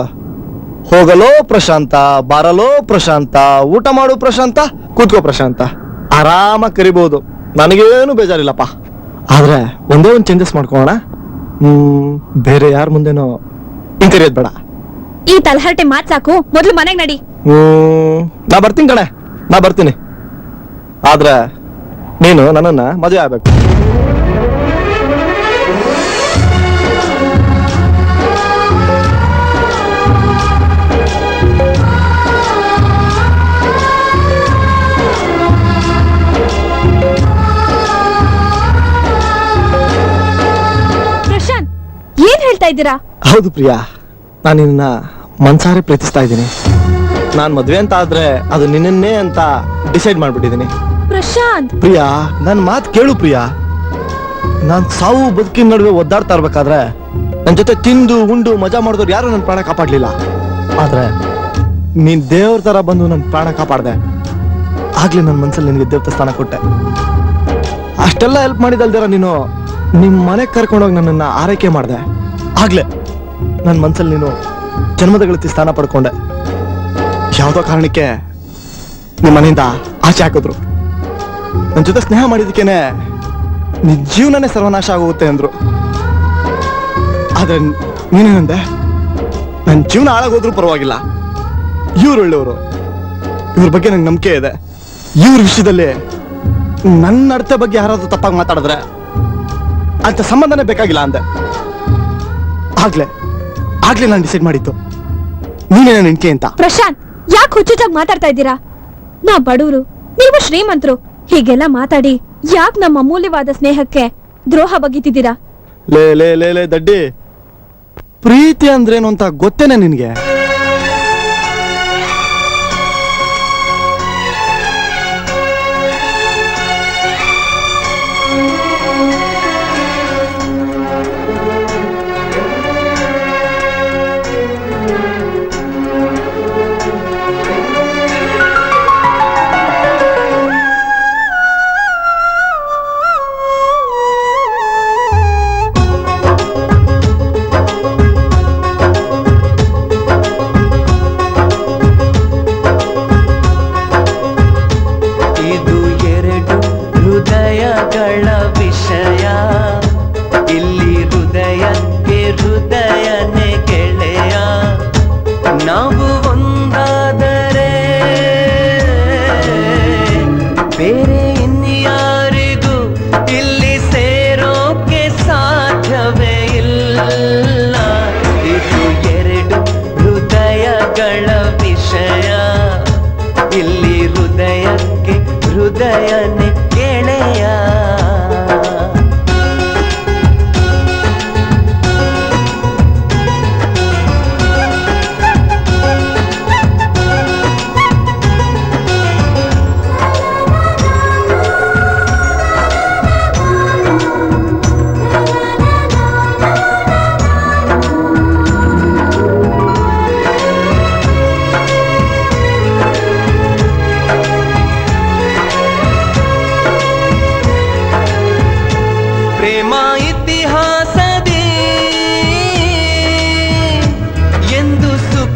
ಹೋಗಲೋ ಪ್ರಶಾಂತ, ಬರಲೋ ಪ್ರಶಾಂತ, ಊಟ ಮಾಡು ಪ್ರಶಾಂತ, ಕೂತ್ಕೋ ಪ್ರಶಾಂತ, ಆರಾಮಾಗಿ ಕರಿಬಹುದು. ನನಗೇನು ಬೇಜಾರಿಲ್ಲಪ್ಪ. ಆದ್ರೆ ಒಂದೇ ಒಂದು ಚೇಂಜಸ್ ಮಾಡ್ಕೋಣ. ಬೇರೆ ಯಾರ ಮುಂದೆನೋ ಹಿಂಗ್ ಕರಿಯೋದ್ ಬೇಡ. ಈ ತಲಹರಟೆ ಮಾತ್ ಸಾಕು, ಮೊದ್ಲು ಮನೆಗ್ ನಡಿ. ನಾ ಬರ್ತೀನಿ ಕಣೆ, ನಾ ಬರ್ತೀನಿ. ಆದ್ರೆ ನೀನು ನನ್ನನ್ನ ಮದುವೆ ಆಗ್ಬೇಕು. ಏನ್ ಹೇಳ್ತಾ ಇದ್ದೀರಾ? ಹೌದು ಪ್ರಿಯಾ, ನಾನು ನಿನ್ನ ಮನ್ಸಾರೆ ಪ್ರೀತಿಸ್ತಾ ಇದ್ದೀನಿ. ನಾನ್ ಮದ್ವೆ ಅಂತ ಆದ್ರೆ ಅದು ನಿನ್ನೇ ಅಂತ ಡಿಸೈಡ್ ಮಾಡ್ಬಿಟ್ಟಿದ್ದೀನಿ. ಪ್ರಶಾಂತ್, ಪ್ರಿಯಾ, ನನ್ ಮಾತ್ ಕೇಳು ಪ್ರಿಯಾ. ನಾನ್ ಸಾವು ಬದುಕಿನ ನಡುವೆ ಒದ್ದಾಡ್ತಾ ಇರ್ಬೇಕಾದ್ರೆ ನನ್ ಜೊತೆ ತಿಂದು ಉಂಡು ಮಜಾ ಮಾಡಿದವ್ರು ಯಾರು ನನ್ ಪ್ರಾಣ ಕಾಪಾಡ್ಲಿಲ್ಲ. ಆದ್ರೆ ನೀನ್ ದೇವ್ರ ತರ ಬಂದು ನನ್ ಪ್ರಾಣ ಕಾಪಾಡ್ದೆ. ಆಗ್ಲೇ ನನ್ ಮನ್ಸಲ್ಲಿ ನಿನ್ಗೆ ದೇವತೆ ಸ್ಥಾನ ಕೊಟ್ಟೆ. ಅಷ್ಟೆಲ್ಲ ಹೆಲ್ಪ್ ಮಾಡಿದಲ್ದಿರ ನೀನು ನಿಮ್ ಮನೆಗ್ ಕರ್ಕೊಂಡೋಗಿ ನನ್ನನ್ನ ಆರೈಕೆ ಮಾಡ್ದೆ. ಆಗ್ಲೇ ನನ್ ಮನ್ಸಲ್ಲಿ ನೀನು ಜನ್ಮದ ಗಳಿಸಿ ಸ್ಥಾನ ಪಡ್ಕೊಂಡೆ. ಯಾವ್ದೋ ಕಾರಣಕ್ಕೆ ನಿಮ್ ಮನೆಯಿಂದ ಆಚೆ ಹಾಕಿದ್ರು. ನನ್ ಜೊತೆ ಸ್ನೇಹ ಮಾಡಿದಕ್ಕೇನೆ ನಿನ್ ಜೀವನನೇ ಸರ್ವನಾಶ ಆಗೋಗುತ್ತೆ ಅಂದ್ರು. ಆದ್ರೆ ನೀನೇನಂದೆ? ನನ್ ಜೀವನ ಹಾಳಾಗೋದ್ರು ಪರವಾಗಿಲ್ಲ, ಇವ್ರು ಒಳ್ಳೆಯವರು, ಇವ್ರ ಬಗ್ಗೆ ನಂಗೆ ನಂಬಿಕೆ ಇದೆ. ಇವ್ರ ವಿಷಯದಲ್ಲಿ ನನ್ನ ನಡತೆ ಬಗ್ಗೆ ಯಾರಾದ್ರೂ ತಪ್ಪಾಗಿ ಮಾತಾಡಿದ್ರೆ ಅಂತ ಸಂಬಂಧನೇ ಬೇಕಾಗಿಲ್ಲ ಅಂದೆ. ಆಗ್ಲೇ ನಾನು ಡಿಸೈಡ್ ಮಾಡಿತ್ತು ನೀನೇ ನನ್ನ ಹೆಂಡತಿ ಅಂತ. ಪ್ರಶಾಂತ್, ಯಾಕೆ ಹುಚ್ಚುಚ್ಚಾಗಿ ಮಾತಾಡ್ತಾ ಇದ್ದೀರಾ? ನಾ ಬಡವರು, ನೀವು ಶ್ರೀಮಂತರು. ಹೀಗೆಲ್ಲ ಮಾತಾಡಿ ಯಾಕೆ ನಮ್ಮ ಅಮೂಲ್ಯವಾದ ಸ್ನೇಹಕ್ಕೆ ದ್ರೋಹ ಬಗೆತಿದ್ದೀರಾ? ಲೇ ಲೇ ಲೇ ಲೇ ದಡ್ಡಿ, ಪ್ರೀತಿ ಅಂದ್ರೇನು ಅಂತ ಗೊತ್ತೇನೆ ನಿನ್ಗೆ? ಹೃದಯನೇ ಗೆಳೆಯ. ಪ್ರೇಮ ಇತಿಹಾಸದಿ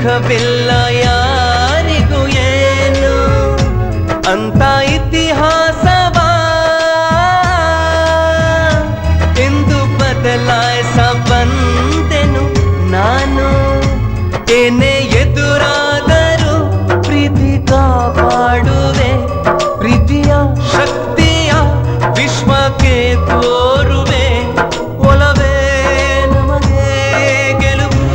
ಸುಖವಿಲ್ಲ ಯಾರಿಗೂ ಏನು ಅಂತ ಇತಿಹಾಸವ ಎಂದು ಬದಲಾಯಿಸ ಬಂದೆನು ನಾನು. ಏನೇ ಎದುರಾದರೂ ಪ್ರೀತಿ ಕಾಪಾಡುವೆ, ಪ್ರೀತಿಯ ಶಕ್ತಿಯ ವಿಶ್ವಕ್ಕೆ ತೋರುವೆ. ಒಲವೇ ನಮಗೆ ಗೆಲುವು.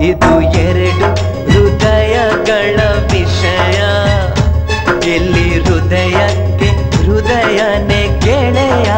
ಇದು ಎರಡು ಹೃದಯಗಳ ವಿಷಯ, ಎಲ್ಲಿ ಹೃದಯಕ್ಕೆ ಹೃದಯನೇ ಗೆಳೆಯ.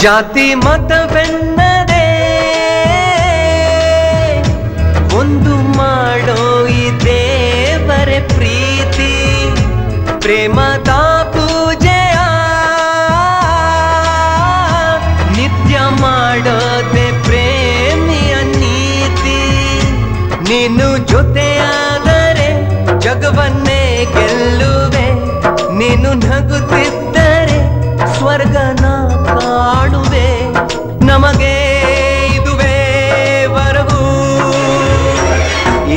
ಜಾತಿ ಮತವೆನ್ನದೆ ಒಂದು ಮಾಡೋ ಈ ದೇವರ ಪ್ರೀತಿ, ಪ್ರೇಮದ ಪೂಜೆಯ ನಿತ್ಯ ಮಾಡೋದೆ ಪ್ರೇಮಿಯ ನೀತಿ. ನೀನು ಜೊತೆಯಾದರೆ ಜಗವನ್ನೇ ಗೆಲ್ಲುವೆ, ನೀನು ನಗುತ್ತಿದ್ದರೆ ಸ್ವರ್ಗನ ಕಾಣುವೆ. ನಮಗೆ ಇದುವೇ ವರವು,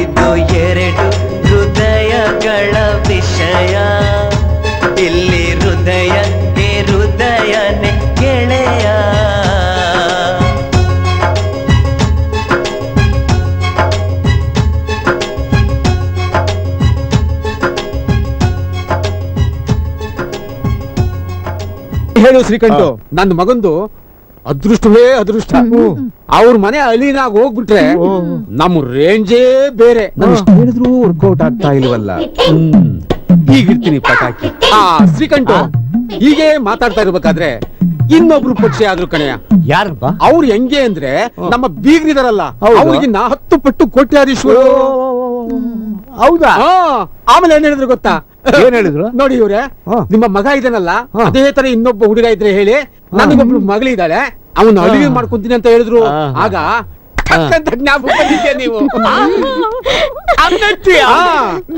ಇದು ಎರಡು ಹೃದಯಗಳ ವಿಷಯ, ಇಲ್ಲಿ ಹೃದಯಕ್ಕೆ ಹೃದಯನೇ ಗೆಳೆಯ. ಹೇಳು ಶ್ರೀಕಂಠು, ನನ್ನ ಮಗಂದು ಅದೃಷ್ಟವೇ ಅದೃಷ್ಟ. ಅವ್ರ ಮನೆ ಅಲಿನಾಗ ಹೋಗ್ಬಿಟ್ರೆ ನಮ್ಮ ರೇಂಜೇ ಬೇರೆ. ನಾನು ಇಷ್ಟು ಹೇಳಿದ್ರು ವರ್ಕೌಟ್ ಆಗ್ತಾ ಇಲ್ವಲ್ಲ. ಈಗಿರ್ತೀನಿ ಪಟಾಕಿ. ಶ್ರೀಕಂಠು, ಹೀಗೆ ಮಾತಾಡ್ತಾ ಇರ್ಬೇಕಾದ್ರೆ ಇನ್ನೊಬ್ರು ಪಕ್ಷಿ ಆದ್ರು ಕಣೆಯ. ಯಾರಪ್ಪ ಅವ್ರು ಹೆಂಗೆ ಅಂದ್ರೆ ನಮ್ಮ ಬೀಗ್ರಿದಾರಲ್ಲ, ಅವ್ರಿಗೆ 10 ಪಟ್ಟು ಕೋಟ್ಯಾಧೀಶ್ವರು. ಹೌದಾ? ಆಮೇಲೆ ಏನ್ ಹೇಳಿದ್ರು ಗೊತ್ತಾ? ಏನ್ ಹೇಳಿದ್ರು? ನೋಡಿ ಇವ್ರೆ, ನಿಮ್ಮ ಮಗ ಇದನ್ನಲ್ಲ, ಅದೇ ತರ ಇನ್ನೊಬ್ಬ ಹುಡುಗ ಇದ್ರೆ ಹೇಳಿ, ನನಗೊಬ್ಳು ಮಗಳಿದ್ದಾಳೆ, ಅವನು ಅಳಿಗೆ ಮಾಡ್ಕೊಂತೀನಿ ಅಂತ ಹೇಳಿದ್ರು. ಆಗ ಜ್ಞಾಪಕ ಬಂದಿದ್ದೆ ನೀವು.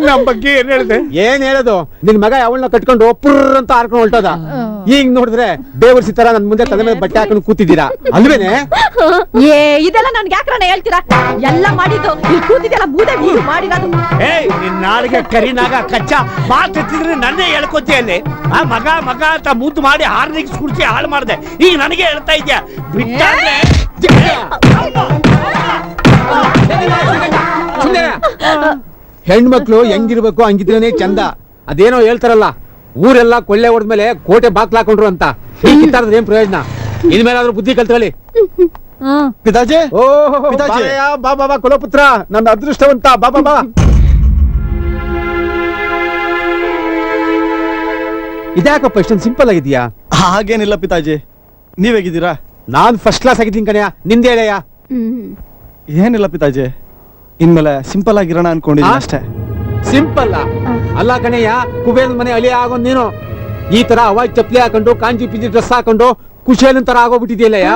ನಮ್ ಬಗ್ಗೆ ಏನ್ ಹೇಳಿದೆ? ಏನ್ ಹೇಳೋದು, ನಿನ್ ಮಗ ಅವಳನ್ನ ಕಟ್ಕೊಂಡು ಪುರ್ರ ಅಂತ ಹಾರ್ಕೊಂಡು ಹೊಲ್ಟದ. ಈಗ ನೋಡಿದ್ರೆ ಬೇವರ್ಸಿ ತರ ನನ್ ಮುಂದೆ ತಲೆ ಮೇಲೆ ಬಟ್ಟೆ ಹಾಕೊಂಡು ಕೂತಿದ್ದೀರಾ ಅಲ್ವೇನೆ? ಏ ಇದೆಲ್ಲ ನನ್ಗೆ ಯಾಕ್ರಣ ಹೇಳ್ತೀರಾ? ಎಲ್ಲ ಮಾಡಿದ್ದು ಇಲ್ಲಿ ಕೂತಿದ್ದೆಲ್ಲ ಮೂದೆ ಮೂರು ಮಾಡಿರೋದು. ಏಯ್, ನಿನ್ ನಾಳಿಗೆ ಕರಿನಾಗ ಕಚ್ಚಾ ಮಾತಿದ್ರೆ ನನ್ನೇ ಹೇಳ್ಕೊತಿ ಅಲ್ಲಿ. ಮಗ ಮಗ ಅಂತ ಮುದ್ದು ಮಾಡಿ ಹಾರ್ನಿಕ್ಸ್ ಕುಡಿಸಿ ಹಾಳು ಮಾಡ್ದೆ. ಈಗ ನನಗೆ ಹೇಳ್ತಾ ಇದ್ಯಾ? ಬಿಟ್ಟಾದ್ರೆ ಹೆಣ್ಮಕ್ಳು ಹೆಂಗಿರ್ಬೇಕು ಹಂಗಿದ್ರೇನೆ ಚಂದ. ಅದೇನೋ ಹೇಳ್ತಾರಲ್ಲ, ಊರೆಲ್ಲ ಕೊಳ್ಳೆ ಹೊಡೆದ್ಮೇಲೆ ಕೋಟೆ ಬಾಕ್ಲ ಹಾಕೊಂಡ್ರು ಅಂತ. ಹೀಗಿತ್ತಾರದ್ರೆ ಏನ್ ಪ್ರಯೋಜನ? ಇನ್ಮೇಲಾದ್ರೂ ಬುದ್ಧಿ ಕಲ್ತ್ಕೊಳ್ಳಿ. ಪಿತಾಜಿ, ಪಿತಾಜಿ, ಬಾ ಬಾ ಬಾ ಕುಲಪುತ್ರ, ನನ್ನ ಅದೃಷ್ಟವಂತ, ಬಾ ಬಾ ಬಾ. ಇದ್ಯಾಕಪ್ಪ ಇಷ್ಟೊಂದು ಸಿಂಪಲ್ ಆಗಿದ್ಯಾ? ಹಾಗೇನಿಲ್ಲ ಪಿತಾಜಿ, ನೀವ್ ಹೇಗಿದ್ದೀರಾ? ನಾನ್ ಫಸ್ಟ್ ಕ್ಲಾಸ್ ಆಗಿದ್ದೀನಿ ಕಣಯ್ಯ. ನಿಂದೆ ಹೇಳಯ್ಯ. ಏನಿಲ್ಲ ಪಿತಾಜಿ, ಇನ್ಮೇಲೆ ಸಿಂಪಲ್ ಆಗಿರೋಣ ಅನ್ಕೊಂಡಿದ್ದೀನಿ ಅಷ್ಟೇ. ಸಿಂಪಲ್ ಅಲ್ಲ ಕಣಯ್ಯ, ಕುಬೇರ್ ಮನೆ ಅಳಿ ಆಗೋ ನೀನು. ಈ ತರ ಅವಾಜ್ ಚಪ್ಲಿ ಹಾಕೊಂಡು ಕಾಂಜಿ ಪಿಂಜಿ ಡ್ರೆಸ್ ಹಾಕೊಂಡು ಖುಷಿಯಲ್ಲಿ ತರ ಆಗೋಗ್ಬಿಟ್ಟಿದ್ಯಲ್ಲಯ್ಯ.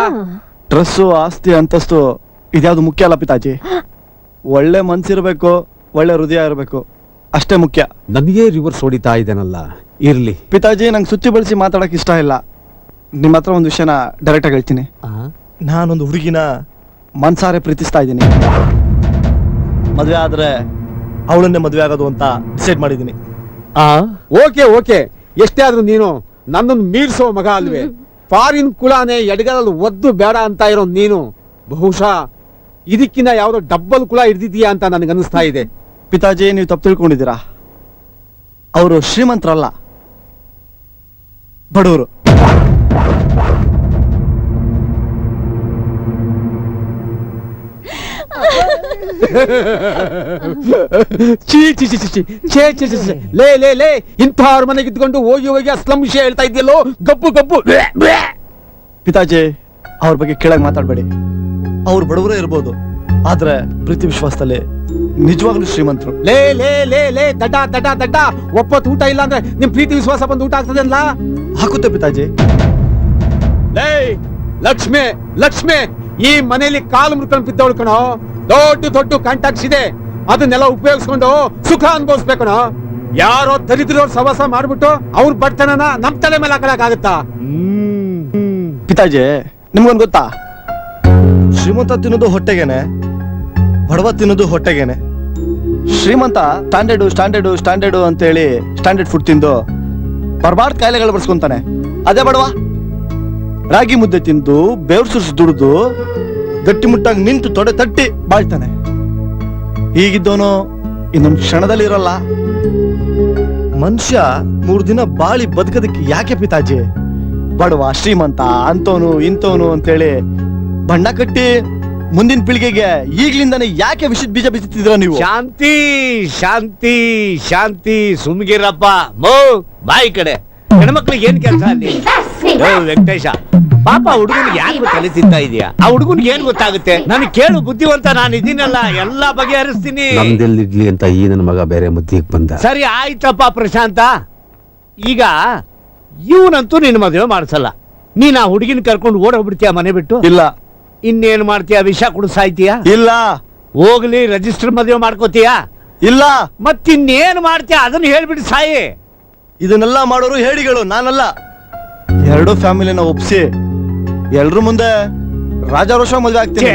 ಡ್ರೆಸ್ಸು, ಆಸ್ತಿ, ಅಂತಸ್ತು ಇದ್ಯಾವ್ದು ಮುಖ್ಯ ಅಲ್ಲ ಪಿತಾಜಿ. ಒಳ್ಳೆ ಮನ್ಸಿರ್ಬೇಕು, ಒಳ್ಳೆ ಹೃದಯ ಇರಬೇಕು, ಅಷ್ಟೇ ಮುಖ್ಯ. ನನಗೆ ರಿವರ್ಸ್ ಹೊಡಿತಾ ಇದ್ದೇನಲ್ಲ. ಇರ್ಲಿ ಪಿತಾಜಿ, ನಂಗೆ ಸುತ್ತಿ ಬಳಸಿ ಮಾತಾಡಕ್ ಇಷ್ಟ ಇಲ್ಲ. ನಿಮ್ಮ ಹತ್ರ ಒಂದು ವಿಷಯನ ಡೈರೆಕ್ಟ್ ಆಗಿ ಹೇಳ್ತೀನಿ. ನಾನೊಂದು ಹುಡುಗಿನ ಮನ್ಸಾರೆ ಪ್ರೀತಿಸ್ತಾ ಇದ್ದೀನಿ. ಮದ್ವೆ ಆದ್ರೆ ಅವಳನ್ನೇ ಮದ್ವೆ ಆಗೋದು ಅಂತ ಡಿಸೈಡ್ ಮಾಡಿದ್ದೀನಿ. ಓಕೆ ಓಕೆ, ಎಷ್ಟೇ ಆದ್ರೂ ನೀನು ನನ್ನನ್ನು ಮೀರ್ಸೋ ಮಗ ಅಲ್ವೇ? ಫಾರಿನ್ ಕುಳಾನೆ ಎಡಗಲಲ್ಲಿ ಒದ್ದು ಬೇಡ ಅಂತ ಇರೋ ನೀನು ಬಹುಶಃ ಇದಕ್ಕಿಂತ ಯಾವ್ದೋ ಡಬ್ಬಲ್ ಕುಳ ಹಿಡ್ದಿದ್ಯಾ ಅಂತ ನನಗೆ ಅನಿಸ್ತಾ ಇದೆ. ಪಿತಾಜಿ, ನೀವು ತಪ್ಪು ತಿಳ್ಕೊಂಡಿದ್ದೀರಾ. ಅವರು ಶ್ರೀಮಂತರಲ್ಲ, ಬಡವರು. ಚೀ ಚಿ ಚಿ ಚಿ ಛೇ ಛೇ ಛೇ, ಲೇ ಲೇ ಲೇ, ಇಂಥವ್ರ ಮನೆಗೆ ಇದ್ಕೊಂಡು ಹೋಗಿ ಹೋಗಿ ಅಸ್ಲಂ ವಿಷಯ ಹೇಳ್ತಾ ಇದೆಯಲ್ಲೋ, ಗಬ್ಬು ಗಬ್ಬು. ಪಿತಾಜಿ, ಅವ್ರ ಬಗ್ಗೆ ಕೇಳಾಗ ಮಾತಾಡ್ಬೇಡಿ. ಅವ್ರು ಬಡವರೇ ಇರ್ಬೋದು, ಆದ್ರೆ ಪ್ರೀತಿ ವಿಶ್ವಾಸದಲ್ಲಿ ನಿಜವಾಗ್ಲೂ ಶ್ರೀಮಂತರು. ಲೇ ಲೇ ಲೇ ಲೇ ದಡ್ಡ ದಡ್ಡ ದಡ್ಡ, ಒಪ್ಪತ್ತು ಊಟ ಇಲ್ಲ ಅಂದ್ರೆ ನಿಮ್ ಪ್ರೀತಿ ವಿಶ್ವಾಸ ಬಂದು ಊಟ ಆಗ್ತದೆ ಅಲ್ಲ? ಹಾಕುತ್ತೆ ಪಿತಾಜಿ. ಲೇ ಲಕ್ಷ್ಮಿ ಲಕ್ಷ್ಮಿ, ಈ ಮನೆಯಲ್ಲಿ ಕಾಲು ಮುರ್ಕೊಂಡು ಬಿದ್ದವಳು ಕಣೋ. ದೊಡ್ಡ ದೊಡ್ಡ ಕಾಂಟ್ಯಾಕ್ಟ್ಸ್ ಇದೆ, ಅದನ್ನೆಲ್ಲ ಉಪಯೋಗಿಸ್ಕೊಂಡು ಸುಖ ಅನುಭವಿಸ್ಬೇಕು ಕಣೋ. ಯಾರೋ ದರಿದ್ರವ್ರ ಸವಾಸ ಮಾಡ್ಬಿಟ್ಟು ಅವ್ರ ಬಡ್ತನನ ನಮ್ ತಲೆ ಮೇಲೆ ಹಾಕಲಾಗತ್ತಾ? ಪಿತಾಜಿ, ನಿಮ್ಗೊಂದು ಗೊತ್ತಾ, ಶ್ರೀಮಂತ ತಿನ್ನೋದು ಹೊಟ್ಟೆಗೇನೆ, ಬಡವ ತಿನ್ನೋದು ಹೊಟ್ಟೆಗೇನೆ. ಶ್ರೀಮಂತ ಸ್ಟ್ಯಾಂಡರ್ಡು ಅಂತ ಹೇಳಿ ಸ್ಟ್ಯಾಂಡರ್ಡ್ ಫುಡ್ ತಿಂದು ಬರ್ಬಾರ್ದು ಕಾಯಿಲೆಗಳು ಬರ್ಸ್ಕೊಂತಾನೆ. ಅದೇ ಬಡವ ರಾಗಿ ಮುದ್ದೆ ತಿಂದು ಬೆವ್ರು ಸುರಿಸಿ ದುಡಿದು ಗಟ್ಟಿಮುಟ್ಟಾಗಿ ನಿಂತು ತೊಡೆ ತಟ್ಟಿ ಬಾಳ್ತಾನೆ. ಹೀಗಿದ್ದವನು ಇನ್ನೊಂದು ಕ್ಷಣದಲ್ಲಿ ಇರಲ್ಲ. ಮನುಷ್ಯ 3 ದಿನ ಬಾಳಿ ಬದುಕೋದಕ್ಕೆ ಯಾಕೆ ಪಿತಾಜಿ ಬಡವ ಶ್ರೀಮಂತ ಅಂತವನು ಇಂತವನು ಅಂತೇಳಿ ಬಣ್ಣ ಕಟ್ಟಿ ಮುಂದಿನ ಪೀಳಿಗೆಗೆ ಈಗ್ಲಿಂದಾನೆ ಯಾಕೆ ವಿಷದ ಬೀಜ ಬಿತ್ತಿದ್ರ ನೀವು? ಶಾಂತಿ ಶಾಂತಿ ಶಾಂತಿ, ಸುಮ್ಗಿರಪ್ಪ ಮೋ. ಬಾಯಿ ಕಡೆ ಹೆಣ್ಮಕ್ಳಿಗೆ ಏನ್ ಕೆಲಸ ಅಲ್ಲಿ? ವೆಂಕಟೇಶ, ಪಾಪ ಹುಡುಗನಿಗೆ ಯಾಕೆ ತಲೆ ತಿಂತಾ ಇದೆಯಾ? ಆ ಹುಡುಗನಿಗೆ ಏನ್ ಗೊತ್ತಾಗುತ್ತೆ? ನನಗೆ ಕೇಳು, ಬುದ್ಧಿವಂತ ನಾನು ಇದೀನಲ್ಲ, ಎಲ್ಲಾ ಬಗೆಹರಿಸ್ತೀನಿ. ನಮ್ದೆಲ್ಲಿಡ್ಲಿ ಅಂತ ಈ ನನ್ನ ಮಗ ಬೇರೆ ಮುದ್ದಿಗೆ ಬಂದ. ಸರಿ ಆಯ್ತಪ್ಪ ಪ್ರಶಾಂತ, ಈಗ ಇವನಂತೂ ನಿನ್ನ ಮದುವೆ ಮಾಡಿಸಲ್ಲ. ನೀನ್ ಆ ಹುಡುಗಿನ ಕರ್ಕೊಂಡು ಓಡೋಗ್ಬಿಡ್ತೀಯ ಮನೆ ಬಿಟ್ಟು? ಇಲ್ಲ. ಇನ್ನೇನ್ ಮಾಡ್ತೀಯ? ವಿಷ ಕುಡಿಸಾಯ್ತೀಯ? ಇಲ್ಲ. ಹೋಗ್ಲಿ, ರಿಜಿಸ್ಟರ್ ಮದುವೆ ಮಾಡ್ಕೋತೀಯ? ಇಲ್ಲ. ಮತ್ತಿನ್ನೇನ್ ಮಾಡ್ತೀಯ ಅದನ್ನ ಹೇಳ್ಬಿಟ್ಟು ಸಾಯಿ. ಇದನ್ನೆಲ್ಲ ಮಾಡೋರು ಹೇಳಿಗಳು, ನಾನಲ್ಲ. ಎರಡು ಫ್ಯಾಮಿಲಿನ ಒಪ್ಸಿ ಎಲ್ರು ಮುಂದೆ ರಾಜಾರೋಷ ಮದುವೆ ಆಗ್ತೀನಿ.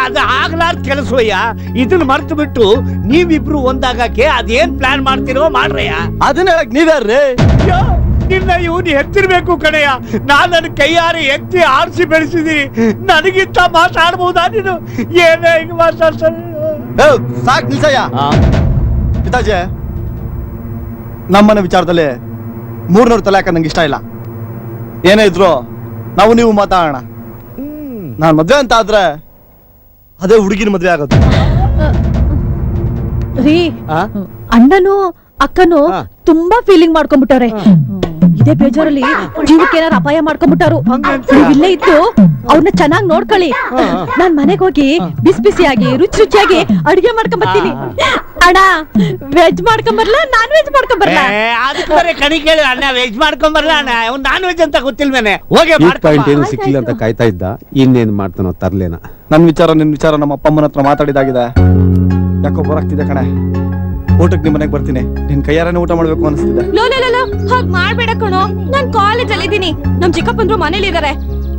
ಅದು ಆಗ್ಲಾರ್ದ ಕೆಲಸವಯ್ಯ. ಇದನ್ನ ಮರ್ತು ಬಿಟ್ಟು ನೀವಿಬ್ರು ಒಂದಾಗಕ್ಕೆ ಅದೇನ್ ಪ್ಲಾನ್ ಮಾಡ್ತಿರೋ ಮಾಡ್ರಯ್ಯ. ಅದನ್ನ ಹೇಳಕ್ ನೀವ್ಯಾರ್ರಿ? ನಿನ್ನ ಇವನು ಎತ್ತಿರ್ಬೇಕು ಕಣಯ್ಯ. ನಾನ್ ನನ್ನ ಕೈಯಾರೆ ಎತ್ತಿ ಆರಿಸಿ ಬೆಳೆಸಿದೀನಿ. ನನಗಿಂತ ಮಾತಾಡ್ಬಹುದಾ ನೀನು? ಏನೇ ಹಿಂಗ್ ಮಾತಾಡ್ತಾರೆ? ಸಾಕ್ ನಿಲ್ಸಯ್ಯ. ಪಿತಾಜಿ, ನಮ್ಮನೆ ವಿಚಾರದಲ್ಲಿ 300 ತಲೆ ಹಾಕ ನಂಗೆ ಇಷ್ಟ ಇಲ್ಲ. ಏನೇ ಇದ್ರು ನಾವು ನೀವು ಮಾತಾಡೋಣ. ನಾನ್ ಮದ್ವೆ ಅಂತ ಆದ್ರೆ ಅದೇ ಹುಡುಗಿನ ಮದ್ವೆ ಆಗೋದು. ರೀ, ಅಣ್ಣನು ಅಕ್ಕನು ತುಂಬಾ ಫೀಲಿಂಗ್ ಮಾಡ್ಕೊಂಡ್ಬಿಟ್ಟವ್ರೆ. ಇದೇ ಬೇಜಾರಲ್ಲಿ ಜೀವಕ್ಕೆ ಏನಾರು ಅಪಾಯ ಮಾಡ್ಕೊಂಡ್ಬಿಟ್ಟಾರು. ಇಲ್ಲೇ ಇದ್ದು ಅವ್ರನ್ನ ಚೆನ್ನಾಗಿ ನೋಡ್ಕೊಳ್ಳಿ. ನಾನ್ ಮನೆಗೆ ಹೋಗಿ ಬಿಸಿ ಬಿಸಿಯಾಗಿ ರುಚಿ ರುಚಿಯಾಗಿ ಅಡಿಗೆ ಮಾಡ್ಕೊಂಡ್ ಬರ್ತೀನಿ. ಅಣ್ಣ, ವೆಜ್ ಮಾಡ್ಕೊಂಬರ್ಲಾ ನಾನ್ ವೆಜ್ ಮಾಡ್ಕೊಂಬರ್ಲಾ? ಅದಕ್ಕೆ ಬರೀ ಕಣಿ ಕೇಳಿ ಅಣ್ಣ ವೆಜ್ ಮಾಡ್ಕೊಂಬರ್ಲ ಅಣ್ಣ. ಅವ್ನು ನಾನ್ ವೆಜ್ ಅಂತ ಗೊತ್ತಿಲ್ವೇನೆ? ಹೋಗಿ ಪಾಯಿಂಟ್ ಏನು ಸಿಕ್ಕಿಲ್ಲ ಅಂತ ಕಾಯ್ತಾ ಇದ್ದ. ಇನ್ನೇನ್ ಮಾಡ್ತಾನೋ ತರ್ಲೇನ. ನಿನ್ ವಿಚಾರ ನಮ್ಮ ಅಪ್ಪ ಅಮ್ಮನ ಹತ್ರ ಮಾತಾಡಿದಾಗಿದೆ. ಯಾಕೋ ಬರಾಗ್ತಿದೆ ಕಣೆ. ಊಟಕ್ಕೆ ನಿಮ್ ಮನೆಗೆ ಬರ್ತೀನಿ. ನಿನ್ ಕೈಯಾರನೇ ಊಟ ಮಾಡ್ಬೇಕು ಅನಿಸ್ತಿದೆ. ಹಾಗ್ ಮಾಡ್ಬೇಡ ಕಣೋ, ನಾನ್ ಕಾಲೇಜ್ ಅಲ್ಲಿ ಇದ್ದೀನಿ. ನಮ್ ಚಿಕ್ಕಪ್ಪಂದ್ರು ಮನೇಲಿ ಇದಾರೆ.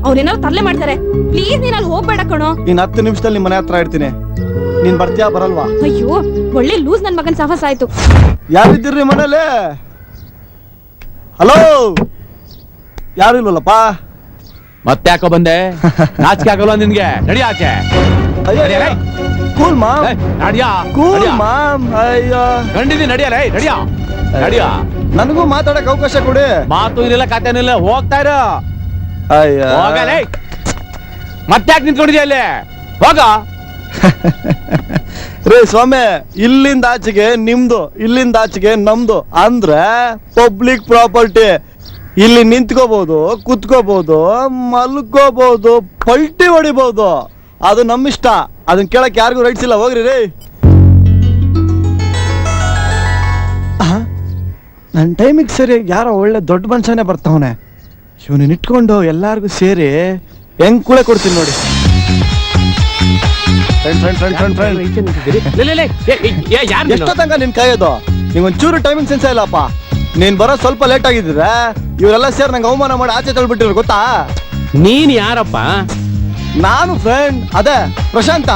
ಅವ್ರೇನಾದ್ರು ತರ್ಲೆ ಮಾಡ್ತಾರೆ. ಪ್ಲೀಸ್ ನೀನ್ ಅಲ್ಲಿ ಹೋಗ್ಬೇಡ ಕಣೋ. ಇನ್ 10 ನಿಮಿಷದಲ್ಲಿ ನಿಮ್ ಮನೆ ಹತ್ರ ಇರ್ತೀನಿ. ನೀನ್ ಬರ್ತೀಯಾ ಬರಲ್ವಾ? ಅಯ್ಯೋ, ಒಳ್ಳೆ ಲೂಸ್ ನನ್ ಮಗನ್ ಸಹವಾಸ ಆಯ್ತು. ಯಾರಿದ್ದೀರ್ರಿ ಮನೇಲಿ? ಹಲೋ, ಯಾರು ಇಲ್ವಲ್ಲಪ್ಪ? ಮತ್ತೆ ಯಾಕೋ ಬಂದೆ? ನಾಚಿಕೆ ಆಗಲ್ವಾ ನಿನ್ಗೆ? ನಡಿ ಆಚೆ. ಕೂಲ್ ಮಾಮ್, ನಡಿಯಾ. Cool mom. ಅಯ್ಯೋ, ಗಂಡಿದಿ ನಡಿಯಲ್ಲ, ನಡಿಯಾ ನಡಿಯಾ. ನನಗೂ ಮಾತಾಡಕ್ ಅವಕಾಶ ಕೊಡಿ. ಮಾತು ಇರಲ್ಲ, ಕಥೆನಿಲ್ಲ, ಹೋಗ್ತಾ ಇರೋ. ಅಯ್ಯ, ಹೋಗಲೇ. ಮತ್ತೆ ಯಾಕೆ ನಿಂತ್ಕೊಂಡಿದ್ಯಾ ಅಲ್ಲಿ? ಹೋಗ. ರೇ ಸ್ವಾಮಿ, ಇಲ್ಲಿಂದ ಆಚೆಗೆ ನಿಮ್ದು, ಇಲ್ಲಿಂದ ಆಚೆಗೆ ನಮ್ದು ಅಂದ್ರೆ ಪಬ್ಲಿಕ್ ಪ್ರಾಪರ್ಟಿ. ಇಲ್ಲಿ ನಿಂತ್ಕೋಬಹುದು, ಕುತ್ಕೋಬಹುದು, ಮಲ್ಕೋಬಹುದು, ಪಲ್ಟಿ ಹೊಡಿಬಹುದು. ಅದು ನಮ್ಮಿಷ್ಟ. ಅದನ್ನ ಕೇಳಕ್ ಯಾರಿಗೂ ರೈಟ್ಸ್ ಇಲ್ಲ. ಹೋಗ್ರಿ ರೇ. ನನ್ ಟೈಮಿಗೆ ಸರಿ ಯಾರೋ ಒಳ್ಳೆ ದೊಡ್ಡ ಮನುಷ್ಯನೇ ಬರ್ತಾವನೆ. ಇವನನ್ನ ಇಟ್ಕೊಂಡು ಎಲ್ಲಾರ್ಗು ಸೇರಿ ಹೆಂಗ್ ಕೂಳೆ ಕೊಡ್ತೀನಿ ನೋಡಿ. ಎಷ್ಟೋ ತನಕ ನಿನ್ ಕಾಯೋದು? ನಿಂಗೊಂಚೂರು ಟೈಮಿಂಗ್ ಸೆನ್ಸ್ ಇಲ್ಲಪ್ಪ. ನೀನ್ ಬರೋ ಸ್ವಲ್ಪ ಲೇಟ್ ಆಗಿದ್ರೆ ಇವರೆಲ್ಲ ಸೇರಿ ನಂಗೆ ಅವಮಾನ ಮಾಡಿ ಆಚೆ ತಳ್ಬಿಟ್ಟಿರು, ಗೊತ್ತಾ? ನೀನ್ ಯಾರಪ್ಪ? ನಾನು ಫ್ರೆಂಡ್. ಅದೇ ಪ್ರಶಾಂತ.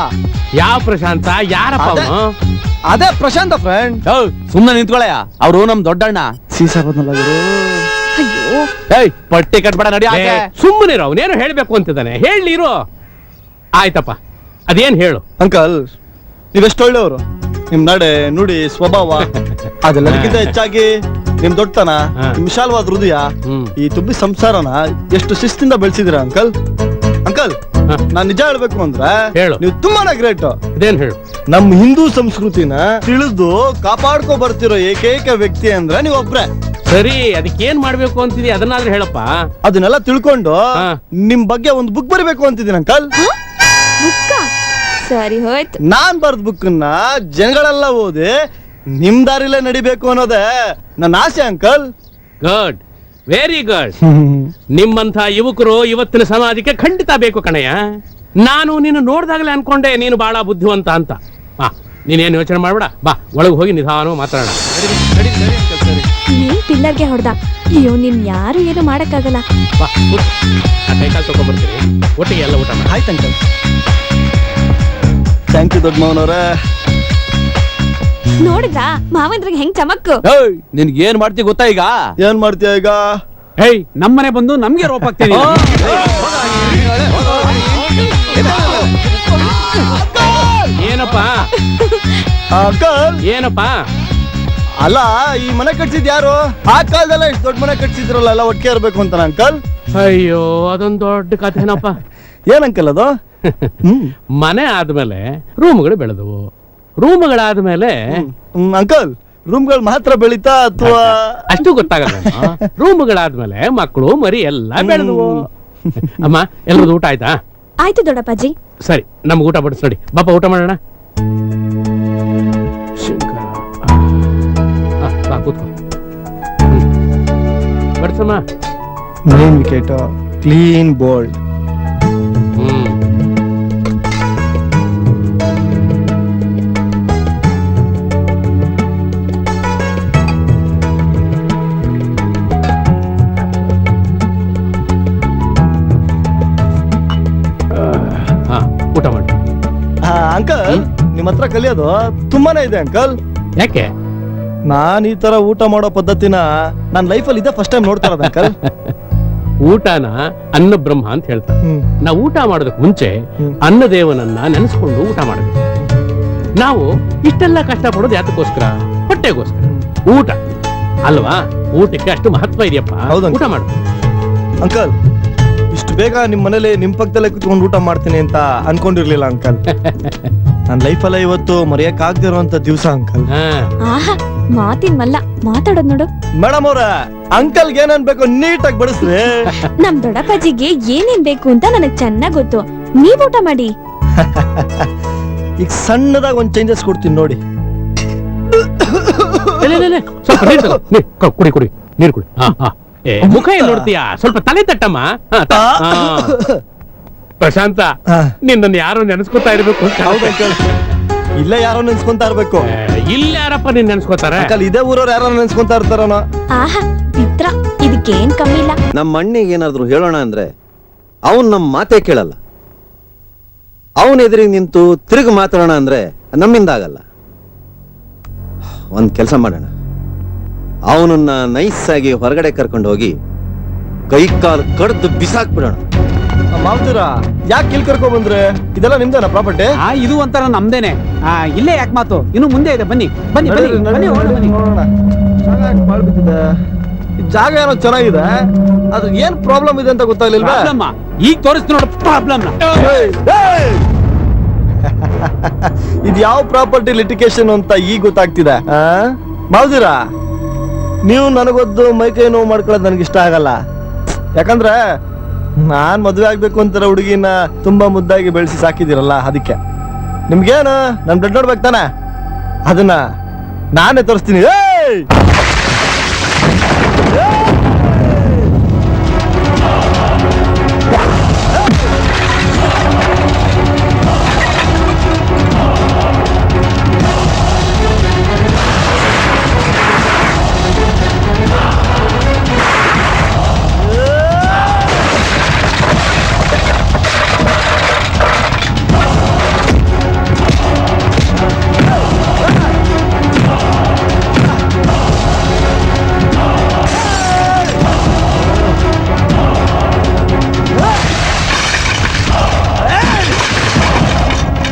ಯಾವ ಪ್ರಶಾಂತ? ಯಾರಪ್ಪ? ಅದೇ ಪ್ರಶಾಂತ ಫ್ರೆಂಡ್. ಸುಮ್ನೆ ನಿಂತ್ಕೊಳಯ್ಯ, ಅವ್ರು ನಮ್ ದೊಡ್ಡಣ್ಣ. ಸೀಸಾ ಬಂದಲ್ಲ ಗುರು. ಏಯ್, ಪಟ್ಟಿ ಕಟ್ಬೇಡ, ನಡಿ. ಸುಮ್ಮನಿರೋ, ಅವನೇನು ಹೇಳ್ಬೇಕು ಅಂತಿದ್ದಾನೆ, ಹೇಳಿರು. ಆಯ್ತಪ್ಪ, ಅದೇನ್ ಹೇಳು. ಅಂಕಲ್, ನೀವೆಷ್ಟು ಒಳ್ಳೆಯವರು. ನಿಮ್ ನಡೆ ನುಡಿ ಸ್ವಭಾವ ಅದೆಲ್ಲದಕ್ಕಿಂತ ಹೆಚ್ಚಾಗಿ ನಿಮ್ ದೊಡ್ಡತನ, ನಿಮ್ ವಿಶಾಲವಾದ ಹೃದಯ, ಈ ತುಂಬಿ ಸಂಸಾರನ ಎಷ್ಟು ಶಿಸ್ತಿಂದ ಬೆಳೆಸಿದಿರ ಅಂಕಲ್. ಅಂಕಲ್, ನಾನ್ ನಿಜ ಹೇಳ್ಬೇಕು ಅಂದ್ರೆ ನೀವು ತುಂಬಾನೇ ಗ್ರೇಟ್. ಅದೇನ್ ಹೇಳು. ನಮ್ ಹಿಂದೂ ಸಂಸ್ಕೃತಿನ ತಿಳಿದು ಕಾಪಾಡ್ಕೊ ಬರ್ತಿರೋ ಏಕೈಕ ವ್ಯಕ್ತಿ ಅಂದ್ರೆ ನೀವ್ ಒಬ್ರೆ. ಸರಿ, ಅದಕ್ಕೇನ್ ಮಾಡ್ಬೇಕು ಅಂತಿದಿ ಅದನ್ನಾದ್ರೂ ಹೇಳಪ್ಪ. ಅದನ್ನೆಲ್ಲ ತಿಳ್ಕೊಂಡು ನಿಮ್ ಬಗ್ಗೆ ಒಂದು ಬುಕ್ ಬರಿಬೇಕು ಅಂತಿದ್ದೀನಿ ಅಂಕಲ್. ಸರಿ ಹೋಯ್ತು. ನಾನ್ ಬರ್ದ್ ಬುಕ್ಕನ್ನ ಜನಗಳೆಲ್ಲ ಓದಿ ನಿಮ್ ದಾರಿಲೇ ನಡಿಬೇಕು ಅನ್ನೋದೇ ನನ್ನ ಆಸೆ ಅಂಕಲ್. Good, very good. ನಿಮ್ಮಂಥ ಯುವಕರು ಇವತ್ತಿನ ಸಮಾಜಕ್ಕೆ ಖಂಡಿತ ಬೇಕು ಕಣಯ್ಯ. ನಾನು ನೀನು ನೋಡ್ದಾಗಲೇ ಅನ್ಕೊಂಡೆ ನೀನು ಬಹಳ ಬುದ್ಧಿವಂತ ಅಂತ. ಬಾ, ನೀನೇನು ಯೋಚನೆ ಮಾಡ್ಬೇಡ, ಬಾ ಒಳಗೆ ಹೋಗಿ ನಿಧಾನ ಮಾತಾಡೋಣ. ನೀನ್ ಪಿಲ್ಲರ್ಗೆ ಹೊಡೆದ. ಅಯ್ಯೋ, ನಿನ್ ಯಾರು ಏನು ಮಾಡಕ್ಕಾಗಲ್ಲ. ಬಾ, ಆ ಕೈಕಾಲು ತಗೊಂಡ್ಬರ್ತೀನಿ, ಒಟ್ಟಿಗೆ ಎಲ್ಲ ಊಟ ಮಾಡಿ. ಆಯ್ತು ಅಂಕಲ್. ಥ್ಯಾಂಕ್ ಯು ದೊಡ್ಡ ಮಾವನವ್ರೆ. ನೋಡಿದ್ರಾ ಮಾವಂದ್ರಿಗೆ ಹೆಂಗ್ ಚಮಕ್ಕು. ನಿನ್ಗೆ ಏನ್ ಮಾಡ್ತಿ ಗೊತ್ತಾ ಈಗ? ಏನ್ ಮಾಡ್ತೀಯ ಈಗ? ಹೇಯ್, ನಮ್ಮನೆ ಬಂದು ನಮ್ಗೆ ರೋಪ್ ಹಾಕ್ತೀನಿ. ಏನಪ್ಪ ಅಂಕಲ್ ಏನಪ್ಪ? ಅಲ್ಲ, ಈ ಮನೆ ಕಟ್ಸಿದ್ ಯಾರು? ಆ ಕಾಲದಲ್ಲ ಇಷ್ಟು ದೊಡ್ಡ ಮನೆ ಕಟ್ಸಿದ್ರಲ್ಲ, ಎಲ್ಲ ಒಟ್ಟಿಗೆ ಇರ್ಬೇಕು ಅಂತ ಅಂಕಲ್. ಅಯ್ಯೋ, ಅದೊಂದು ದೊಡ್ಡ ಕಥೆನಪ್ಪ. ಏನ್ ಅಂಕಲ್ ಅದು? ಮನೆ ಆದ್ಮೇಲೆ ರೂಮ್ಗಳು ಬೆಳೆದವು, ರೂಮ್ಗಳಾದ್ಮೇಲೆ ಅಂಕಲ್ ರೂಮ್ಗಳು ಮಾತ್ರ ಬೆಳೀತಾ ಅಥವಾ? ಅಷ್ಟು ಗೊತ್ತಾಗಲ್ಲ. ರೂಮ್ಗಳಾದ್ಮೇಲೆ ಮಕ್ಕಳು ಮರಿ ಎಲ್ಲ ಬೆಳೆದವು. ಅಮ್ಮ, ಎಲ್ಲರದು ಊಟ ಆಯ್ತಾ? ಆಯ್ತು ದೊಡ್ಡಪ್ಪಾಜಿ. ಸರಿ, ನಮ್ಗೆ ಊಟ ಬಡಿಸ್ ನೋಡಿ. ಬಾಪ, ಊಟ ಮಾಡೋಣ. ಶಂಕರ, ಬಾ ಕೂತ್ಕೋ. ಬಡಿಸಮ್ಮ. Main wicket, clean bowled. ಊಟ ಮಾಡಿ. ಅಂಕಲ್, ನಿಮ್ ಹತ್ರ ಕಲಿಯೋದು ತುಂಬಾನೇ ಇದೆ ಅಂಕಲ್. ಯಾಕೆ? ನಾನ್ ಈ ತರ ಊಟ ಮಾಡೋ ಪದ್ಧತಿನ ನನ್ನ ಲೈಫಲ್ಲಿ ಇದೇ ಫಸ್ಟ್ ಟೈಮ್ ನೋಡ್ತಾ ಇರೋದು ಅಂಕಲ್. ಊಟನ ಅನ್ನ ಬ್ರಹ್ಮ ಅಂತ ಹೇಳ್ತಾರೆ. ನಾವು ಊಟ ಮಾಡೋದಕ್ಕೆ ಮುಂಚೆ ಅನ್ನದೇವನನ್ನ ನೆನೆಸ್ಕೊಂಡು ಊಟ ಮಾಡಬೇಕು. ನಾವು ಇಷ್ಟೆಲ್ಲ ಕಷ್ಟ ಪಡೋದು ಯಾತಕ್ಕೋಸ್ಕರ? ಹೊಟ್ಟೆಗೋಸ್ಕರ. ಊಟ ಅಲ್ವಾ? ಊಟಕ್ಕೆ ಅಷ್ಟು ಮಹತ್ವ ಇದೆಯಪ್ಪ. ಊಟ ಮಾಡು ಅಂಕಲ್. ಇಷ್ಟು ಬೇಗ ನಿಮ್ ಮನೇಲಿ ನಿಮ್ ಪಕ್ಕದಲ್ಲೇ ಕುತ್ಕೊಂಡು ಊಟ ಮಾಡ್ತೀನಿ ಅಂತ ಅನ್ಕೊಂಡಿರ್ಲಿಲ್ಲ ಅಂಕಲ್. ನನ್ನ ಲೈಫಲ್ಲೇ ಇವತ್ತು ಮರೆಯಕ್ ಆಗದಿರುವಂತ ದಿವಸ ಅಂಕಲ್. ಆಹಾ, ಮಾತಿನ ಮಲ್ಲ ಮಾತಾಡೋದ್ ನೋಡು. ಮೇಡಮ್ ಅವ್ರ, ಅಂಕಲ್ಗೆ ಏನೇನ್ ಬೇಕು ನೀಟಾಗಿ ಬಡಿಸ್ರಿ. ನಮ್ ದೊಡ್ಡಪ್ಪಾಜಿಗೆ ಏನೇನ್ ಬೇಕು ಅಂತ ನನಗ್ ಚೆನ್ನಾಗ್ ಗೊತ್ತು. ನೀವ್ ಊಟ ಮಾಡಿ. ಈಗ ಸಣ್ಣದಾಗ ಒಂದ್ ಚೇಂಜಸ್ ಕೊಡ್ತೀನಿ ನೋಡಿ. ಸ್ವಲ್ಪ ಕುಡಿ ಕುಡಿ, ನೀರು ಕುಡಿ. ಮುಖ ಏನ್ ನೋಡ್ತೀಯಾ? ಸ್ವಲ್ಪ ತಲೆ ತಟ್ಟಮ್ಮ. ಪ್ರಶಾಂತ, ನಿನ್ನನ್ನು ಯಾರೋ ನೆನೆಸ್ಕೊತಾ ಇರ್ಬೇಕು. ಇಲ್ಲೇ ಯಾರೋ ನೆನ್ಸ್ಕೊಂತಾ ಇರ್ಬೇಕು. ಇಲ್ಲ ಯಾರಪ್ಪ ನೀನ್ ನೆನ್ಸ್ಕೊತಾರೆ? ಇದೇ ಊರವ್ರು ಯಾರೋ ನೆನ್ಸ್ಕೊಂತಾ ಇರ್ತಾರನೋ. ಆಹಾ, ಮಿತ್ರ, ಇದಕ್ಕೇನ್ ಕಮ್ಮಿ ಇಲ್ಲ. ನಮ್ಮ ಅಣ್ಣಿಗೆ ಏನಾದ್ರು ಹೇಳೋಣ ಅಂದ್ರೆ ಅವನ್ ನಮ್ ಮಾತೇ ಕೇಳಲ್ಲ. ಅವನ್ ಎದುರಿಗೆ ನಿಂತು ತಿರುಗಿ ಮಾತಾಡೋಣ ಅಂದ್ರೆ ನಮ್ಮಿಂದ ಆಗಲ್ಲ. ಒಂದ್ ಕೆಲಸ ಮಾಡೋಣ, ಅವನನ್ನ ನೈಸ್ ಆಗಿ ಹೊರಗಡೆ ಕರ್ಕೊಂಡು ಹೋಗಿ ಕೈ ಕಾಲು ಕಡ್ದು ಬಿಸಾಕ್ಬಿಡೋಣ. ಮಾವತಿರ, ಯಾಕೆ ಇಲ್ಲಿ ಕರ್ಕೊಂಡ್ ಬಂದ್ರೆ? ಇದೆಲ್ಲ ನಿಮ್ದೇನಾ ಪ್ರಾಪರ್ಟಿ? ಇದು ಒಂಥರ ನಮ್ದೇನೆ. ಇಲ್ಲೇ ಯಾಕೆ ಮಾತು, ಇನ್ನು ಮುಂದೆ ಇದೆ. ಬನ್ನಿ ಬನ್ನಿ ಬನ್ನಿ ಬನ್ನಿ, ಹೊರಡು ಬನ್ನಿ. ಜಾಗ ಏನೋ ಚೆನ್ನಾಗಿದೆ, ಆದ್ರೆ ಏನ್ ಪ್ರಾಬ್ಲಮ್ ಇದೆ ಅಂತ ಗೊತ್ತಾಗ್ಲಿಲ್ವಾ? ಈಗ ತೋರಿಸ್ತು ನೋಡು ಪ್ರಾಬ್ಲಮ್. ಇದು ಯಾವ ಪ್ರಾಪರ್ಟಿ ಲಿಟಿಗೇಷನ್ ಅಂತ ಈಗ ಗೊತ್ತಾಗ್ತಿದೆ. ಮಾವದಿರ, ನೀವು ನನಗೊದ್ದು ಮೈಕೈ ನೋವು ಮಾಡ್ಕೊಳ್ಳೋದು ನನಗೆ ಇಷ್ಟ ಆಗಲ್ಲ. ಯಾಕಂದ್ರೆ ನಾನ್ ಮದುವೆ ಆಗ್ಬೇಕು ಅಂತಾರ ಹುಡುಗಿನ ತುಂಬಾ ಮುದ್ದಾಗಿ ಬೆಳೆಸಿ ಸಾಕಿದಿರಲ್ಲ, ಅದಕ್ಕೆ. ನಿಮ್ಗೇನು ನನ್ ಬ್ಲಡ್ ನೋಡ್ಬೇಕು ತಾನೆ? ಅದನ್ನ ನಾನೇ ತೋರಿಸ್ತೀನಿ.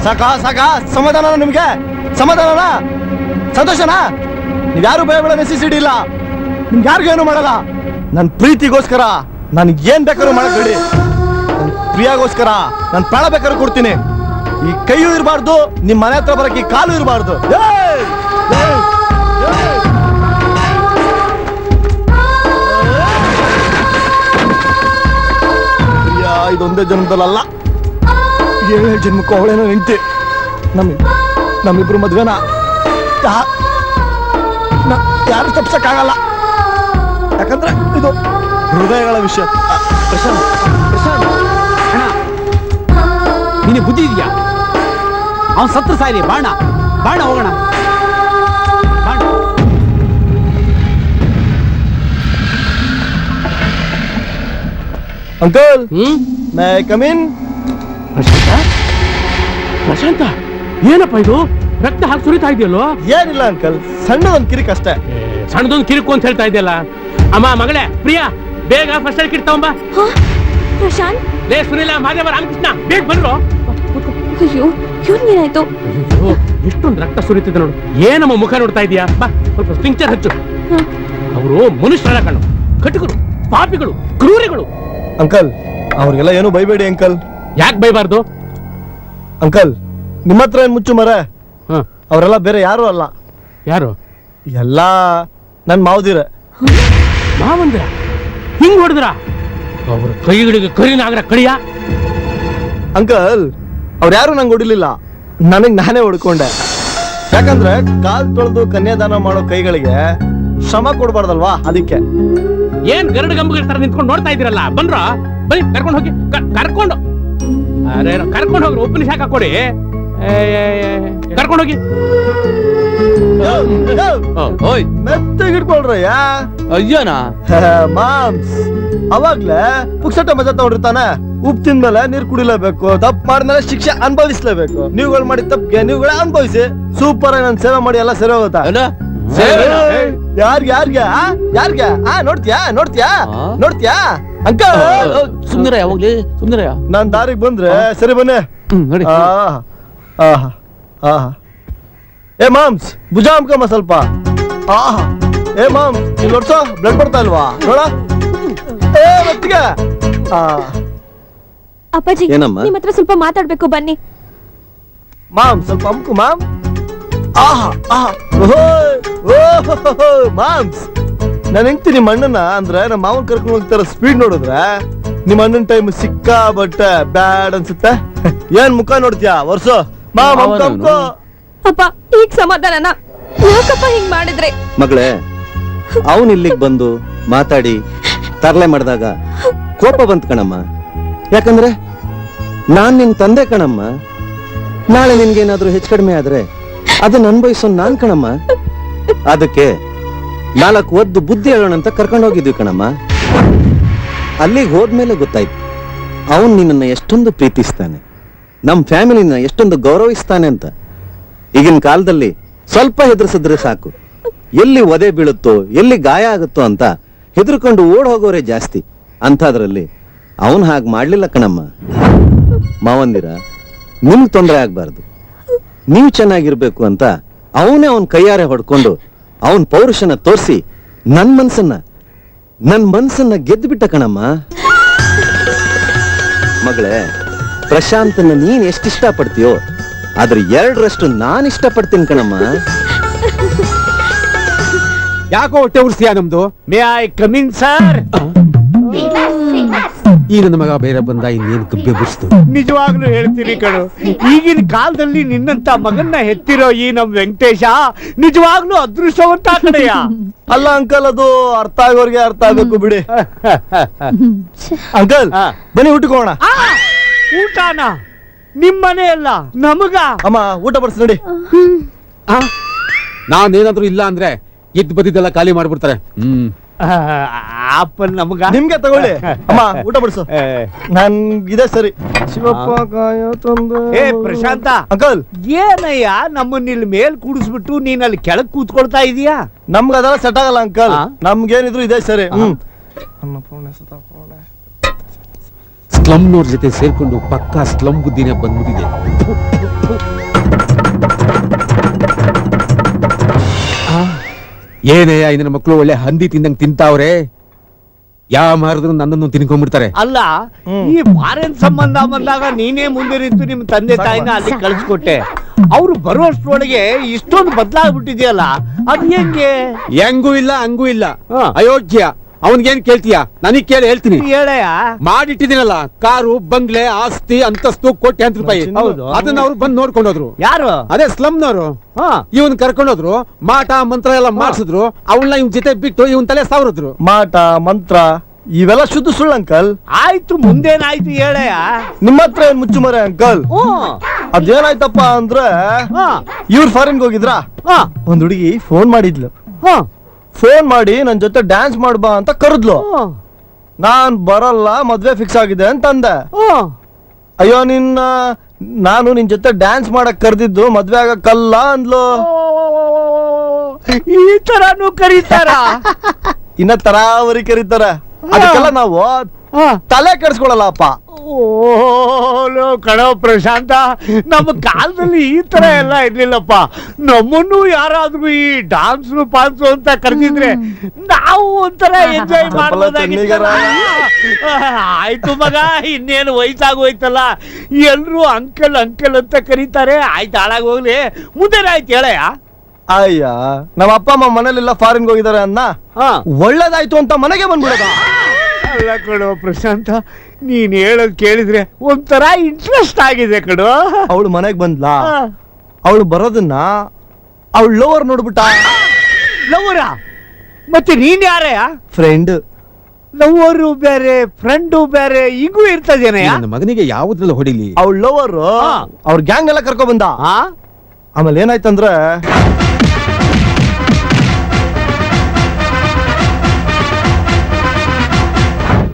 ಸಾಕಾ ಸಾಕಾ? ಸಮಾಧಾನ ನಿಮ್ಗೆ? ಸಮಾಧಾನನಾ? ಸಂತೋಷನಾ? ನೀವ್ಯಾರು ಭಯ ಬೀಳೋ ನೆಸೆಸಿಟಿ ಇಲ್ಲ. ನಿಮ್ಗೆ ಯಾರಿಗೇನು ಮಾಡಲ್ಲ. ನನ್ನ ಪ್ರೀತಿಗೋಸ್ಕರ ನಾನು ಏನ್ ಬೇಕಾದ್ರೂ ಮಾಡಕ್ ಹೇಳಿ. ನನ್ನ ಪ್ರಿಯಾಗೋಸ್ಕರ ನಾನು ಪ್ರಾಣ ಬೇಕಾದ್ರೂ ಕೊಡ್ತೀನಿ. ಈ ಕೈಯೂ ಇರಬಾರ್ದು, ನಿಮ್ ಮನೆ ಹತ್ರ ಬರಕ್ಕೆ ಕಾಲು ಇರಬಾರ್ದು. ಇದೊಂದೇ ಜನ್ಮದಲ್ಲ, 7 ಜನ್ಮಕ್ಕೂ ಅವಳೇನೋ ಹೆಂಡ್ತಿ. ನಮ್ಮಿಬ್ರು ಮದ್ವೆನ ಯಾರು ತಪ್ಸಕ್ಕಾಗಲ್ಲ, ಯಾಕಂದ್ರೆ ಇದು ಹೃದಯಗಳ ವಿಷಯ. ಪ್ರಶಾಂತ್ ಪ್ರಶಾಂತ್ ಅಣ್ಣ, ನಿನಗೆ ಬುದ್ಧಿ ಇದೆಯಾ? ಅವನ್ ಸತ್ರ ಸಾಯ್ಲಿ, ಬಾಣ ಬಾಣ ಹೋಗೋಣ ಬಾಣ. Uncle may come in. Prashant, ಏನಪ್ಪ ಇದು? ರಕ್ತ ಹಾಕಿ ಸುರಿತಾ ಇದೆಯಲ್ಲೋ? ಏನಿಲ್ಲ ಅಂಕಲ್, ಸಣ್ಣದೊಂದು ಕಿರಿಕ್ ಅಷ್ಟೇ. ಸಣ್ಣದೊಂದು ಕಿರಿಕು ಅಂತ ಹೇಳ್ತಾ ಇದೆಯಲ್ಲ. ಅಮ್ಮ ಮಗಳೇ ಪ್ರಿಯಾ, ಬೇಗ ಫಸ್ಟ್ ಏಡ್ ಕಿಟ್ ತಗೊಂಬ. ಪ್ರಶಾಂತ್, ಲೇ ಸುನಿಲ, ಮಾದೇವ, ರಾಮಕೃಷ್ಣ, ಬೇಗ ಬಂದ್ರು. ಅಯ್ಯೋ ಏನಾಯ್ತು? ಅಯ್ಯೋ, ಎಷ್ಟೊಂದು ರಕ್ತ ಸುರಿತಿದೆ ನೋಡು. ಏನಮ್ಮ ಮುಖ ನೋಡ್ತಾ ಇದೀಯಾ? ಬಾ ಸ್ವಲ್ಪ ಸ್ಟಿಂಕ್ಚರ್ ಹಚ್ಚು. ಅವರು ಮನುಷ್ಯರ ಕಣ್ಣು, ಕಟುಕರು, ಪಾಪಿಗಳು, ಕ್ರೂರಿಗಳು. ಅಂಕಲ್ ಅವ್ರಿಗೆಲ್ಲ ಏನು ಬೈಬೇಡಿ ಅಂಕಲ್. ಯಾಕೆ ಬೈಬಾರ್ದು? ಅಂಕಲ್ ನಿಮ್ಮ ಹತ್ರ ಏನ್ ಮುಚ್ಚು ಮರ? ಅವರೆಲ್ಲ ಬೇರೆ ಯಾರು ಅಲ್ಲ. ಯಾರು? ಎಲ್ಲ ನನ್ ಮಾವದಿರ. ಮಾವಂದಿರ ಹಿಂಗ್ ಹೊಡೆದ್ರ? ಅವ್ರ ಕೈಗಳಿಗೆ ಕರಿನಾಗರ ಕಳಿಯ. ಅಂಕಲ್ ಅವ್ರು ಯಾರು ನಂಗೆ ಹೊಡಿಲಿಲ್ಲ, ನನಗ್ ನಾನೇ ಹೊಡ್ಕೊಂಡೆ. ಯಾಕಂದ್ರೆ ಕಾಲ್ ತೊಳೆದು ಕನ್ಯಾದಾನ ಮಾಡೋ ಕೈಗಳಿಗೆ ಶ್ರಮ ಕೊಡ್ಬಾರ್ದಲ್ವಾ, ಅದಕ್ಕೆ. ಏನ್ ಗರಡು ಗಂಬುಗಳ ತರ ನಿಂತ್ಕೊಂಡು ನೋಡ್ತಾ ಇದೀರಲ್ಲ? ಬಂದ್ರ ಬನ್ನಿ, ಕರ್ಕೊಂಡು ಹೋಗಿ. ಕರ್ಕೊಂಡು ಅರೆ ಕರ್ಕೊಂಡು ಹೋಗ್ರಿ, ಒಬ್ಬನ ಶಾಖ ಕೊಡಿ. ಕರ್ಕೊಂಡು ಹೋಗಿ. ಮೆತ್ತಗೆ ಹಿಡ್ಕೊಳ್ರಯ್ಯ. ಅಯ್ಯೋನಾ ಮಾಮ್ಸ್ ಅವಾಗ್ಲೇ ಪುಕ್ಸಟ ಮಜಾ ತಗೊಂಡಿರ್ತಾನೆ. ಉಪ್ಪು ತಿಂದ್ಮೇಲೆ ನೀರ್ ಕುಡಿಲೇಬೇಕು, ತಪ್ಪು ಮಾಡಿದ್ಮೇಲೆ ಶಿಕ್ಷೆ ಅನುಭವಿಸ್ಲೇಬೇಕು. ನೀವುಗಳು ಮಾಡಿದ ತಪ್ಪಿಗೆ ನೀವುಗಳೇ ಅನುಭವಿಸಿ. ಸೂಪರ್ ಆಗಿ ನನ್ ಸೇವೆ ಮಾಡಿ ಎಲ್ಲ ಸರಿ ಹೋಗುತ್ತಾ? ಯಾರ್ಗೆ ನೋಡ್ತೀಯಾ ಅಂಕಲ್? ಸುಮ್ನಿರ, ಯಾವಾಗ್ಲಿ ಸುಮ್ನಿರ. ನಾನ್ ದಾರಿಗೆ ಬಂದ್ರೆ ಸರಿ ಬನ್ನಿ. ಏ ಮಾಮ್ಸ್ ಭುಜ ಹಮ್ಕಮ್ಮ ಸ್ವಲ್ಪ. ಏ ಮಾಮ್ಸ್ ಇಲ್ಲಿ ನೋಡ್ಸೋ, ಬ್ಲಡ್ ಬರ್ತಾ ಇಲ್ವಾ ನೋಡ. ಏ ಮತ್ತಿಗೆ ಅಪ್ಪಾಜಿ, ಏನಮ್ಮ? ನಿಮ್ ಹತ್ರ ಸ್ವಲ್ಪ ಮಾತಾಡ್ಬೇಕು, ಬನ್ನಿ. ಮಾಮ್ ಸ್ವಲ್ಪ ಹಮ್ಕು ಮಾಮ್. ಮಾಮ್ಸ್ ನಾನು ಹೆಂಗ್ತಿ ನಿಮ್ಮ ಅಣ್ಣನ ಅಂದ್ರೆ ನಮ್ಮ ಮಾವನ್ ಕರ್ಕೊಂಡು ಹೋಗ್ತಾರ ಸ್ಪೀಡ್ ನೋಡಿದ್ರೆ ನಿಮ್ಮ ಅಣ್ಣನ ಟೈಮ್ ಸಿಕ್ಕಾ ಬಟ್ ಬ್ಯಾಡ್ ಅನ್ಸುತ್ತೆ. ಏನ್ ಮುಖ ನೋಡ್ತೀಯಾ ವರ್ಷ? ಮಾಮ್ ಹಮ್ಕೋ. ಅಪ್ಪ ಈಗ ಸಮಾಧಾನನ? ಯಾಕಪ್ಪ ಹಿಂಗ್ ಮಾಡಿದ್ರೆ? ಮಗಳೇ, ಅವನ್ ಇಲ್ಲಿಗೆ ಬಂದು ಮಾತಾಡಿ ತರ್ಲೆ ಮಾಡಿದಾಗ ಕೋಪ ಬಂತ್ ಕಣಮ್ಮ. ಯಾಕಂದ್ರೆ ನಾನ್ ನಿನ್ ತಂದೆ ಕಣಮ್ಮ. ನಾಳೆ ನಿನ್ಗೇನಾದ್ರೂ ಹೆಚ್ಚು ಕಡಿಮೆ ಆದ್ರೆ ಅದನ್ನ ಅನ್ಭವಿಸೋ ನಾನ್ ಕಣಮ್ಮ. ಅದಕ್ಕೆ 4 ಒದ್ದು ಬುದ್ಧಿ ಹೇಳೋಣ ಅಂತ ಕರ್ಕೊಂಡು ಹೋಗಿದ್ವಿ ಕಣಮ್ಮ. ಅಲ್ಲಿಗೆ ಹೋದ್ಮೇಲೆ ಗೊತ್ತಾಯ್ತು ಅವನ್ ನಿನ್ನನ್ನ ಎಷ್ಟೊಂದು ಪ್ರೀತಿಸ್ತಾನೆ, ನಮ್ ಫ್ಯಾಮಿಲಿನ ಎಷ್ಟೊಂದು ಗೌರವಿಸ್ತಾನೆ ಅಂತ. ಈಗಿನ ಕಾಲದಲ್ಲಿ ಸ್ವಲ್ಪ ಹೆದರ್ಸಿದ್ರೆ ಸಾಕು, ಎಲ್ಲಿ ಒದೆ ಬೀಳುತ್ತೋ ಎಲ್ಲಿ ಗಾಯ ಆಗುತ್ತೋ ಅಂತ ಹೆದರ್ಕೊಂಡು ಓಡ್ ಹೋಗೋರೆ ಜಾಸ್ತಿ. ಅಂಥದ್ರಲ್ಲಿ ಅವನ್ ಹಾಗೆ ಮಾಡ್ಲಿಲ್ಲ ಕಣಮ್ಮ. ಮಾವಂದಿರ, ನಿಮ್ಗೆ ತೊಂದರೆ ಆಗ್ಬಾರ್ದು, ನೀವು ಚೆನ್ನಾಗಿರ್ಬೇಕು ಅಂತ ಅವನೇ ಅವನ್ ಕೈಯಾರೆ ಹೊಡ್ಕೊಂಡು ಅವನ್ ಪೌರುಷನ ತೋರಿಸಿ ನನ್ ಮನ್ಸನ್ನ ಗೆದ್ದು ಬಿಟ್ಟ ಕಣಮ್ಮ. ಮಗಳೇ, ಪ್ರಶಾಂತನ ನೀನ್ ಎಷ್ಟಿಷ್ಟ ಪಡ್ತೀಯೋ ಅದ್ರ 2ರಷ್ಟು ನಾನ್ ಇಷ್ಟಪಡ್ತೀನಿ ಕಣಮ್ಮ. ಯಾಕೋ ಹೊಟ್ಟೆ ಉರ್ಸಿಯಾ ನಮ್ದು? May I coming sir? ಈ ನನ್ನ ಮಗ ಬೇರೆ ಬಂದ, ಇನ್ನೇನು ಗಬ್ಬೆ ಬುರ್ಸ್ತು. ನಿಜವಾಗ್ಲೂ ಹೇಳ್ತೀನಿ ಕಣು, ಈಗಿನ ಕಾಲದಲ್ಲಿ ನಿನ್ನಂತ ಮಗನ್ನ ಹೆತ್ತಿರೋ ಈ ನಮ್ ವೆಂಕಟೇಶ ನಿಜವಾಗ್ಲೂ ಅದೃಷ್ಟವಂತ ಕಡೆಯ. ಅಲ್ಲ ಅಂಕಲ್, ಅದು ಅರ್ಥ ಆಗೋರ್ಗೆ ಅರ್ಥ ಆಗ್ಬೇಕು ಬಿಡಿ. ಅಂಕಲ್ ಬನ್ನಿ ಊಟಕ್ಕೋಣ. ಊಟನ ನಿಮ್ಮನೆ ಅಲ್ಲ ನಮಗ? ಅಮ್ಮ ಊಟ ಬಡಿಸ್ ನೋಡಿ. ನಾನೇನಾದ್ರೂ ಇಲ್ಲ ಅಂದ್ರೆ ಎದ್ದು ಬದಿದ್ದೆಲ್ಲ ಖಾಲಿ ಮಾಡ್ಬಿಡ್ತಾರೆ. ಅಪ್ಪನ್ ನಮಗ ನಿಮ್ಗೆ ತಗೊಳ್ಳಿ. ಅಮ್ಮ ಊಟ ಬಡಿಸು, ನನ್ ಇದೆ ಸರಿ. ಶಿವಪ್ಪ ಏ ಪ್ರಶಾಂತ ಅಂಕಲ್, ಏನಯ್ಯ ನಮ್ಮನ್ನ ಇಲ್ಲಿ ಮೇಲ್ ಕೂಡಿಸ್ಬಿಟ್ಟು ನೀನ್ ಅಲ್ಲಿ ಕೆಳಗ್ ಕೂತ್ಕೊಳ್ತಾ ಇದೀಯಾ? ನಮ್ಗೆ ಅದೆಲ್ಲ ಸೆಟ್ ಆಗಲ್ಲ ಅಂಕಲ್, ನಮ್ಗೇನಿದ್ರು ಇದೆ ಸರಿ. ಸ್ಲಮ್ನವ್ರ ಜೊತೆ ಸೇರ್ಕೊಂಡು ಪಕ್ಕಾ ಸ್ಲಮ್ ಬುದ್ಧಿನೇ ಬಂದ್ಬಿಟ್ಟಿದೆ. ಏನಯ್ಯ ಇದನ್ನ ಮಕ್ಕಳು ಒಳ್ಳೆ ಹಂದಿ ತಿಂದಂಗ್ ತಿಂತಾವ್ರೆ. ಯಾವ ಮಾರಿದ್ರು ನನ್ನನ್ನು ತಿನ್ಕೊಂಡ್ಬಿಡ್ತಾರೆ. ಅಲ್ಲ, ಈ ಮಾರನ್ ಸಂಬಂಧ ಬಂದಾಗ ನೀನೇ ಮುಂದೆ ನಿಂತು ನಿಮ್ ತಂದೆ ತಾಯಿನ ಅಲ್ಲಿ ಕಳ್ಸಿಕೊಟ್ಟೆ. ಅವ್ರು ಬರುವಷ್ಟರೊಳಗೆ ಇಷ್ಟೊಂದು ಬದಲಾಗ್ಬಿಟ್ಟಿದ್ಯಲ್ಲ, ಅದು ಹೆಂಗೆ? ಹೆಂಗೂ ಇಲ್ಲ ಹಂಗೂ ಇಲ್ಲ. ಅಯೋಗ್ಯ ಅವನ್ಗೇನ್ ಕೇಳ್ತೀಯ? ನನಗ್ ಕೇಳಿ ಹೇಳ್ತೀನಿ. ಹೇಳಯ್ಯ. ಮಾಡಿಟ್ಟಿದ್ದೀನಲ್ಲ, ಕಾರು, ಬಂಗ್ಲೆ, ಆಸ್ತಿ, ಅಂತಸ್ತು, ಕೋಟ್ಯಾಂತರ ರೂಪಾಯಿ. ಹೌದು. ಅದನ್ನ ಅವ್ರು ಬಂದ್ ನೋಡ್ಕೊಂಡೋದ್ರು. ಯಾರು? ಅದೇ ಸ್ಲಮ್ನವರು. ಇವನ್ ಕರ್ಕೊಂಡೋದ್ರು, ಮಾಟ ಮಂತ್ರ ಎಲ್ಲ ಮಾಡಿಸಿದ್ರು. ಅವಳನ್ನ ಇವ್ ಜೊತೆ ಬಿಟ್ಟು ಇವನ್ ತಲೆ ಸಾವ್ರಿದ್ರು. ಮಾಟ ಮಂತ್ರ ಇವೆಲ್ಲ ಶುದ್ಧ ಸುಳ್ಳು ಅಂಕಲ್. ಆಯ್ತು, ಮುಂದೇನಾಯ್ತು ಹೇಳಯ್ಯ. ನಿಮ್ಮ ಹತ್ರ ಏನ್ ಮುಚ್ಚುಮರೆ ಅಂಕಲ್? ಅದೇನಾಯ್ತಪ್ಪ ಅಂದ್ರೆ ಇವ್ರು ಫಾರಿನ್ಗೆ ಹೋಗಿದ್ರ, ಒಂದ್ ಹುಡುಗಿ ಫೋನ್ ಮಾಡಿದ್ಲು. ಫೋನ್ ಮಾಡಿ ನನ್ ಜೊತೆ ಡ್ಯಾನ್ಸ್ ಮಾಡ್ಬಾ ಅಂತ ಕರೆದ್ಲು. ನಾನ್ ಬರಲ್ಲ, ಮದ್ವೆ ಫಿಕ್ಸ್ ಆಗಿದೆ ಅಂತಂದೆ. ಅಯ್ಯೋ ನಾನು ನಿನ್ ಜೊತೆ ಡ್ಯಾನ್ಸ್ ಮಾಡಕ್ ಕರೆದಿದ್ದು ಮದ್ವೆ ಆಗಕ್ಕಲ್ಲ ಅಂದ್ಲು. ಈ ತರಾನು ಕರೀತಾರ? ಇನ್ನ ತರಾವರಿ ಕರೀತಾರ. ಅದಕ್ಕೆಲ್ಲ ನಾವು ತಲೆ ಕೆಡಿಸ್ಕೊಳಲ್ಲಪ್ಪ. ಕಣೋ ಪ್ರಶಾಂತ, ನಮ್ಮ ಕಾಲದಲ್ಲಿ ಈ ತರ ಎಲ್ಲ ಇರ್ಲಿಲ್ಲಪ್ಪ. ನಮ್ಮನ್ನು ಯಾರಾದ್ರೂ ಈ ಡಾನ್ಸ್ ಪಾನ್ಸು ಅಂತ ಕರೆದಿದ್ರೆ ನಾವು ಒಂಥರ ಎಂಜಾಯ್ ಮಾಡ್ಬೋದಾಗಿತ್ತು. ಆಯ್ತು ಮಗ, ಇನ್ನೇನು ವಯಸ್ಸಾಗೋಯ್ತಲ್ಲ, ಎಲ್ರು ಅಂಕಲ್ ಅಂಕಲ್ ಅಂತ ಕರೀತಾರೆ. ಆಯ್ತು, ಹಾಳಾಗಿ ಹೋಗ್ಲಿ. ಮುಂದೇನಾಯ್ತು ಹೇಳಯ್ಯ. ಅಯ್ಯ, ನಮ್ಮ ಅಪ್ಪ ಅಮ್ಮ ಮನೇಲೆಲ್ಲ ಫಾರಿನ್ಗೆ ಹೋಗಿದ್ದಾರೆ ಅನ್ನ, ಒಳ್ಳೇದಾಯ್ತು ಅಂತ ಮನೆಗೆ ಬಂದ್ಬಿಡದ. ಅಲ್ಲ ಕಣೋ ಪ್ರಶಾಂತ, ನೀನ್ ಹೇಳೋದ್ ಕೇಳಿದ್ರೆ ಒಂಥರ ಇಂಟ್ರೆಸ್ಟ್ ಆಗಿದೆ ಕಣೋ. ಅವಳು ಮನೆಗ್ ಬಂದ್ಲಾ, ಅವಳು ಬರೋದನ್ನ ಅವಳು ಲವರ್ ನೋಡ್ಬಿಟ್ಟ. ಲವರ? ಮತ್ತೆ ನೀನ್ ಯಾರಯ್ಯ? ಫ್ರೆಂಡ್. ಲವರು ಬೇರೆ, ಫ್ರೆಂಡು ಬೇರೆ, ಹಿಂಗೂ ಇರ್ತದೇನಯ್ಯ? ನನ್ನ ಮಗನಿಗೆ ಯಾವುದ್ರಲ್ಲಿ ಹೊಡಿಲಿ? ಅವಳು ಲವರ್ ಅವ್ರ ಗ್ಯಾಂಗ್ ಎಲ್ಲ ಕರ್ಕೊ ಬಂದ. ಆಮೇಲೆ ಏನಾಯ್ತಂದ್ರೆ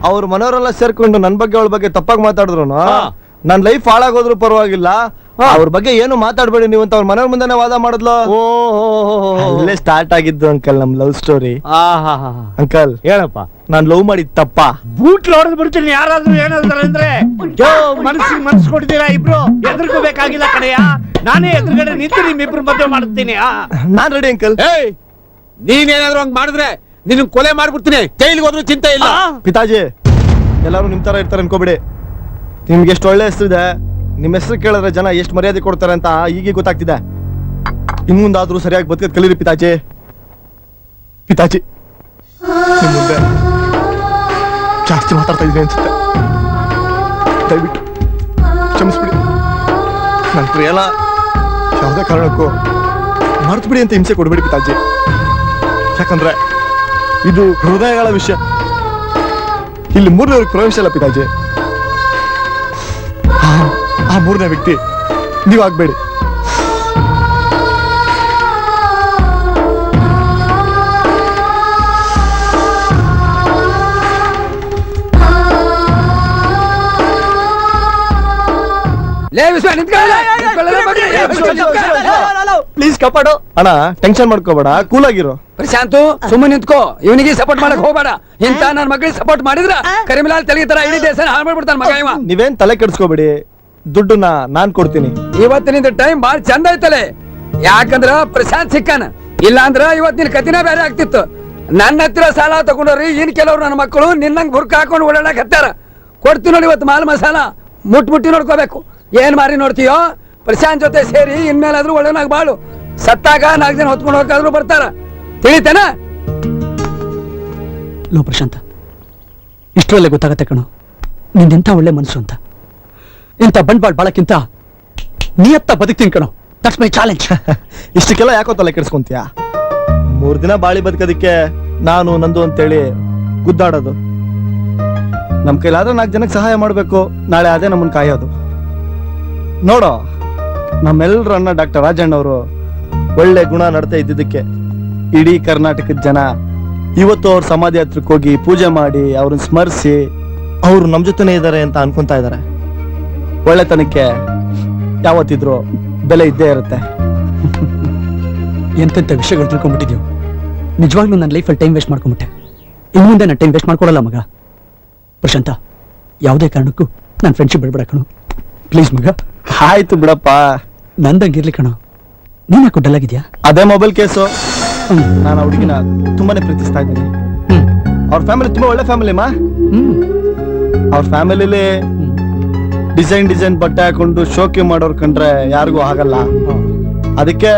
ಅವ್ರ ಮನೆಯವರೆಲ್ಲ ಸೇರ್ಕೊಂಡು ನನ್ ಬಗ್ಗೆ ಅವಳ ಬಗ್ಗೆ ತಪ್ಪಾಗಿ ಮಾತಾಡಿದ್ರು. ನನ್ ಲೈಫ್ ಹಾಳಾಗೋದ್ರು ಪರವಾಗಿಲ್ಲ, ಅವ್ರ ಬಗ್ಗೆ ಏನು ಮಾತಾಡ್ಬೇಡಿ ನೀವು ಅಂತ ಅವ್ರ ಮನೆಯವ್ರ ಮುಂದೆನೆ ವಾದ ಮಾಡಿದ್ಲು. ಅಲ್ಲೇ ಸ್ಟಾರ್ಟ್ ಆಗಿದ್ದು ಅಂಕಲ್ ನಮ್ ಲವ್ ಸ್ಟೋರಿ. ಅಂಕಲ್ ಹೇಳಪ್ಪ, ನಾನ್ ಲವ್ ಮಾಡಿದ್ ತಪ್ಪ. ಬೂಟ್ ಹೊಡೆದು ಬಿಡ್ತೀನಿ ಯಾರಾದ್ರೂ ಏನಾದ್ರು ಅಂದ್ರೆ. ಮನಸ್ಸಿಗೆ ಮನಸ್ಸು ಕೊಡ್ತೀರಾ ಇಬ್ರು? ಎದುರ್ಕೋಬೇಕಾಗಿಲ್ಲ ಕಡೆಯ, ನಾನೇ ಎದುರುಗಡೆ ನಿಂತು ನಿಮ್ಮಿಬ್ರು ಮದುವೆ ಮಾಡ್ತೀನಿ. ನಾನ್ ರೆಡಿ ಅಂಕಲ್. ನೀನೇನಾದ್ರು ಹಂಗ್ ಮಾಡಿದ್ರೆ ನಿನ್ನ ಕೊಲೆ ಮಾಡ್ಬಿಡ್ತೀನಿ. ಜೈಲಿಗೆ ಹೋದ್ರು ಚಿಂತೆ ಇಲ್ಲ. ಪಿತಾಜಿ, ಎಲ್ಲಾರು ನಿಮ್ ತರ ಇರ್ತಾರೆ ಅನ್ಕೋಬಿಡಿ. ನಿಮ್ಗೆ ಎಷ್ಟು ಒಳ್ಳೆ ಹೆಸರಿದೆ. ನಿಮ್ ಹೆಸರು ಕೇಳಿದ್ರೆ ಜನ ಎಷ್ಟು ಮರ್ಯಾದೆ ಕೊಡ್ತಾರೆ ಅಂತ ಈಗ ಗೊತ್ತಾಗ್ತಿದೆ. ಇನ್ ಮುಂದಾದ್ರೂ ಸರಿಯಾಗಿ ಬದುಕದ್ ಕಲೀರಿ ಪಿತಾಜಿ. ಪಿತಾಜಿ, ನಿಮ್ ಮುಂದೆ ಜಾಸ್ತಿ ಮಾತಾಡ್ತಾ ಇದ್ದೀನಿ ಅನ್ಸುತ್ತೆ, ದಯವಿಟ್ಟು ಕ್ಷಮಿಸ್ಬಿಡಿ. ನನ್ ಪ್ರಿಯಲ ಯಾವುದೇ ಕಾರಣಕ್ಕೂ ಮರ್ತು ಬಿಡಿ ಅಂತ ಹಿಂಸೆ ಕೊಡ್ಬೇಡಿ ಪಿತಾಜಿ. ಯಾಕಂದ್ರೆ ಇದು ಹೃದಯಗಳ ವಿಷಯ. ಇಲ್ಲಿ ಮೂರನೇವ್ರಿಗೆ ಪ್ರವೇಶ ಇಲ್ಲ ಪಿತಾಜಿ. ಆ ಮೂರನೇ ವ್ಯಕ್ತಿ ನೀವಾಗ್ಬೇಡಿ. ಪ್ಲೀಸ್ ಕಪಾಡು ಅಣ್ಣ, ಟೆನ್ಷನ್ ಮಾಡ್ಕೋಬೇಡ, ಕೂಲ್ ಆಗಿರೋ. ಪ್ರಶಾಂತು, ಸುಮ್ಮನೆ ನಿಂತ್ಕೋ. ಇವನಿಗೆ ಸಪೋರ್ಟ್ ಮಾಡಕ್ ಹೋಗ್ಬೇಡ. ಇಂತ ನನ್ನ ಮಗಳಿಗೆ ಸಪೋರ್ಟ್ ಮಾಡಿದ್ರ ಕರಿಮಿಲಾಲ್ ತೆಲಗಿ ಇಡೀ ದೇಶ ಹಾಳು ಮಾಡ್ಬಿಡ್ತಾನ ಮಗ ಇವ. ನೀವೇನ್ ತಲೆ ಕೆಡಿಸ್ಕೋಬೇಡಿ, ದುಡ್ಡನ್ನ ನಾನ್ ಕೊಡ್ತೀನಿ. ಇವತ್ತಿನಿಂದ ಟೈಮ್ ಬಾಳ್ ಚಂದ ಐತಲೆ. ಯಾಕಂದ್ರ ಪ್ರಶಾಂತ್ ಸಿಕ್ಕಾನ, ಇಲ್ಲ ಅಂದ್ರ ಇವತ್ತಿನ ಕತಿನ ಬೇರೆ ಆಗ್ತಿತ್ತು. ನನ್ನ ಹತ್ರ ಸಾಲ ತಗೊಂಡ್ರಿ ಇನ್ ಕೆಲವ್ರು ನನ್ನ ಮಕ್ಕಳು ನಿನ್ನಂಗ್ ಬುರ್ಕ ಹಾಕೊಂಡು ಓಡಾಡಕ್ ಹತ್ತಾರ. ಕೊಡ್ತೀನಿ ನೋಡಿ ಇವತ್ತು ಮಾಲ್ ಮಸಾಲ, ಮುಟ್ಟಿ ನೋಡ್ಕೋಬೇಕು. ಏನ್ ಮಾರಿ ನೋಡ್ತೀಯೋ? ಪ್ರಶಾಂತ್ ಜೊತೆ ಸೇರಿ ಇನ್ಮೇಲಾದ್ರೂ ಒಳ್ಳೆನಾಗ ಬಾಳು. ಸತ್ತಾಗ 4 ಜನ ಹೊತ್ಕೊಂಡು ಹೋಗಾದ್ರೂ ಬರ್ತಾರ, ತಿಳಿತೇನ? ಲೋ ಪ್ರಶಾಂತ, ಇಷ್ಟರಲ್ಲೇ ಗೊತ್ತಾಗತ್ತೆ ಕಣೋ ನಿಂದೆಂತ ಒಳ್ಳೆ ಮನಸ್ಸು ಅಂತ. ಇಂಥ ಬಂಡ್ವಾಳ ಬಾಳಕ್ಕಿಂತ ನಿಯತ್ತ ಬದುಕ್ತೀನಿ ಕಣೋ. That's my challenge. ಇಷ್ಟಕ್ಕೆಲ್ಲ ಯಾಕೋ ತಲೆ ಕೆಡಿಸ್ಕೊಂತೀಯ? 3 ದಿನ ಬಾಳಿ ಬದುಕೋದಿಕ್ಕೆ ನಾನು ನಂದು ಅಂತೇಳಿ ಗುದ್ದಾಡೋದು. ನಮ್ ಕೈಲಾದ್ರೆ 4 ಜನಕ್ಕೆ ಸಹಾಯ ಮಾಡ್ಬೇಕು, ನಾಳೆ ಅದೇ ನಮ್ಮನ್ ಕಾಯೋದು. ನೋಡೋ, ನಮ್ಮೆಲ್ಲರನ್ನ ಡಾಕ್ಟರ್ ರಾಜಣ್ಣವರು ಒಳ್ಳೆ ಗುಣ ನಡತೆ ಇದ್ದಿದ್ದಕ್ಕೆ ಇಡೀ ಕರ್ನಾಟಕದ ಜನ ಇವತ್ತು ಅವ್ರ ಸಮಾಧಿ ಹತ್ರಕ್ಕೆ ಹೋಗಿ ಪೂಜೆ ಮಾಡಿ ಅವ್ರನ್ನ ಸ್ಮರಿಸಿ ಅವ್ರು ನಮ್ ಜೊತೆನೇ ಇದ್ದಾರೆ ಅಂತ ಅನ್ಕೊಂತಾ ಇದ್ದಾರೆ. ಒಳ್ಳೆತನಕ್ಕೆ ಯಾವತ್ತಿದ್ರು ಬೆಲೆ ಇದ್ದೇ ಇರುತ್ತೆ. ಎಂತೆಂಥ ವಿಷಯಗಳು ತಿಳ್ಕೊಂಡ್ಬಿಟ್ಟಿದ್ಯೋ. ನಿಜವಾಗ್ಲೂ ನನ್ನ ಲೈಫಲ್ಲಿ ಟೈಮ್ ವೇಸ್ಟ್ ಮಾಡ್ಕೊಂಬಿಟ್ಟೆ. ಇನ್ನು ಮುಂದೆ ನಾನು ಟೈಮ್ ವೇಸ್ಟ್ ಮಾಡ್ಕೊಡಲ್ಲ ಮಗ. ಪ್ರಶಾಂತ, ಯಾವುದೇ ಕಾರಣಕ್ಕೂ ನಾನು ಫ್ರೆಂಡ್ಶಿಪ್ ಬಿಡ್ಬೇಡ ಕಣೋ, ಪ್ಲೀಸ್ ಮಗ. ಆಯ್ತು ಬಿಡಪ್ಪ, ನಂದಂಗಿರ್ಲಿ ಕಣೋ. ನೀನ್ ಯಾಕೆ ಡಲ್ಲಾಗಿದ್ಯಾ? ಅದೇ ಮೊಬೈಲ್ ಕೇಸು. ನಾನು ಹುಡುಗಿನ ತುಂಬಾನೇ ಪ್ರೀತಿಸ್ತಾ ಇದ್ದೀನಿ. ಅವ್ರ ಫ್ಯಾಮಿಲಿ ತುಂಬಾ ಒಳ್ಳೆ ಫ್ಯಾಮಿಲಿ ಮಾ. ಅವ್ರ ಫ್ಯಾಮಿಲಿಲಿ ಡಿಸೈನ್ ಬಟ್ಟೆ ಹಾಕೊಂಡು ಶೋಕಿ ಮಾಡೋರ್ ಕಂಡ್ರೆ ಯಾರಿಗೂ ಆಗಲ್ಲ. ಅದಕ್ಕೆ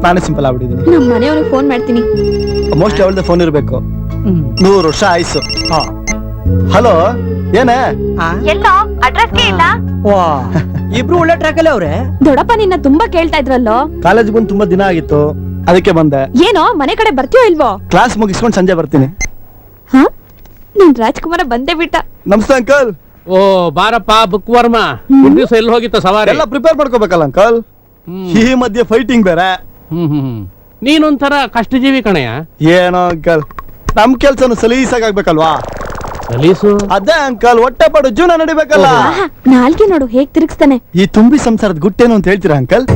ನಾನೇ ಸಿಂಪಲ್ ಆಗ್ಬಿಟ್ಟಿದ್ದೀನಿ. ನಮ್ಮ ಮನೆಯವ್ರಿಗೆ ಫೋನ್ ಮಾಡ್ತೀನಿ. ಮೋಸ್ಟ್ಲಿ ಅವಳದೇ ಫೋನ್ ಇರಬೇಕು. 100 ವರ್ಷ ಆಯ್ಸು. ಹಲೋ, ಏನೇ ಎಲ್ಲೋ ಅಡ್ರೆಸ್ಗೆ ಇಲ್ಲ. ವಾ, ಇಬ್ರು ಒಳ್ಳೆ ಟ್ರ್ಯಾಕ್ ಅಲ್ಲಿ ಅವ್ರೆ. ದೊಡ್ಡಪ್ಪ ನಿನ್ನ ತುಂಬಾ ಕೇಳ್ತಾ ಇದ್ರಲ್ಲೋ. ಕಾಲೇಜ್ ಬಂದು ತುಂಬಾ ದಿನ ಆಗಿತ್ತು, ಅದಕ್ಕೆ ಬಂದೆ. ಏನೋ ಮನೆ ಕಡೆ ಬರ್ತೀಯೋ ಇಲ್ವೋ? ಕ್ಲಾಸ್ ಮುಗಿಸ್ಕೊಂಡು ಸಂಜೆ ಬರ್ತೀನಿ. ನಿನ್ ರಾಜ್ಕುಮಾರ ಬಂದೇ ಬಿಟ್ಟ. ನಮಸ್ತೆ ಅಂಕಲ್. ಓ ಬಾರಪ್ಪ ಬುಕ್ ವರ್ಮ. ದಿವಸ ಎಲ್ಲಿ ಹೋಗಿತ್ತ ಸವಾರಿ? ಎಲ್ಲ ಪ್ರಿಪೇರ್ ಮಾಡ್ಕೋಬೇಕಲ್ಲ ಅಂಕಲ್. ಈ ಮಧ್ಯೆ ಫೈಟಿಂಗ್ ಬೇರೆ. ನೀನೊಂಥರ ಕಷ್ಟಜೀವಿ ಕಣಯ್ಯ. ಏನೋ ಅಂಕಲ್, ನಮ್ ಕೆಲ್ಸನು ಸಲೀಸಾಗ್ಬೇಕಲ್ವಾ? ಸಲೀಸು ಅದೇ ಅಂಕಲ್, ಹೊಟ್ಟೆ ಪಾಡು ಜೀವನ ನಡಿಬೇಕಲ್ಲ. ನಾಲ್ಗೆ ನೋಡು ಹೇಗ್ ತಿರುಗಿಸ್ತಾನೆ. ಈ ತುಂಬಿ ಸಂಸಾರದ ಗುಟ್ಟೇನು ಅಂತ ಹೇಳ್ತೀರಾ ಅಂಕಲ್?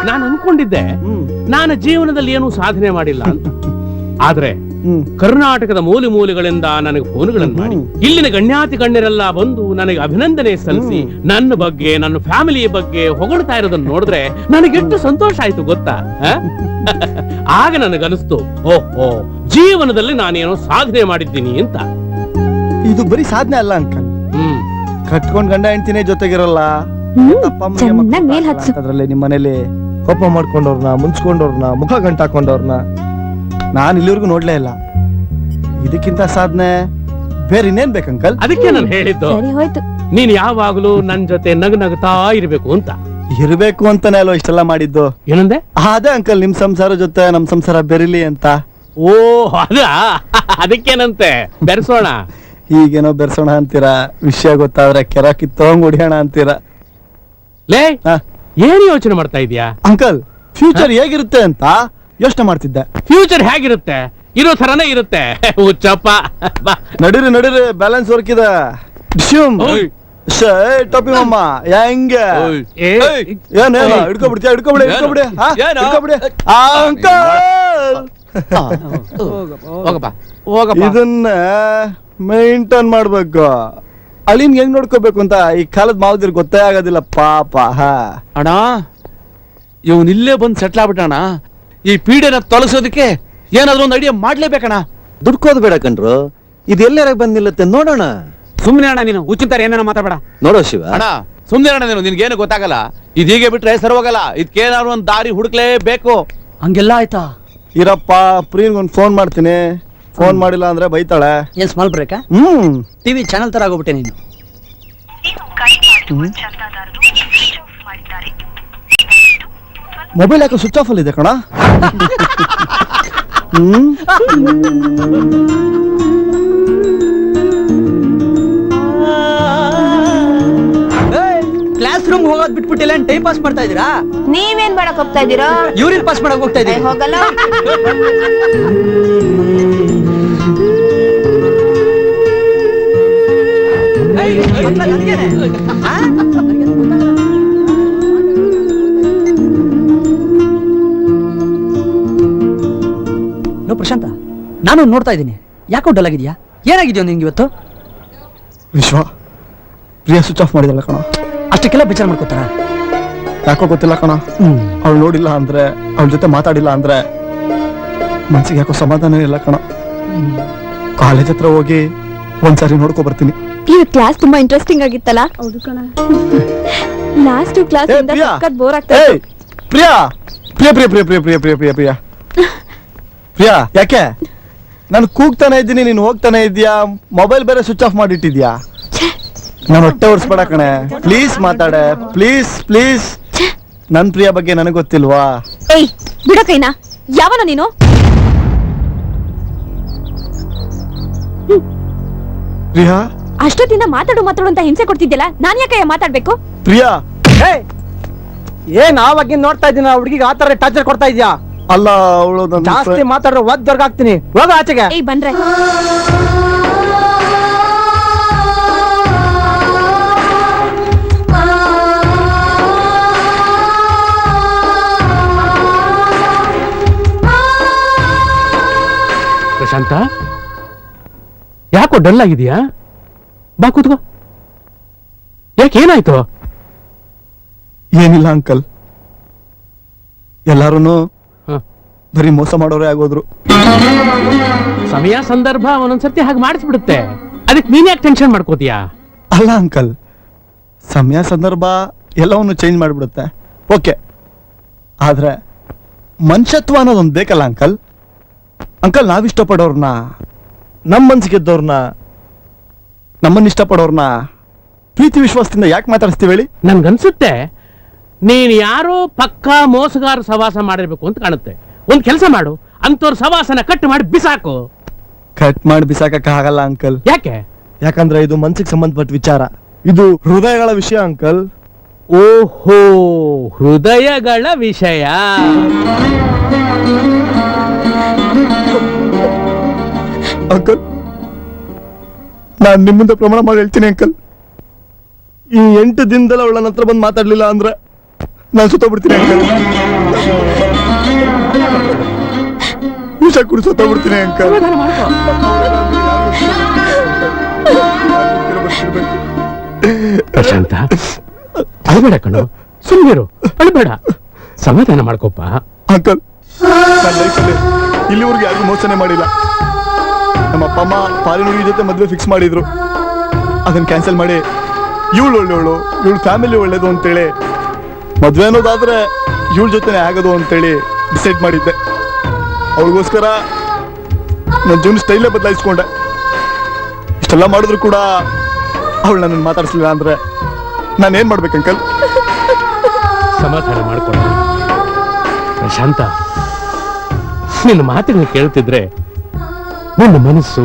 ನಾನು ಅನ್ಕೊಂಡಿದ್ದೆ ನಾನು ಜೀವನದಲ್ಲಿ ಏನೂ ಸಾಧನೆ ಮಾಡಿಲ್ಲ ಅಂತ. ಆದ್ರೆ ಕರ್ನಾಟಕದ ಮೂಲೆ ಮೂಲೆಗಳಿಂದ ನನಗೆ ಫೋನ್ಗಳನ್ನು ಮಾಡಿ ಇಲ್ಲಿನ ಗಣ್ಯಾತಿ ಗಣ್ಯರೆಲ್ಲ ಬಂದು ನನಗೆ ಅಭಿನಂದನೆ ಸಲ್ಲಿಸಿ ನನ್ನ ಬಗ್ಗೆ ನನ್ನ ಫ್ಯಾಮಿಲಿ ಬಗ್ಗೆ ಹೊಗಳ್ತಾ ಇರೋದನ್ನ ನೋಡಿದ್ರೆ ನನಗೆ ಎಷ್ಟು ಸಂತೋಷ ಆಯ್ತು ಗೊತ್ತಾ? ಆಗ ನನಗನಿಸ್ತು, ಓಹೋ, ಜೀವನದಲ್ಲಿ ನಾನೇನೋ ಸಾಧನೆ ಮಾಡಿದ್ದೀನಿ ಅಂತ. ಇದು ಬರೀ ಸಾಧನೆ ಅಲ್ಲ ಅಂಕಲ್. ಕಟ್ಕೊಂಡ್ ಗಂಡ ಹೆಂಡತಿನೇ ಜೊತೆಗಿರಲ್ಲ, ಅದ್ರಲ್ಲಿ ನಿಮ್ ಮನೇಲಿ ಕೋಪ ಮಾಡ್ಕೊಂಡವ್ರನ್ನ, ಮುನ್ಸ್ಕೊಂಡವ್ರನ್ನ, ಮುಖ ಗಂಟಾಕೊಂಡವ್ರನ್ನ ನಾನ್ ಇಲ್ಲಿವರೆಗೂ ನೋಡ್ಲೇ ಇಲ್ಲ. ಇದಕ್ಕಿಂತ ಸಾಧನೆ ಬೇರೆ ಇನ್ನೇನ್ ಬೇಕಂಕಲ್? ಅದಕ್ಕೆ ನಾನು ಹೇಳಿದ್ದು ನೀನ್ ಯಾವಾಗ್ಲೂ ನನ್ ಜೊತೆ ನಗುತ್ತಾ ಇರ್ಬೇಕು ಅಂತ. ಇರ್ಬೇಕು ಅಂತಾನೆ ಅಲ್ವಾ ಇಷ್ಟೆಲ್ಲ ಮಾಡಿದ್ದು. ಏನಂದೆ? ಅದೇ ಅಂಕಲ್, ನಿಮ್ ಸಂಸಾರ ಜೊತೆ ನಮ್ ಸಂಸಾರ ಬೆರಿಲಿ ಅಂತ. ಓ ಅದ ಅದಕ್ಕೇನಂತೆ, ಬೆರೆಸೋಣ. ಈಗೇನೋ ಬೆರ್ಸೋಣ ಅಂತೀರಾ, ವಿಷಯ ಗೊತ್ತಾದ್ರೆ ಕೆರ ಕಿತ್ತೋಂಗ್ ಹೊಡಿಯೋಣ ಅಂತೀರಾ. ಲೇ, ಏನ್ ಯೋಚನೆ ಮಾಡ್ತಾ ಇದೀಯಾ? ಅಂಕಲ್, ಫ್ಯೂಚರ್ ಹೇಗಿರುತ್ತೆ ಅಂತ ಯೋಚನೆ ಮಾಡ್ತಿದ್ದೆ. ಫ್ಯೂಚರ್ ಹೇಗಿರುತ್ತೆ? ಇರೋ ತರನೇ ಇರುತ್ತೆ. ಹುಚ್ಚಪ್ಪ, ನಡೀರಿ ನಡೀರಿ, ಬ್ಯಾಲೆನ್ಸ್ ವರ್ಕ್ ಇದೆ. ಟೊಪ್ಪಿ ಮಮ್ಮ ಹೆಂಗೆ ಏನೇನು ಹಿಡ್ಕೊಬಿಡ್ತೀಯ? ಹಿಡ್ಕೊಬಿಡಿ ಹಿಡ್ಕೊಬಿಡಿ ಹಿಡ್ಕೊಬಿಡಿ ಅಂಕಲ್. ಇದನ್ನ ಮೇಂಟೈನ್ ಮಾಡ್ಬೇಕು. ಅಳಿನ್ ಹೆಂಗ್ ನೋಡ್ಕೋಬೇಕು ಅಂತ ಈ ಕಾಲದ ಮಾವದಿರ್ ಗೊತ್ತೇ ಆಗೋದಿಲ್ಲ ಪಾಪ. ಅಣ್ಣ, ಇವನ್ ಇಲ್ಲೇ ಬಂದು ಸೆಟ್ಲ್ ಆಗ್ಬಿಟ್ಟಣ. ಈ ಪೀಡೆನ ತೊಲಸೋದಕ್ಕೆ ಏನಾದ್ರೂ ಒಂದು ಐಡಿಯಾ ಮಾಡ್ಲೇಬೇಕಣ್ಣ. ದುಡ್ಕೋದು ಬೇಡ ಕಣ್ರು, ಇದೆಲ್ಲರ ಬಂದ್ ನಿಲ್ಲತ್ತೆ ನೋಡೋಣ. ಸುಮ್ನೆ ಅಣ್ಣ, ನೀನು ಹುಚ್ಚಿಂತಾರ ಏನೇನೋ ಮಾತಾಡಬೇಡ. ನೋಡೋ ಶಿವ, ಅಣ್ಣ ಸುಮ್ನೆ ಅಣ್ಣ, ನೀನು ನಿನ್ಗೇನು ಗೊತ್ತಾಗಲ್ಲ. ಇದೀಗೆ ಬಿಟ್ರೆ ಸರೋಗಲ್ಲ. ಇದಕ್ಕೇನಾದ್ರು ಒಂದ್ ದಾರಿ ಹುಡುಕ್ಲೇಬೇಕು. ಹಂಗೆಲ್ಲ ಆಯ್ತಾ? ಇರಪ್ಪ, ಪ್ರಿಯನ್ಗೊಂದು ಫೋನ್ ಮಾಡ್ತೀನಿ. ಫೋನ್ ಮಾಡಿಲ್ಲ ಅಂದ್ರೆ ಬೈತಾಳೆ. ಏನ್ ಸ್ಮಾಲ್ ಬ್ರೇಕಾ? ಟಿವಿ ಚಾನಲ್ ತರ ಆಗೋಗ್ಬಿಟ್ಟೆ ನೀನು. ಮೊಬೈಲ್ ಯಾಕೆ ಸ್ವಿಚ್ ಆಫ್ ಅಲ್ಲಿ ಇದೆ ಕಣ? ಕ್ಲಾಸ್ ರೂಮ್ ಹೋಗೋದ್ ಬಿಟ್ಬಿಟ್ಟಿಲ್ಲ, ಟೈಮ್ ಪಾಸ್ ಮಾಡ್ತಾ ಇದೀರಾ? ನೀವೇನ್ ಮಾಡಕ್ ಹೋಗ್ತಾ ಇದೀರಾ? ಯೂರಿನ್ ಪಾಸ್ ಮಾಡಕ್ ಹೋಗ್ತಾ ಇದೀನಿ. ಹೋಗಲ್ಲ. ನೋ ಪ್ರಶಾಂತ, ನಾನು ನೋಡ್ತಾ ಇದ್ದೀನಿ. ಯಾಕೋ ಡಲ್ ಆಗಿದ್ಯಾ? ಏನಾಗಿದ್ಯೋ ನಿಂಗೆ ಇವತ್ತು? ವಿಶ್ವ, ಪ್ರಿಯಾ ಸ್ವಿಚ್ ಆಫ್ ಮಾಡಿದಲ್ಲ ಕಣ. ಅಷ್ಟಕ್ಕೆಲ್ಲ ಬೇಜಾರು ಮಾಡ್ಕೋತಾರ? ಯಾಕೋ ಗೊತ್ತಿಲ್ಲ ಕಣ. ಅವಳು ನೋಡಿಲ್ಲ ಅಂದ್ರೆ, ಅವಳ ಜೊತೆ ಮಾತಾಡಿಲ್ಲ ಅಂದ್ರೆ ಮನ್ಸಿಗೆ ಯಾಕೋ ಸಮಾಧಾನ ಇಲ್ಲ ಕಣ. ಕಾಲೇಜ್ ಹತ್ರ ಹೋಗಿ ಒಂದ್ಸಾರಿ ನೋಡ್ಕೊ ಬರ್ತೀನಿ. ಈ ಕ್ಲಾಸ್ ತುಂಬಾ ಇಂಟ್ರೆಸ್ಟಿಂಗ್ ಆಗಿತ್ತಲ್ಲ? ಹೌದು ಕಣ. ಲಾಸ್ಟ್ ಕ್ಲಾಸ್ ಇಂದ ಸಖತ್ ಬೋರ್ ಆಗ್ತಾ ಇದೆ. ಪ್ರಿಯಾ ಪ್ರಿಯಾ ಪ್ರಿಯಾ ಪ್ರಿಯಾ ಪ್ರಿಯಾ ಪ್ರಿಯಾ ಪ್ರಿಯಾ ಪ್ರಿಯಾ ಪ್ರಿಯಾ ಪ್ರಿಯಾ, ಯಾಕೆ? ನಾನು ಕೂಗ್ತಾನೆ ಇದ್ದೀನಿ, ನೀನು ಹೋಗ್ತಾನೆ ಇದೀಯಾ. ಮೊಬೈಲ್ ಬೇರೆ ಸ್ವಿಚ್ ಆಫ್ ಮಾಡಿಟ್ಟಿದ್ಯಾ. ನಾನು ಹೊಟ್ಟೆ ಉರ್ಸ್ಬೇಡ ಕಣೆ, ಪ್ಲೀಸ್ ಮಾತಾಡೆ, ಪ್ಲೀಸ್ ಪ್ಲೀಸ್. ನನ್ ಪ್ರಿಯಾ ಬಗ್ಗೆ ನನಗೆ ಗೊತ್ತಿಲ್ವಾ? ಏಯ್ ಬಿಡ ಕೈನಾ, ಯಾವನ ನೀನು? ಪ್ರಿಯಾ, ಅಷ್ಟೊತ್ತಿಂದ ಮಾತಾಡು ಮಾತಾಡು ಅಂತ ಹಿಂಸೆ ಕೊಡ್ತಿದ್ಯಲ್ಲ, ನಾನ್ ಯಾಕೆ ಮಾತಾಡ್ಬೇಕು? ಪ್ರಿಯಾ, ಏನ್ ಆವಾಗಿನ ನೋಡ್ತಾ ಇದ್ದೀನಿ, ಹುಡುಗಿಗೆ ಆತರ ಟಾರ್ಚರ್ ಕೊಡ್ತಾ ಇದ್ಯಾ? ಅಲ್ಲ, ಅವಳು ಜಾಸ್ತಿ ಮಾತಾಡ್ರೆ ಒದ್ದರ್ಗ ಹಾಕ್ತೀನಿ. ಹೋಗ ಆಚೆಗೆ. ಏಯ್ ಬಂದ್ರೆ ಪ್ರಶಾಂತ, ಯಾಕೋ ಯಾಕೋ ಡಲ್ ಆಗಿದೆಯಾ? ಬಾ ಕೂತ್ಕೋ. ಯಾಕೆ ಏನಾಯ್ತು? ಏನಿಲ್ಲ ಅಂಕಲ್, ಎಲ್ಲಾರು ಬರೀ ಮೋಸ ಮಾಡೋರೇ ಆಗೋದ್ರು. ಸಮಯ ಸಂದರ್ಭ ಒಂದೊಂದ್ಸರ್ತಿ ಹಾಗೆ ಮಾಡಿಸ್ಬಿಡುತ್ತೆ. ಅದಕ್ಕೆ ನೀನ್ ಯಾಕೆ ಟೆನ್ಷನ್ ಮಾಡ್ಕೋತೀಯಾ? ಅಲ್ಲ ಅಂಕಲ್, ಸಮಯ ಸಂದರ್ಭ ಎಲ್ಲವನ್ನು ಚೇಂಜ್ ಮಾಡಿಬಿಡುತ್ತೆ, ಓಕೆ. ಆದ್ರೆ ಮನುಷ್ಯತ್ವ ಅನ್ನೋದೊಂದು ಬೇಕಲ್ಲ ಅಂಕಲ್. ಅಂಕಲ್, ನಾವಿಷ್ಟಪಡೋರ್ನ, ನಮ್ಮ ಮನ್ಸಿಗೆ ಗೆದ್ದವ್ರನ್ನ, ನಮ್ಮನ್ನ ಇಷ್ಟಪಡೋರ್ನ ಪ್ರೀತಿ ವಿಶ್ವಾಸದಿಂದ ಯಾಕೆ ಮಾತಾಡಿಸ್ತೀವಿ ಹೇಳಿ? ನನ್ಗನ್ಸುತ್ತೆ ನೀನ್ ಯಾರೋ ಪಕ್ಕಾ ಮೋಸಗಾರ ಸವಾಸ ಮಾಡಿರ್ಬೇಕು ಅಂತ ಕಾಣುತ್ತೆ. ಒಂದ್ ಕೆಲಸ ಮಾಡು, ಅಂತವ್ರ ಸವಾಸನ ಕಟ್ ಮಾಡಿ ಬಿಸಾಕು. ಕಟ್ ಮಾಡಿ ಬಿಸಾಕಕ್ಕೆ ಆಗಲ್ಲ ಅಂಕಲ್. ಯಾಕೆ? ಯಾಕಂದ್ರೆ ಇದು ಮನ್ಸಿಗೆ ಸಂಬಂಧಪಟ್ಟ ವಿಚಾರ, ಇದು ಹೃದಯಗಳ ವಿಷಯ ಅಂಕಲ್. ಓಹೋ, ಹೃದಯಗಳ ವಿಷಯ. ಅಂಕಲ್, ನಾನ್ ನಿಮ್ಮಿಂದ ಪ್ರಮಾಣ ಮಾಡಿ ಹೇಳ್ತೀನಿ ಅಂಕಲ್, ಈ 8 ದಿನದಲ್ಲ ಅವಳ ನನ್ನ ಹತ್ರ ಬಂದು ಮಾತಾಡ್ಲಿಲ್ಲ ಅಂದ್ರೆ ನಾನು ಸುತ್ತೋಗ್ಬಿಡ್ತೀನಿ ಅಂಕಲ್. ವಿಷ ಕುಡಿ ಸುತ್ತೋಗ್ಬಿಡ್ತೀನಿ ಅಂಕಲ್. ಪ್ರಶಾಂತ, ಅಳಬೇಡ ಕಣು, ಸುಮ್ಮನಿರು, ಅಳಬೇಡ, ಸಮಾಧಾನ ಮಾಡ್ಕೋಪ್ಪ. ಅಂಕಲ್, ನನ್ನ ಲೈಫಲ್ಲಿ ಇಲ್ಲಿವರೆಗೂ ಯಾರಿಗೂ ಮೋಸನೆ ಮಾಡಿಲ್ಲ. ನಮ್ಮ ಅಪ್ಪ ಅಮ್ಮ ಪಾಲಿನ ಹುಡುಗಿ ಜೊತೆ ಮದುವೆ ಫಿಕ್ಸ್ ಮಾಡಿದ್ರು, ಅದನ್ನ ಕ್ಯಾನ್ಸಲ್ ಮಾಡಿ ಇವಳು ಒಳ್ಳೆಯವಳು, ಇವಳು ಫ್ಯಾಮಿಲಿ ಒಳ್ಳೇದು ಅಂತೇಳಿ ಮದುವೆ ಅನ್ನೋದಾದ್ರೆ ಇವಳ ಜೊತೆನೆ ಆಗೋದು ಅಂತೇಳಿ ಡಿಸೈಡ್ ಮಾಡಿದ್ದೆ. ಅವಳಿಗೋಸ್ಕರ ನನ್ನ ಜೀವನ ಸ್ಟೈಲೇ ಬದಲಾಯಿಸ್ಕೊಂಡೆ. ಇಷ್ಟೆಲ್ಲ ಮಾಡಿದ್ರು ಕೂಡ ಅವಳು ನನ್ನನ್ನು ಮಾತಾಡಿಸ್ಲಿಲ್ಲ ಅಂದ್ರೆ ನಾನೇನ್ ಮಾಡ್ಬೇಕು ಅಂಕಲ್? ಸಮಾಧಾನ ಮಾಡ್ಕೊಳ್ಳ ಪ್ರಶಾಂತ. ನಿನ್ನ ಮಾತುಗಳನ್ನ ಕೇಳ್ತಿದ್ರೆ ನಿನ್ನ ಮನಸ್ಸು,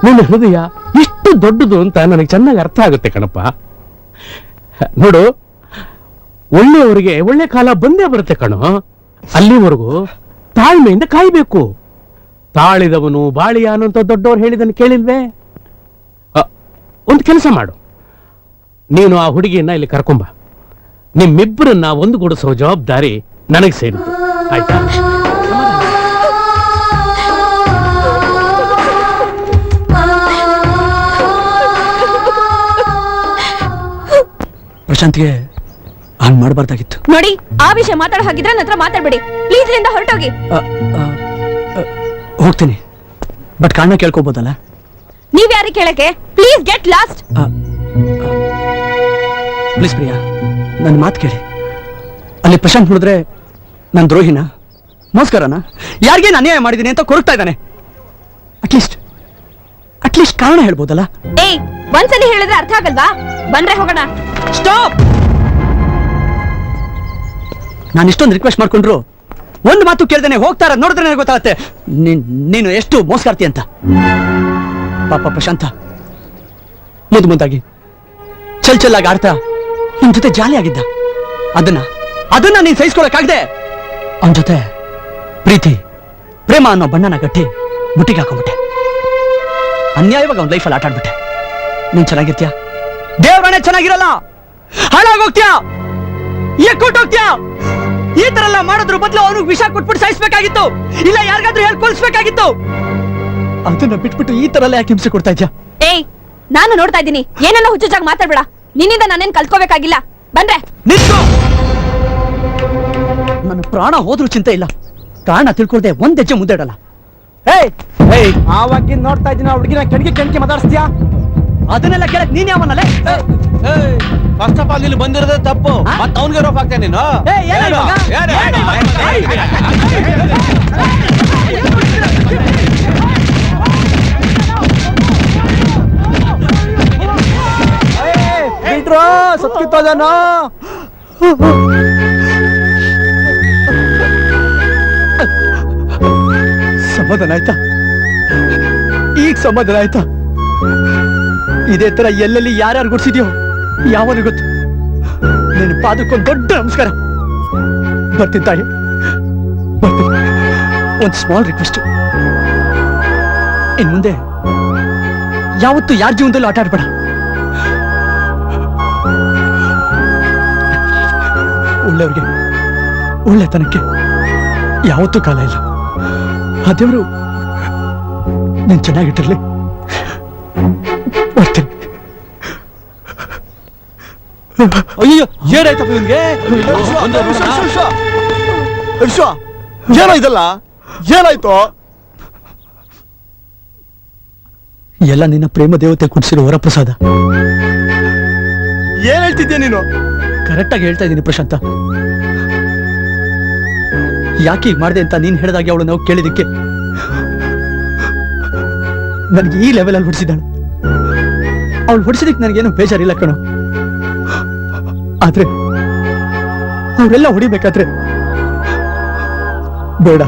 ನಿನ್ನ ಹೃದಯ ಎಷ್ಟು ದೊಡ್ಡದು ಅಂತ ನನಗೆ ಚೆನ್ನಾಗಿ ಅರ್ಥ ಆಗುತ್ತೆ ಕಣಪ್ಪ. ನೋಡು, ಒಳ್ಳೆಯವರಿಗೆ ಒಳ್ಳೆ ಕಾಲ ಬಂದೇ ಬರುತ್ತೆ ಕಣೋ. ಅಲ್ಲಿವರೆಗೂ ತಾಳ್ಮೆಯಿಂದ ಕಾಯ್ಬೇಕು. ತಾಳಿದವನು ಬಾಳಿಯಾನು ಅಂತ ದೊಡ್ಡವ್ರು ಹೇಳಿದನ್ನು ಕೇಳಿಲ್ವೇ? ಒಂದು ಕೆಲಸ ಮಾಡು, ನೀನು ಆ ಹುಡುಗಿಯನ್ನ ಇಲ್ಲಿ ಕರ್ಕೊಂಬ. ನಿಮ್ಮಿಬ್ಬರನ್ನ ಒಂದುಗೂಡಿಸೋ ಜವಾಬ್ದಾರಿ ನನಗೆ ಸೇರಿದ್ದು, ಆಯ್ತಾ? ಪ್ರಶಾಂತ್ಗೆ ಹಾಗೆ ಮಾಡಬಾರ್ದಾಗಿತ್ತು. ನೋಡಿ, ಆ ವಿಷಯ ಮಾತಾಡೋ ಹಾಗಿದ್ರೆ ನನ್ನ ಹತ್ರ ಮಾತಾಡ್ಬೇಡಿ ಪ್ಲೀಸ್. ಇಲ್ಲಿಂದ ಹೊರಟೋಗಿ. ಹೋಗ್ತೀನಿ, ಬಟ್ ಕಾರಣ ಕೇಳ್ಕೋಬೋದಲ್ಲ? ನೀವ್ ಯಾರಿಗೆ ಕೇಳಕ್ಕೆ? Please get lost. Please Priya, ನನ್ನ ಮಾತು ಕೇಳಿ. ಅಲ್ಲಿ ಪ್ರಶಾಂತ್ ನೋಡಿದ್ರೆ ನಾನು ದ್ರೋಹಿನ, ಮೋಸ್ಕರನ, ಯಾರಿಗೇನು ಅನ್ಯಾಯ ಮಾಡಿದ್ದೀನಿ ಅಂತ ಕೊರಗ್ತಾ ಇದ್ದಾನೆ. ಅಟ್ಲೀಸ್ಟ್ ಕಾರಣ ಹೇಳ್ಬೋದಲ್ಲ? ಏಯ್, ಒಂದ್ಸಲಿ ಹೇಳಿದ್ರೆ ಅರ್ಥ ಆಗಲ್ವಾ? ಬಂದ್ರೆ ಹೋಗೋಣ. ಸ್ಟಾಪ್! ನಾನು ಇಷ್ಟೊಂದು ರಿಕ್ವೆಸ್ಟ್ ಮಾಡ್ಕೊಂಡ್ರು ಒಂದು ಮಾತು ಕೇಳ್ದೇನೆ ಹೋಗ್ತಾರ ನೋಡಿದ್ರೆ ನನಗೆ ಗೊತ್ತಾಗುತ್ತೆ ನೀನು ಎಷ್ಟು ಮೋಸ್ಕಾರ್ತಿ ಅಂತ. ಪಾಪ ಪ್ರಶಾಂತ ಮುದ್ದಾಗಿ ಚಲ್ಲಾಗಿ ಆಡ್ತಾ ನಿಮ್ ಜೊತೆ ಜಾಲಿ ಆಗಿದ್ದ. ಅದನ್ನ ನೀನ್ ಸಹಿಸ್ಕೊಳಕ್ಕಾಗದೆ ಅವನ ಜೊತೆ ಪ್ರೀತಿ ಪ್ರೇಮ ಅನ್ನೋ ಬಣ್ಣನ ಗಟ್ಟಿ ಬುಟ್ಟಿಗೆ ಹಾಕೊಂಡ್ಬಿಟ್ಟೆ. ಅನ್ಯಾಯವಾಗಿ ಅವನ ಲೈಫಲ್ಲಿ ಆಟ ಆಡ್ಬಿಟ್ಟೆ. ನೀನ್ ಚೆನ್ನಾಗಿರ್ತೀಯ, ದೇವ್ರನೇ ಚೆನ್ನಾಗಿರಲ್ಲ, ಹಾಳಾಗೋಗ್ತೀಯ, ಎಕ್ಕೊಟ್ಟೋಗ್ತೀಯ. ಈ ತರ ಎಲ್ಲ ಮಾಡೋದ್ರ ಬದಲು ಅವನಿಗೆ ವಿಷ ಕೊಟ್ಬಿಟ್ಟು ಸಾಯಿಸ್ಬೇಕಾಗಿತ್ತು, ಇಲ್ಲ ಯಾರಿಗಾದ್ರೂ ಹೇಳಿ ಕೊಲ್ಸ್ಬೇಕಾಗಿತ್ತು. ಅದನ್ನ ಬಿಟ್ಬಿಟ್ಟು ಈ ತರ ಯಾಕೆ ಹಿಂಸೆ ಕೊಡ್ತಾ ಇದ್ಯಾ? ಏಯ್, ನಾನು ನೋಡ್ತಾ ಇದ್ದೀನಿ, ಏನೆಲ್ಲ ಹುಚ್ಚುಚ್ಚಾಗಿ ಮಾತಾಡ್ಬೇಡ. ನಿನ್ನಿಂದ ನಾನೇನ್ ಕಲ್ತ್ಕೋಬೇಕಾಗಿಲ್ಲ, ಬಂದ್ರೆ ನಿಂತು. ನನ್ನ ಪ್ರಾಣ ಹೋದ್ರೂ ಚಿಂತೆ ಇಲ್ಲ, ಕಾರಣ ತಿಳ್ಕೊಳ್ದೆ ಒಂದ್ ಹೆಜ್ಜೆ ಮುಂದೆ ಇಡಲ್ಲ. ಆವಾಗಿಂದ ನೋಡ್ತಾ ಇದ್ದೀನಿ, ಹುಡುಗಿನ ಕೆಣಕಿ ಮಾತಾಡ್ಸ್ತೀಯಾ? ಅದನ್ನೆಲ್ಲ ಕೇಳಕ್ ನೀನ್ ಯಾವನಲ್ಲ? ಫಸ್ಟ್ ಆಫ್ ಆಲ್ ಇಲ್ಲಿ ಬಂದಿರೋದೇ ತಪ್ಪು, ಮತ್ತೆ ಅವನಿಗೆ ರೋಪ್ ಆಗ್ತೇನೆ ನೀನು. ಬಿಟ್ರೋ, ಸತ್ಕಿತ್ತೋದನ. ಸಮಾಧಾನ ಆಯ್ತಾ? ಈಗ ಸಮಾಧಾನ ಆಯ್ತಾ? ಇದೇ ತರ ಎಲ್ಲೆಲ್ಲಿ ಯಾರ್ಯಾರು ಗುಡ್ಸಿದ್ಯೋ ಯಾವನು ಗೊತ್ತು. ನಿನ್ನ ಪಾದಕ್ಕೊಂದು ದೊಡ್ಡ ನಮಸ್ಕಾರ. ಬರ್ತೀನಿ ತಾಯಿ, ಬರ್ತೀನಿ. ಒಂದು ಸ್ಮಾಲ್ ರಿಕ್ವೆಸ್ಟ್, ಇನ್ ಮುಂದೆ ಯಾವತ್ತು ಯಾರ ಜೀವನದಲ್ಲೂ ಆಟ ಆಡ್ಬೇಡ. ಒಳ್ಳೆಯವ್ರಿಗೆ ಒಳ್ಳೆತನಕ್ಕೆ ಯಾವತ್ತೂ ಕಾಲ ಇಲ್ಲ. ಆ ದೇವರು ನೀನ್ ಚೆನ್ನಾಗಿಟ್ಟಿರ್ಲಿ. ಅಯ್ಯೋ ಏನಾಯ್ತಪ್ಪ ಇವನ್ಗೆ? ವಿಶ್ವ ಏನೋ ಇದಲ್ಲ, ಏನಾಯ್ತು? ಎಲ್ಲ ನಿನ್ನ ಪ್ರೇಮ ದೇವತೆ ಕುಡಿಸಿರೋ ವರಪ್ರಸಾದ. ಏನ್ ಹೇಳ್ತಿದ್ಯಾ ನೀನು? ಕರೆಕ್ಟ್ ಆಗಿ ಹೇಳ್ತಾ ಇದ್ದೀನಿ ಪ್ರಶಾಂತ. ಯಾಕೆ ಈಗ ಮಾಡಿದೆ ಅಂತ ನೀನ್ ಹೇಳಿದಾಗೆ ಅವಳು ನಾವು ಕೇಳಿದಕ್ಕೆ ನನಗೆ ಈ ಲೆವೆಲ್ ಅಲ್ಲಿ ಹೊಡಿಸಿದಾಳು. ಅವಳು ಹೊಡಿಸಿದಕ್ಕೆ ನನಗೇನು ಬೇಜಾರಿಲ್ಲ ಕಣೋ. ಆದ್ರೆ ಅವರೆಲ್ಲ ಹೊಡಿಬೇಕಾದ್ರೆ ಬೇಡ,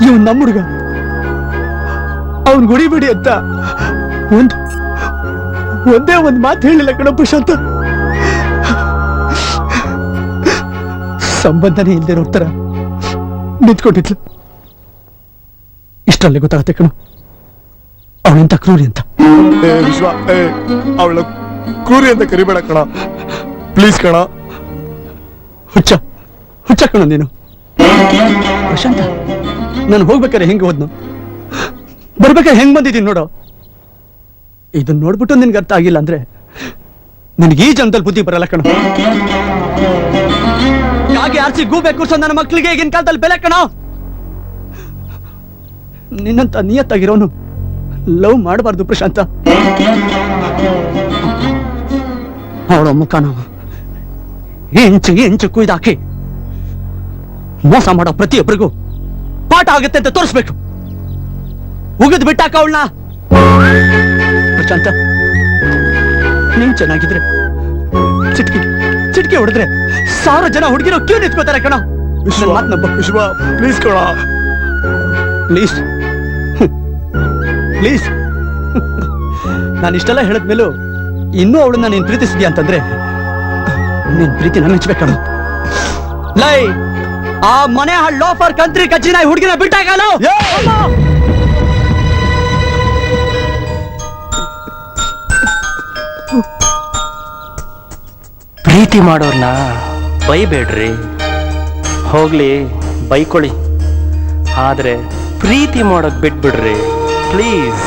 ಇವನ್ ನಮ್ಮ ಹುಡುಗ, ಅವನ್ ಹೊಡಿಬೇಡಿ ಅಂತ ಒಂದೇ ಒಂದು ಮಾತು ಹೇಳಿಲ್ಲ ಕಣೋ ಪ್ರಶಾಂತ. ಸಂಬಂಧನೇ ಇಲ್ಲದೆ ನೋಡ್ತಾರ ನಿಂತ್ಕೊಂಡಿದ್ಲು. ಇಷ್ಟರಲ್ಲೇ ಗೊತ್ತಾಗತ್ತೆ ಕಣೋ ಅವಳೆಂತ ಕ್ರೂರಿ ಅಂತ. ವಿಶ್ವ, ಅವಳ ಕ್ರೂರಿ ಅಂತ ಕರಿಬೇಡ ಕಣ, ಪ್ಲೀಸ್ ಕಣ. ಹುಚ್ಚ ಕಣ ನೀನು. ಪ್ರಶಾಂತ, ನಾನು ಹೋಗ್ಬೇಕಾರೆ ಹೆಂಗೆ ಹೋದ್ನು, ಬರ್ಬೇಕಾದ್ರೆ ಹೆಂಗ್ ಬಂದಿದ್ದೀನಿ ನೋಡೋ. ಇದನ್ನ ನೋಡ್ಬಿಟ್ಟು ನಿನ್ಗೆ ಅರ್ಥ ಆಗಿಲ್ಲ ಅಂದ್ರೆ ನಿನ್ಗೆ ಈ ಜನ್ಮದಲ್ಲಿ ಬುದ್ಧಿ ಬರಲ್ಲ ಕಣ. ಹಾಗೆ ಆರ್ಸಿ ಗೂಬೆ ಕೂರ್ಸೋ ನನ್ನ ಮಕ್ಳಿಗೆ ಈಗಿನ ಕಾಲದಲ್ಲಿ ಬೆಲೆ ಕಣ. ನಿನ್ನಂತ ನಿಯತ್ತಾಗಿರೋನು ಲವ್ ಮಾಡಬಾರ್ದು ಪ್ರಶಾಂತ. ಅವಳ ಮುಖನ ಎಂಚು ಕುಯ್ದಾಕಿ ಮೋಸ ಮಾಡೋ ಪ್ರತಿಯೊಬ್ಬರಿಗೂ ಪಾಠ ಆಗುತ್ತೆ ಅಂತ ತೋರಿಸ್ಬೇಕು. ಉಗಿದ್ ಬಿಟ್ಟಾಕ ಅವಳನ್ನ. ಪ್ರಶಾಂತ, ನೀನ್ ಚೆನ್ನಾಗಿದ್ರೆ ಚಿಟ್ಕಿ ಹೊಡೆದ್ರೆ 1000 ಜನ ಹುಡುಗಿರೋ ಕ್ಯೂ ನಿಂತ್ಕೋತಾರೆ ಕಣ. ವಿಶ್ವ ಪ್ಲೀಸ್ ಕಣ, ಪ್ಲೀಸ್ ಪ್ಲೀಸ್. ನಾನು ಇಷ್ಟೆಲ್ಲ ಹೇಳಿದ್ಮೇಲೂ ಇನ್ನೂ ಅವಳನ್ನ ನೀನ್ ಪ್ರೀತಿಸಿದ್ಯಾ ಅಂತಂದ್ರೆ ನಿನ್ ಪ್ರೀತಿ ನಾನು ಮೆಚ್ಚಬೇಕಣ. ಲೈ, ಆ ಮನೆ ಲೋಫರ್ ಕಂತ್ರಿ ಕಚ್ಚಿನ ಹುಡುಗಿನ ಬಿಟ್ಟಾಗಲ್ಲ. ಪ್ರೀತಿ ಮಾಡೋರ್ನ ಬೈಬೇಡ್ರಿ, ಹೋಗ್ಲಿ ಬೈಕೊಳ್ಳಿ, ಆದ್ರೆ ಪ್ರೀತಿ ಮಾಡೋಕ್ ಬಿಟ್ಬಿಡ್ರಿ ಪ್ಲೀಸ್.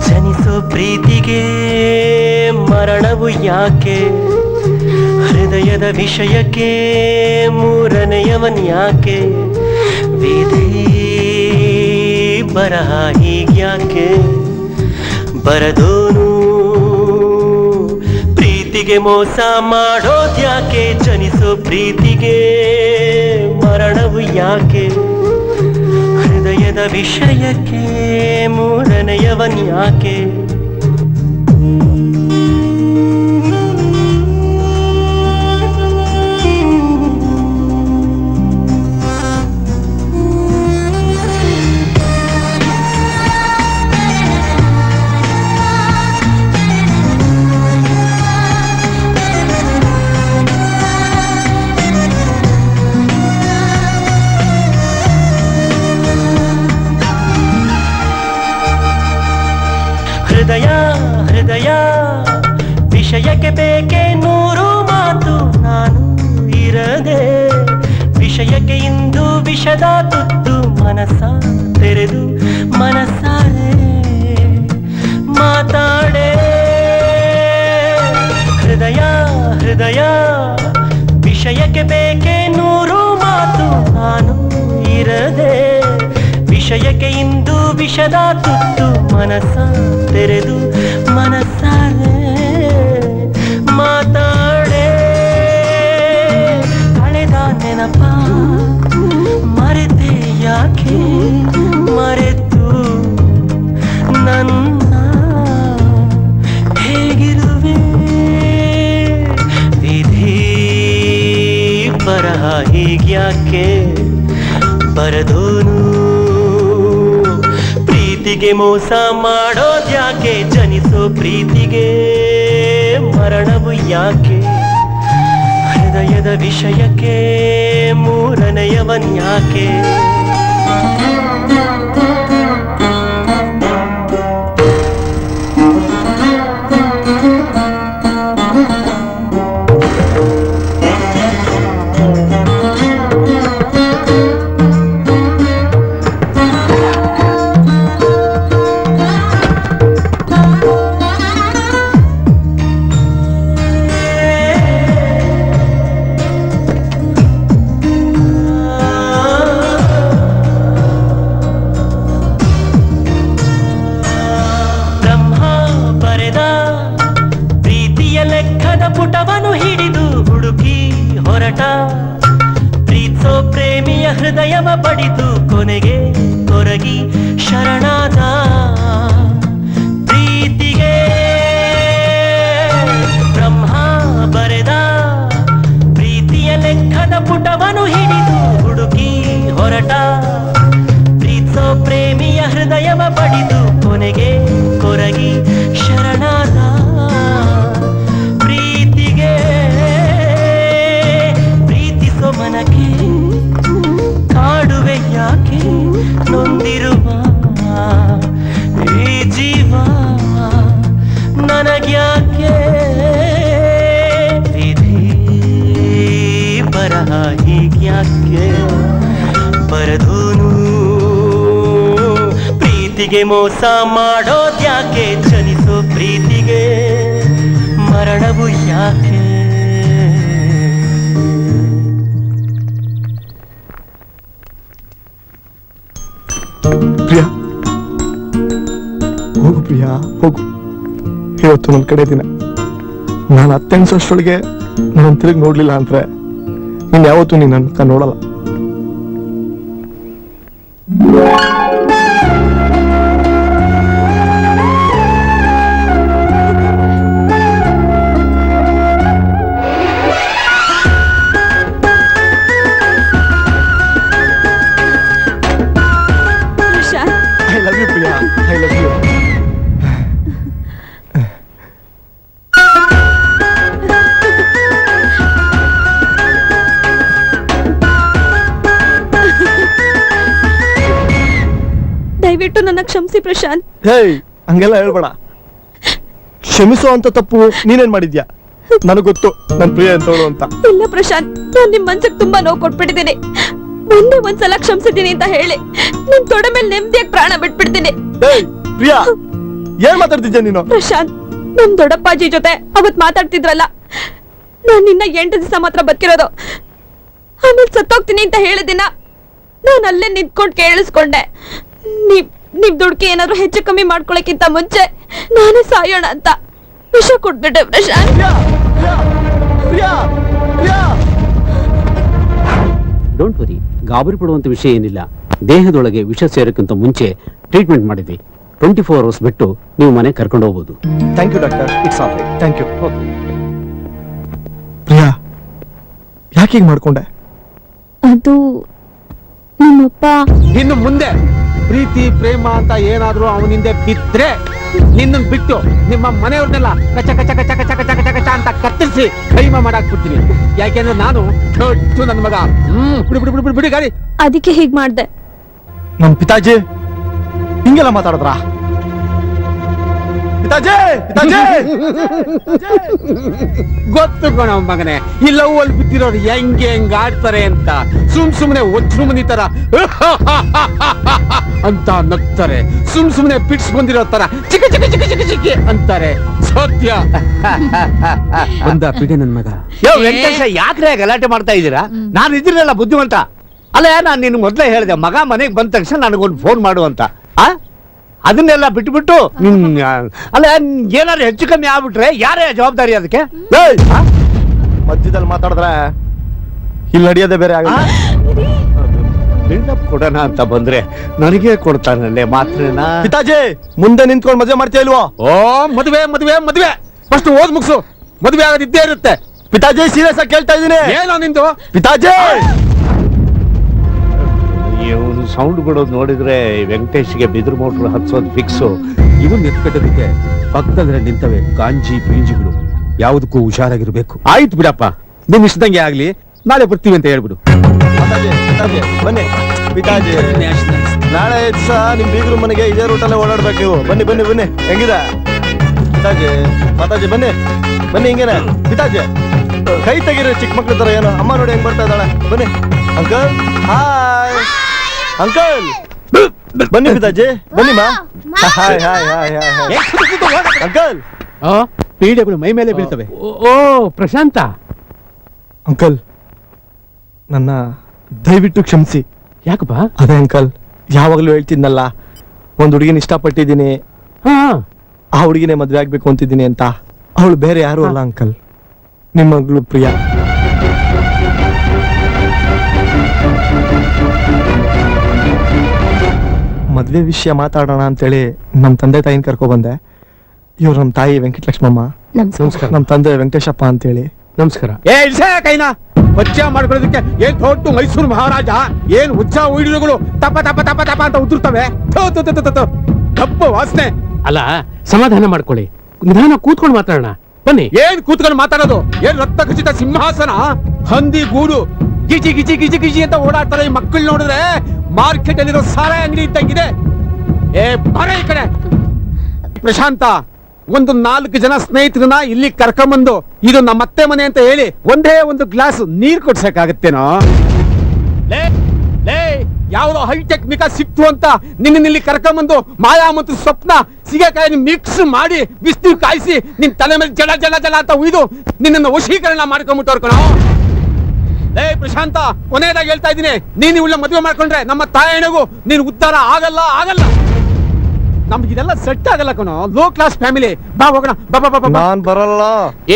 ಜನಿಸೋ ಪ್ರೀತಿಗೆ ಮರಣವು ಯಾಕೆ, ಹೃದಯದ ವಿಷಯಕ್ಕೆ ಮೂರನೆಯವನ್ ಯಾಕೆ, ವಿಧಿ ಬರಹ ಹೀಗ್ಯಾಕೆ, ಬರದೋನು ಪ್ರೀತಿಗೆ ಮೋಸ ಮಾಡೋದ್ಯಾಕೆ, ಜನಿಸೋ ಪ್ರೀತಿಗೆ ಮರಣವು ಯಾಕೆ, ಹೃದಯದ ವಿಷಯಕ್ಕೆ ಮೂರನೆಯವನ್ ಯಾಕೆ. ಹೃದಯ ವಿಷಯಕ್ಕೆ ಬೇಕೆ 100 ಮಾತು, ನಾನು ಇರದೆ ವಿಷಯಕ್ಕೆ ಇಂದು ವಿಷದ ತುತ್ತು, ಮನಸ್ಸ ತೆರೆದು ಮನಸ್ಸಾರೆ ಮಾತಾಡೆ. ಹೃದಯ ವಿಷಯಕ್ಕೆ ಬೇಕೆ 100 ಮಾತು, ನಾನು ಇರದೆ ವಿಷಯಕ್ಕೆ ಇಂದು ವಿಷದ ತುತ್ತು, ಮನಸ್ಸ ತೆರೆದು ಮನಸ್ಸಾರೆ ಮಾತಾಡೆ. ಕಳೆದ ನೆನಪ ಮರೆತೆ ಯಾಕೆ, ಮರೆತು ನನ್ನ ಹೇಗಿರುವೆ, ವಿಧಿ ಬರಹ ಹೀಗ್ಯಾಕೆ, ಬರದೋನು ಪ್ರೀತಿಗೆ ಮೋಸ ಮಾಡೋದ್ಯಾಕೆ, ಜನಿಸೋ ಪ್ರೀತಿಗೆ ಮರಣವು ಯಾಕೆ, ಹೃದಯದ ವಿಷಯಕ್ಕೆ ಮೂರನೆಯವನ್ ಯಾಕೆ. ಹೃದಯವ ಬಡಿದು ಕೊನೆಗೆ ಕೊರಗಿ ಶರಣಾದ ಪ್ರೀತಿಗೆ ಬ್ರಹ್ಮ ಬರೆದ ಪ್ರೀತಿಯ ಲೆಕ್ಕದ ಪುಟವನ್ನು ಹಿಡಿದು ಹುಡುಕಿ ಹೊರಟ ಪ್ರೀತಿಸೋ ಪ್ರೇಮಿಯ ಹೃದಯವ ಬಡಿದು ಕೊನೆಗೆ ಕೊರಗಿ ಶರಣಾದ ಪ್ರೀತಿಗೆ ಪ್ರೀತಿಸೋ ಮನಕ್ಕೆ ಕಾಡುವೆ ಯಾಕೆ ನೊಂದಿರುವ ಈ ಜೀವ ನನಗ್ಯಾಕೆ ವಿಧಿ ಬರಹ ಹೀಗ್ಯಾಕೆ ಬರದೂನು ಪ್ರೀತಿಗೆ ಮೋಸ ಮಾಡೋದ್ಯಾಕೆ ಜನಿಸೋ ಪ್ರೀತಿಗೆ ಮರಣವು ಯಾಕೆ ಪ್ರಿಯಾ ಹೋಗು ಪ್ರಿಯಾ ಹೋಗು. ಇವತ್ತು ನನ್ನ ಕಡೆ ದಿನ. ನಾನು ಅಷ್ಟೊಳಗೆ ನಾನು ತಿರುಗಿ ನೋಡ್ಲಿಲ್ಲ ಅಂದ್ರೆ ನೀನ್ ಯಾವತ್ತೂ ನೀನ್ ನನ್ನ ನೋಡಲ್ಲ. I love you Priya, I love you. ದಯವಿಟ್ಟು ನನ್ನ ಕ್ಷಮಿಸಿ ಪ್ರಶಾಂತ್. ಹೇಯ್, ಹಂಗೆಲ್ಲ ಹೇಳ್ಬೇಡ. ಕ್ಷಮಿಸೋ ಅಂತ ತಪ್ಪು ನೀನೇನ್ ಮಾಡಿದ್ಯಾ? ನನಗ್ ಗೊತ್ತು ನನ್ ಪ್ರಿಯ ಎಂತವಳು ಅಂತ. ಇಲ್ಲ ಪ್ರಶಾಂತ್, ನಾನ್ ನಿಮ್ ಮನ್ಸಿಗೆ ತುಂಬಾ ನೋವು ಕೊಟ್ಬಿಟ್ಟಿದ್ದೀನಿ. ಒಂದೇ ಒಂದ್ಸಲ ಕ್ಷಮಿಸಿದ್ದೀನಿ ಅಂತ ಹೇಳಿ ನಿಮ್ ತೊಡೆ ಮೇಲೆ ನೆಮ್ಮದಿಯಾಗಿ ಪ್ರಾಣ ಬಿಟ್ಬಿಡ್ತೀನಿ. ಹೇಯ್ ಪ್ರಿಯಾ, ಏನ್ ಮಾತಾಡ್ತಿದ್ಯಾ ನೀನು? ಪ್ರಶಾಂತ್, ನಮ್ ದೊಡ್ಡಪ್ಪಾಜಿ ಜೊತೆ ಅವತ್ ಮಾತಾಡ್ತಿದ್ರಲ್ಲ, ನಾನ್ ನಿನ್ನ 8 ದಿವಸ ಮಾತ್ರ ಬದುಕಿರೋದು, ಆಮೇಲೆ ಸತ್ತೋಗ್ತೀನಿ ಅಂತ ಹೇಳಿದಿನ ನಾನು ಅಲ್ಲೇ ನಿಂತ್ಕೊಂಡು ಕೇಳಿಸ್ಕೊಂಡೆ. ನೀವ್ ದುಡ್ಕಿ ಏನಾದ್ರು ಹೆಚ್ಚು ಕಮ್ಮಿ ಮಾಡ್ಕೊಳಕ್ಕಿಂತ ಮುಂಚೆ ನಾನೇ ಸಾಯೋಣ ಅಂತ ವಿಷ ಕೊಟ್ಬಿಟ್ಟೆ ಪ್ರಶಾಂತ್. ಡೋಂಟ್ ವರಿ, ಗಾಬರಿ ಪಡುವಂತ ವಿಷಯ ಏನಿಲ್ಲ. ದೇಹದೊಳಗೆ ವಿಷ ಸೇರಕ್ಕಿಂತ ಮುಂಚೆ ಟ್ರೀಟ್ಮೆಂಟ್ ಮಾಡಿದ್ವಿ. 24 ಅವರ್ಸ್ ಬಿಟ್ಟು ನೀವು ಮನೆ ಕರ್ಕೊಂಡು ಹೋಗ್ಬೋದು. Thank you doctor, it's all right. Thank you. Priya, ಯಾಕೆ ಹೀಗೆ ಮಾಡ್ಕೊಂಡೆ? ಅದು ನಿಮ್ಮಪ್ಪ ಇನ್ನು ಮುಂದೆ ಪ್ರೀತಿ ಪ್ರೇಮ ಅಂತ ಏನಾದ್ರೂ ಅವನಿಂದ ಬಿದ್ರೆ ನಿನ್ನ ಬಿಟ್ಟು ನಿಮ್ಮ ಮನೆಯವ್ರನ್ನೆಲ್ಲ ಕಚ ಕಚ ಕಚ ಕಚ ಕಚ ಕಚ ಕಚ ಅಂತ ಕತ್ತರಿಸಿ ಕೈಮ ಮಾಡಾಕ್ಬಿಡ್ತೀನಿ. ಯಾಕೆಂದ್ರೆ ನಾನು ದೊಡ್ಡ ನನ್ನ ಮಗ. ಬಿಡಿ ಬಿಡಿ ಬಿಡಿ ಬಿಡಿ ಗಾಡಿ. ಅದಕ್ಕೆ ಹೀಗ್ ಮಾಡ್ದೆ. ನಮ್ ಪಿತಾಜಿ ಹಿಂಗೆಲ್ಲ ಮಾತಾಡಿದ್ರ? ಪಿತಾಜಿ ಪಿತಾಜಿ ಗೊತ್ತು ಕಣ ಮಗನೇ, ಈ ಲವ್ ಅಲ್ಲಿ ಬಿದ್ದಿರೋರು ಹೆಂಗ್ ಆಡ್ತಾರೆ ಅಂತ. ಸುಮ್ನೆ ಒಚ್ಚು ಮನಿ ತರ ಅಂತ ನಗ್ತಾರೆ, ಸುಮ್ನೆ ಪಿಟ್ಸ್ ಬಂದಿರೋ ತರ ಚಿಕ್ಕ ಚಿಕ್ಕ ಚಿಕ್ಕ ಚಿಕ್ಕ ಚಿಕ್ಕಿ ಅಂತಾರೆ. ಸತ್ಯ ಬಂದ ಪಿಡೆ ನನ್ ಮಗ. ವೆಂಕಟೇಶ, ಯಾಕ್ರೆ ಗಲಾಟೆ ಮಾಡ್ತಾ ಇದ್ದೀರಾ? ನಾನು ಇದ್ರಲ್ಲ ಬುದ್ಧಿವಂತ. ಅಲ್ಲ, ನಾನು ನಿನ್ ಮೊದ್ಲೇ ಹೇಳಿದೆ ಮಗ ಮನೆಗೆ ಬಂದ ತಕ್ಷಣ ನನಗೊಂದು ಫೋನ್ ಮಾಡು ಅಂತ. ಅದನ್ನೆಲ್ಲ ಬಿಟ್ಬಿಟ್ಟು ಅಲ್ಲ, ಏನಾದ್ರು ಹೆಚ್ಚು ಕಮ್ಮಿ ಆಗ್ಬಿಟ್ರೆ ಯಾರೇ ಜವಾಬ್ದಾರಿ ಅದಕ್ಕೆ? ಮಧ್ಯದಲ್ಲಿ ಮಾತಾಡಿದ್ರೆ ಇಲ್ಲಿ ನಡೆಯೋದೇ ಬೇರೆ ಆಗ. ಬಿಲ್ಡಪ್ ಕೊಡೋಣ ಅಂತ ಬಂದ್ರೆ ನನಗೆ ಕೊಡ್ತಾನಲ್ಲೇ ಮಾತ್ರನ. ಪಿತಾಜಿ, ಮುಂದೆ ನಿಂತ್ಕೊಂಡು ಮದುವೆ ಮಾಡ್ತೀಯ ಇಲ್ವೋ? ಓ, ಮದುವೆ ಮದುವೆ ಮದುವೆ ಫಸ್ಟ್ ಓದ್ ಮುಗಿಸು, ಮದುವೆ ಆಗೋದಿದ್ದೇ ಇರುತ್ತೆ. ಪಿತಾಜಿ, ಸೀರಿಯಸ್ ಆಗಿ ಕೇಳ್ತಾ ಇದ್ದೀನಿ. ಏನೋ ನಿಂದು? ಪಿತಾಜಿ, ಇವನು ಸೌಂಡ್ ಬಿಡೋದು ನೋಡಿದ್ರೆ ವೆಂಕಟೇಶ್ಗೆ ಬಿದಿರು ಮೋಟ್ರ್ ಹತ್ಸೋದು ಫಿಕ್ಸು. ಇವನ್ ಎತ್ಕಟ್ಟೋದಕ್ಕೆ ಪಕ್ಕದಲ್ಲಿ ನಿಂತವೆ ಗಾಂಜಿ ಬೀಂಜಿಗಳು. ಯಾವುದಕ್ಕೂ ಹುಷಾರಾಗಿರ್ಬೇಕು. ಆಯ್ತು ಬಿಡಪ್ಪ, ನಿನ್ ಇಷ್ಟದಂಗೆ ಆಗ್ಲಿ, ನಾಳೆ ಬರ್ತೀವಿ ಅಂತ ಹೇಳ್ಬಿಡು. ಬನ್ನಿ ಪಿತಾಜಿ, ನಾಳೆ ದಿವಸ ನಿಮ್ ಬೀಗರು ಮನೆಗೆ ಇದೇ ರೂಟಲ್ಲೇ ಓಡಾಡ್ಬೇಕು ನೀವು. ಬನ್ನಿ ಬನ್ನಿ ಬನ್ನಿ. ಹೆಂಗಿದೆ ಪಿತಾಜಿ? ಮಾತಾಜಿ ಬನ್ನಿ ಬನ್ನಿ. ಹಿಂಗೇನೆ ಪಿತಾಜಿ, ಕೈ ತೆಗೀರಿ ಚಿಕ್ಕ ಮಕ್ಳ ತರ. ಏನೋ ಅಮ್ಮ ನೋಡಿ ಹೆಂಗ್ ಬರ್ತಾ ಇದ್ದಾಳೆ. ಬನ್ನಿ ಅಂಕಲ್. Hi uncle. ಬನ್ನಿ ಪಿತಾಜಿ, ಬನ್ನಿ ಮಾ. Hi hi hi hi uncle. ಪೀಡೆಗಳು ಮೈ ಮೇಲೆ ಬೀಳ್ತವೆ. ಓ ಪ್ರಶಾಂತ. ಅಂಕಲ್, ನನ್ನ ದಯವಿಟ್ಟು ಕ್ಷಮಿಸಿ. ಯಾಕಪ್ಪ? ಅದೇ ಅಂಕಲ್, ಯಾವಾಗ್ಲೂ ಹೇಳ್ತಿದ್ನಲ್ಲ, ಒಂದ್ ಹುಡುಗಿನ ಇಷ್ಟಪಟ್ಟಿದ್ದೀನಿ, ಆ ಹುಡುಗಿನೇ ಮದ್ವೆ ಆಗ್ಬೇಕು ಅಂತಿದ್ದೀನಿ ಅಂತ. ಅವಳು ಬೇರೆ ಯಾರು ಅಲ್ಲ ಅಂಕಲ್, ನಿಮ್ಮ ಮಗಳು ಪ್ರಿಯಾ. ಮದುವೆ ವಿಷಯ ಮಾತಾಡೋಣ ಅಂತೇಳಿ ನಮ್ಮ ತಂದೆ ತಾಯಿನ ಕರ್ಕೊ ಬಂದೆ. ಇವ್ರು ನಮ್ಮ ತಾಯಿ ವೆಂಕಟಲಕ್ಷ್ಮಮ್ಮ, ನಮಸ್ಕಾರ. ನಮ್ಮ ತಂದೆ ವೆಂಕಟೇಶಪ್ಪ ಅಂತೇಳಿ. ನಮಸ್ಕಾರ. ಇಳ್ಸೇ ಕೈನಾ ಪರಿಚಯ ಮಾಡ್ಕೊಳ್ಳೋದಕ್ಕೆ ಏನ್ ದೊಡ್ಡ ಮೈಸೂರು ಮಹಾರಾಜ, ಏನ್ ಉಜ್ಜ ಉಯಿಡುಗಳು ತಪ ತಪ ತಪ ತಪ ಅಂತ ಉದುರ್ತವೆ. ಕಪ್ಪು ವಾಸನೆ. ಅಲ್ಲ, ಸಮಾಧಾನ ಮಾಡ್ಕೊಳ್ಳಿ, ನಿಧಾನ ಕೂತ್ಕೊಂಡು ಮಾತಾಡೋಣ ಬನ್ನಿ. ಏನ್ ಕೂತ್ಕೊಂಡು ಮಾತಾಡೋದು? ಏನ್ ರಕ್ತ ಖಚಿತ ಸಿಂಹಾಸನ, ಹಂದಿ ಗೂಡು, ಗಿಜಿ ಗಿಜಿ ಗಿಜಿ ಗಿಜಿ ಅಂತ ಓಡಾಡ್ತಾರೆ ಈ ಮಕ್ಕಳು. ನೋಡಿದ್ರೆ ಮಾರ್ಕೆಟ್ ಅಲ್ಲಿರೋ ಸಾರಾಯಿ ಅಂಗಡಿ ಇದ್ದಂಗಿದೆ. ಬರ ಈ ಕಡೆ. ಪ್ರಶಾಂತ, ಒಂದು 4 ಜನ ಸ್ನೇಹಿತರನ್ನ ಇಲ್ಲಿ ಕರ್ಕೊಂಬಂದು ಇದು ನಮ್ಮ ಅತ್ತೆ ಮನೆ ಅಂತ ಹೇಳಿ ಒಂದೇ ಒಂದು ಗ್ಲಾಸ್ ನೀರ್ ಕೊಡ್ಸಕ್ಕಾಗತ್ತೇನೋ? ಯಾವ್ದೋ ಹೈಟೆಕ್ ಮಿಕಾ ಸಿಕ್ತು ಅಂತ ನಿನ್ನಲ್ಲಿ ಕರ್ಕೊಂಬಂದು ಮಾಯಾ ಮತ್ತು ಸ್ವಪ್ನ ಸಿಗಕಾಯಿ ಮಿಕ್ಸ್ ಮಾಡಿ ಬಿಸಿಲು ಕಾಯಿಸಿ ನಿನ್ ತಲೆ ಮೇಲೆ ಜಲ ಜಲ ಜಲ ಅಂತ ಉಯ್ದು ನಿನ್ನನ್ನು ವಶೀಕರಣ ಮಾಡ್ಕೊಂಡ್ಬಿಟ್ಟವ್ರ ಕಣೋ. ಪ್ರಶಾಂತ, ಕೊನೆಯದಾಗಿ ಹೇಳ್ತಾ ಇದ್ದೀನಿ, ನೀನು ಇವಳ ಮದುವೆ ಮಾಡ್ಕೊಂಡ್ರೆ ನಮ್ಮ ತಾಯಣಗೂ ನೀನು ಉದ್ಧಾರ ಆಗಲ್ಲ ಆಗಲ್ಲ. ನಮ್ಗೆ ಇದೆಲ್ಲ ಸೆಟ್ ಆಗಲ್ಲ ಕಣೋ. Low class family. ಬಾ ಹೋಗೋಣ. ನಾನ್ ಬರಲ್ಲ.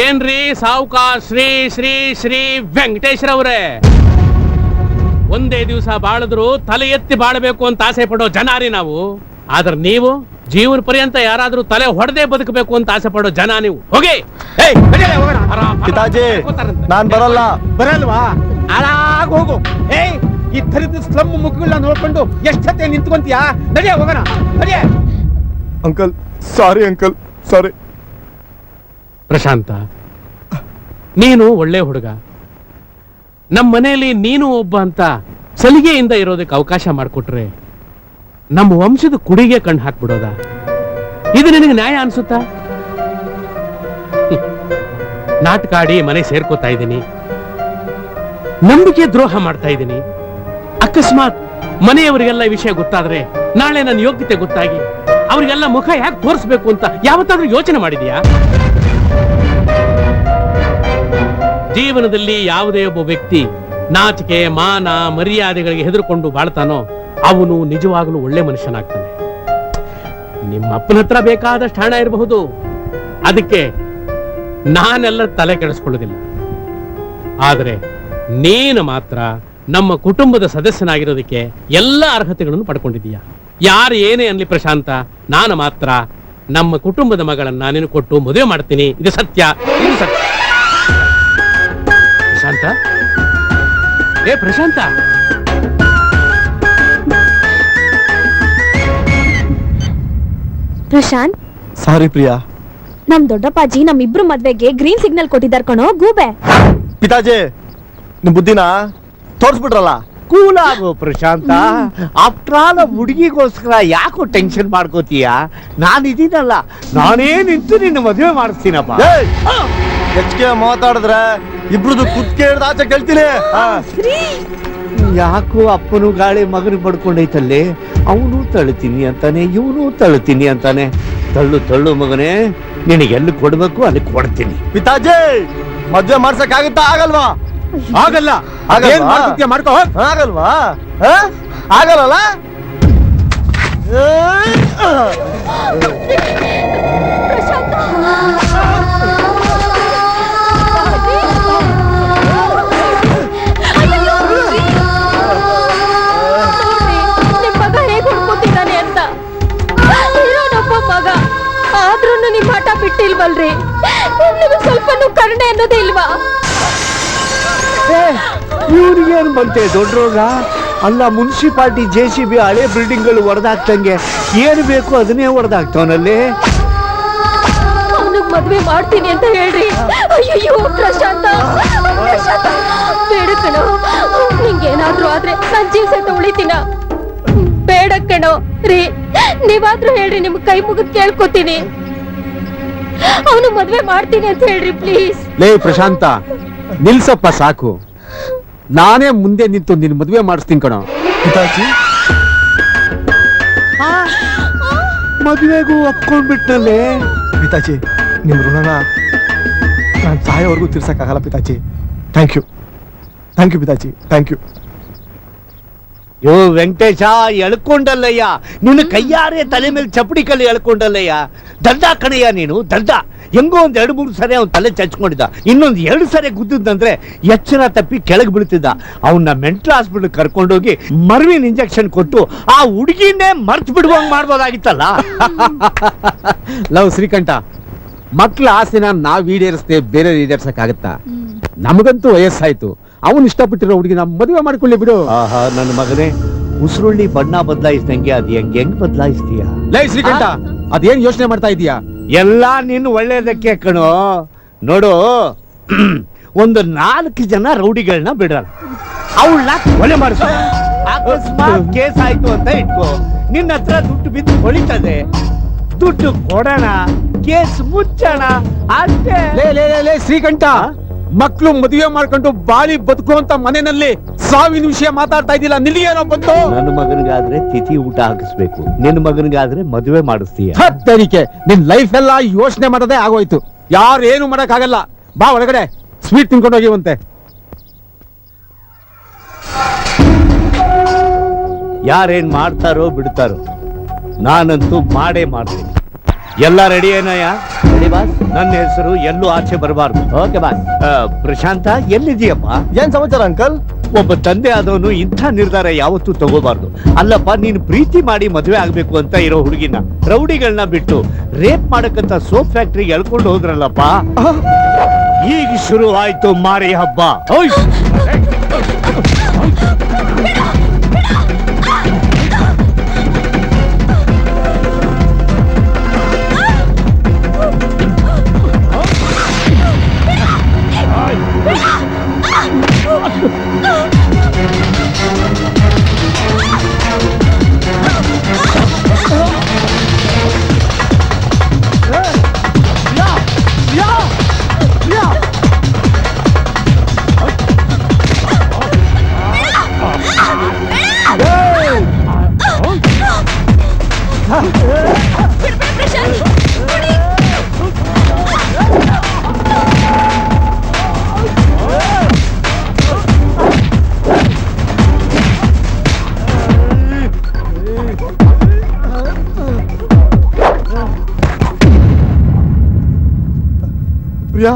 ಏನ್ರಿ ಸಾವುಕಾರ ಶ್ರೀ ಶ್ರೀ ಶ್ರೀ ವೆಂಕಟೇಶ್ವರವ್ರೆ, ಒಂದೇ ದಿವಸ ಬಾಳಿದ್ರು ತಲೆ ಎತ್ತಿ ಬಾಳಬೇಕು ಅಂತ ಆಸೆ ಪಡೋ ಜನ ರೀ ನಾವು. ಆದ್ರೆ ನೀವು ಜೀವನ ಪರ್ಯಂತ ಯಾರಾದ್ರೂ ತಲೆ ಹೊಡೆದೇ ಬದುಕಬೇಕು ಅಂತ ಆಸೆ ಪಡೋ ಜನ ನೀವು. ಹೋಗಿ. ಪಿತಾಜಿ, ನಾನ್ ಬರಲ್ಲ. ಬರಲ್ವಾ? ಆರಾಗ ಹೋಗು. ಈ ಥರದ ಸ್ಲಮ್ ಮುಖಗಳನ್ನ ನೋಡ್ಕೊಂಡು ಎಷ್ಟತ್ತೆ ನಿಂತ್ಕೊಂತೀಯಾ? ನಡಿಯ ಹೋಗೋಣ. ನಡಿಯ. Uncle sorry, uncle sorry. ಪ್ರಶಾಂತ, ನೀನು ಒಳ್ಳೆ ಹುಡುಗ. ನಮ್ಮ ಮನೆಯಲ್ಲಿ ನೀನು ಒಬ್ಬ ಅಂತ ಸಲಿಗೆಯಿಂದ ಇರೋದಕ್ಕೆ ಅವಕಾಶ ಮಾಡಿಕೊಟ್ರೆ ನಮ್ಮ ವಂಶದ ಕುಡಿಗೆ ಕಣ್ಣು ಹಾಕ್ಬಿಡೋದ? ಇದು ನಿನಗೆ ನ್ಯಾಯ ಅನ್ಸುತ್ತಾ? ನಾಟಕ ಆಡಿ ಮನೆ ಸೇರ್ಕೋತಾ ಇದ್ದೀನಿ, ನಂಬಿಕೆ ದ್ರೋಹ ಮಾಡ್ತಾ ಇದ್ದೀನಿ. ಅಕಸ್ಮಾತ್ ಮನೆಯವರಿಗೆಲ್ಲ ಈ ವಿಷಯ ಗೊತ್ತಾದ್ರೆ ನಾಳೆ ನನ್ನ ಯೋಗ್ಯತೆ ಗೊತ್ತಾಗಿ ಅವರಿಗೆಲ್ಲ ಮುಖ ಯಾಕೆ ತೋರಿಸ್ಬೇಕು ಅಂತ ಯಾವತ್ತಾದ್ರೂ ಯೋಚನೆ ಮಾಡಿದ್ಯಾ? ಜೀವನದಲ್ಲಿ ಯಾವುದೇ ಒಬ್ಬ ವ್ಯಕ್ತಿ ನಾಚಿಕೆ ಮಾನ ಮರ್ಯಾದೆಗಳಿಗೆ ಹೆದರ್ಕೊಂಡು ಬಾಳ್ತಾನೋ ಅವನು ನಿಜವಾಗಲೂ ಒಳ್ಳೆ ಮನುಷ್ಯನಾಗ್ತಾನೆ. ನಿಮ್ಮ ಅಪ್ಪನ ಹತ್ರ ಬೇಕಾದಷ್ಟು ಹಣ ಇರಬಹುದು, ಅದಕ್ಕೆ ನಾನೆಲ್ಲ ತಲೆ ಕೆಡಿಸ್ಕೊಳ್ಳೋದಿಲ್ಲ. ಆದರೆ ನೀನು ಮಾತ್ರ ನಮ್ಮ ಕುಟುಂಬದ ಸದಸ್ಯನಾಗಿರೋದಕ್ಕೆ ಎಲ್ಲ ಅರ್ಹತೆಗಳನ್ನು ಪಡ್ಕೊಂಡಿದೀಯ. ಯಾರು ಏನೇ ಅನ್ಲಿ ಪ್ರಶಾಂತ, ನಾನು ಮಾತ್ರ ನಮ್ಮ ಕುಟುಂಬದ ಮಗಳನ್ನ ನೀನು ಕೊಟ್ಟು ಮದುವೆ ಮಾಡ್ತೀನಿ. ಇದು ಸತ್ಯ, ಇದು ಸತ್ಯ. ಪ್ರಶಾಂತ, ಪ್ರಶಾಂತ, ಪ್ರಶಾಂತ್. ಸಾರಿ ಪ್ರಿಯಾ. ನಮ್ ದೊಡ್ಡಪ್ಪಾಜಿ ನಮ್ಮಿಬ್ರು ಮದ್ವೆಗೆ ಗ್ರೀನ್ ಸಿಗ್ನಲ್ ಕೊಟ್ಟಿದ್ದಾರೆ ಕಣೋ ಗೂಬೆ. ಪಿತಾಜಿ, ನಿಮ್ ಬುದ್ಧಿನ ತೋರ್ಸ್ಬಿಟ್ರಲ್ಲ. ಕೂಲ್ ಆಗು ಪ್ರಶಾಂತ. ಆಫ್ಟರ್ ಆಲ್ ಹುಡುಗಿಗೋಸ್ಕರ ಯಾಕೋ ಟೆನ್ಷನ್ ಮಾಡ್ಕೋತೀಯ? ನಾನಿದ್ದೀನಲ್ಲ, ನಾನೇ ನಿಂತು ನಿನ್ನ ಮದುವೆ ಮಾಡಿಸ್ತೀನಪ್ಪ. ಹೆಚ್ಚಿಗೆ ಮಾತಾಡಿದ್ರೆ ಇಬ್ರದು ಕುತ್ಕೆ ಹಿಡ್ದು ಆಚೆ ಕೇಳ್ತೀನಿ. ಯಾಕೋ ಅಪ್ಪನು ಗಾಳಿ ಮಗನ ಪಡ್ಕೊಂಡೈತಲ್ಲೇ. ಅವನು ತಳ್ತೀನಿ ಅಂತಾನೆ, ಇವನು ತಳ್ತೀನಿ ಅಂತಾನೆ. ತಳ್ಳು ತಳ್ಳು ಮಗನೇ, ನಿನಗೆಲ್ಲಿ ಕೊಡ್ಬೇಕು ಅಲ್ಲಿ ಕೊಡ್ತೀನಿ. ಪಿತಾಜಿ, ಮದ್ವೆ ಮಾಡ್ಸಕ್ ಆಗುತ್ತಾ? ಆಗಲ್ವಾ? ಆಗಲ್ಲ. ಏನ್ ಮಾಡ್ಕೊತೀಯ ಮಾಡ್ಕೋ. ಆಗಲ್ವಾ? ಆಗಲ್ಲ. ಮಗ ಹೇಗೆ ಹುಡ್ಕೋತಿದ್ದಾನೆ ಅಂತ. ಇರೋನೊಬ್ಬ ಮಗ ಆದ್ರೂ ನಿಮ್ ಹಠ ಬಿಟ್ಟಿಲ್ವಲ್ರಿ? ನಿಮಗೆ ಸ್ವಲ್ಪನೂ ಕರುಣೆ ಅನ್ನೋದೇ ಇಲ್ವಾ? ಇವ್ರಿಗೇನು ಬಂತೆ ದೊಡ್ಡ ರೋಗ? ಅಲ್ಲ, ಮುನ್ಸಿಪಾಲ್ಟಿ JCB ಹಳೆ ಬಿಲ್ಡಿಂಗ್ಗಳು ಹೊಡೆದಾಕ್ತಂಗೆ ಏನು ಬೇಕು ಅದನ್ನೇ ಹೊಡೆದಾಕ್ತವನಲ್ಲಿ. ಅವನಿಗೆ ಮದ್ವೆ ಮಾಡ್ತೀನಿ ಅಂತ ಹೇಳ್ರಿ. ಅಯ್ಯೋ ಪ್ರಶಾಂತ, ಬೇಡ ಕಣೋ. ನಿಂಗೇನಾದ್ರೂ ಆದ್ರೆ ನನ್ ಜೀವ ಸಹಿತ ಉಳಿತೀನ. ಬೇಡ ಕಣೋ ರೀ, ನೀವಾದ್ರೂ ಹೇಳ್ರಿ, ನಿಮ್ ಕೈ ಮುಗಿದ್ ಕೇಳ್ಕೊತೀನಿ. ಅವನು ಮದ್ವೆ ಮಾಡ್ತೀನಿ ಅಂತ ಹೇಳ್ರಿ ಪ್ಲೀಸ್. ಲೇ ಪ್ರಶಾಂತ, ನಿಲ್ಸಪ್ಪ ಸಾಕು. ನಾನೇ ಮುಂದೆ ನಿಂತು ನಿನ್ ಮದುವೆ ಮಾಡಿಸ್ತೀನಿ ಕಣೋ. ಪಿತಾಜಿ, ಮದುವೆಗೂ ಒಪ್ಕೊಂಡ್ಬಿಟ್ನಲ್ಲೇ. ಪಿತಾಜಿ, ನಿಮ್ ಋಣನ ನಾನು ಸಾಯೋವರೆಗೂ ತೀರ್ಸಕ್ಕಾಗಲ್ಲ ಪಿತಾಜಿ. ಥ್ಯಾಂಕ್ ಯು ಪಿತಾಜಿ, ಥ್ಯಾಂಕ್ ಯು. ಯೋ ವೆಂಕಟೇಶ, ಎಳ್ಕೊಂಡಲ್ಲಯ್ಯ. ನಿನ್ನ ಕೈಯಾರೆ ತಲೆ ಮೇಲೆ ಚಪ್ಪಡಿ ಕಲ್ಲಿ ಎಳ್ಕೊಂಡಲ್ಲಯ್ಯ. ದಡ್ಡ ಕಣಯ್ಯ ನೀನು, ದಡ್ಡ. ಹೆಂಗೋ ಒಂದ್ 2-3 ಸರಿ ಅವ್ನ ತಲೆ ಚಚ್ಕೊಂಡಿದ್ದ. ಇನ್ನೊಂದ್ 2 ಸರಿ ಗುದ್ದಿದ್ದಂದ್ರೆ ಎಚ್ಚರ ತಪ್ಪಿ ಕೆಳಗೆ ಬೀಳ್ತಿದ್ದ. ಅವನ್ನ ಮೆಂಟಲ್ ಹಾಸ್ಪಿಟಲ್ ಕರ್ಕೊಂಡೋಗಿ ಮರ್ವಿನ್ ಇಂಜೆಕ್ಷನ್ ಕೊಟ್ಟು ಆ ಹುಡುಗಿನೇ ಮರ್ತು ಬಿಡುವಂಗ್ ಮಾಡ್ಬೋದಾಗಿತ್ತಲ್ಲ. ಲವ್ ಶ್ರೀಕಂಠ, ಮಕ್ಳ ಆಸೆನ ನಾವ್ ಈಡೇರಿಸ್ತೇ ಬೇರೆ ಈಡೇರ್ಸಕ್ಕಾಗತ್ತಾ? ನಮಗಂತೂ ವಯಸ್ಸಾಯ್ತು. ಅವನು ಇಷ್ಟಪಟ್ಟಿರೋ ಹುಡುಗಿನ ಮದುವೆ ಮಾಡ್ಕೊಳ್ಳಿ ಬಿಡು. ಆಹಾ ನನ್ನ ಮಗನೇ, ಉಸುರುಳ್ಳಿ ಬಣ್ಣ ಬದಲಾಯಿಸ್ದಂಗೆ ಅದ್ ಹೆಂಗ್ ಬದಲಾಯಿಸ್ತೀಯ? ಲೈ ಶ್ರೀಕಂಠ, ಅದೇನ್ ಯೋಚನೆ ಮಾಡ್ತಾ ಇದೀಯಾ? ಎಲ್ಲಾ ನೀನು ಒಳ್ಳೇದಕ್ಕೆ ಕಣೋ. ನೋಡು, ಒಂದು 4 ಜನ ರೌಡಿಗಳನ್ನ ಬಿಡಲ್ಲ, ಅವಳನ್ನ ಕೊಲೆ ಮಾಡಿಸ. ಅಕಸ್ಮಾತ್ ಕೇಸ್ ಆಯ್ತು ಅಂತ ಇಟ್ಕೋ, ನಿನ್ನ ಹತ್ರ ದುಡ್ಡು ಬಿದ್ದು ಹೊಳಿತದೆ, ದುಡ್ಡು ಕೊಡೋಣ, ಕೇಸ್ ಮುಚ್ಚೋಣ ಅಷ್ಟೇ. ಲೇ ಶ್ರೀಕಂಠ, ಮಕ್ಳು ಮದುವೆ ಮಾಡ್ಕೊಂಡು ಬಾಳಿ ಬದುಕುವಂತ ಮನೆಯಲ್ಲಿ ಸಾವಿನ ವಿಷಯ ಮಾತಾಡ್ತಾ ಇದ್ದಿಲ್ಲ, ನಿನಗೇನೋ ಬಂತು? ನನ್ನ ಮಗನಿಗಾದ್ರೆ ತಿಥಿ ಊಟ ಹಾಕಿಸ್ಬೇಕು, ನಿನ್ನ ಮಗನಿಗಾದ್ರೆ ಮದುವೆ ಮಾಡಿಸ್ತೀಯ. ಹತ್ತರಿಕೆ ನಿನ್ ಲೈಫ್ ಎಲ್ಲ ಯೋಚನೆ ಮಾಡೋದೇ ಆಗೋಯ್ತು. ಯಾರು ಏನು ಮಾಡಕ್ ಆಗಲ್ಲ. ಬಾ ಒಳಗಡೆ ಸ್ವೀಟ್ ತಿನ್ಕೊಂಡು ಹೋಗಿವಂತೆ. ಯಾರೇನ್ ಮಾಡ್ತಾರೋ ಬಿಡ್ತಾರೋ, ನಾನಂತೂ ಮಾಡೇ ಮಾಡ್ತೀನಿ. ಎಲ್ಲ ರೆಡಿ ಏನಯ್ಯ? Ready boss. ನನ್ನ ಹೆಸರು ಎಲ್ಲೂ ಆಚೆ ಬರಬಾರ್ದು. Okay boss. ಪ್ರಶಾಂತ ಎಲ್ಲಿದೀಯಪ್ಪ? ಏನ್ ಸಮಾಚಾರ ಅಂಕಲ್? ಒಬ್ಬ ತಂದೆ ಆದವನು ಇಂಥ ನಿರ್ಧಾರ ಯಾವತ್ತೂ ತಗೋಬಾರ್ದು. ಅಲ್ಲಪ್ಪ, ನೀನು ಪ್ರೀತಿ ಮಾಡಿ ಮದುವೆ ಆಗ್ಬೇಕು ಅಂತ ಇರೋ ಹುಡುಗಿನ ರೌಡಿಗಳನ್ನ ಬಿಟ್ಟು ರೇಪ್ ಮಾಡಕ್ಕಂತ ಸೋಪ್ ಫ್ಯಾಕ್ಟ್ರಿಗೆ ಎಳ್ಕೊಂಡು ಹೋದ್ರಲ್ಲಪ್ಪ. ಈಗ ಶುರು ಆಯ್ತು ಮಾರಿ ಹಬ್ಬ. ಪ್ರಿಯಾ,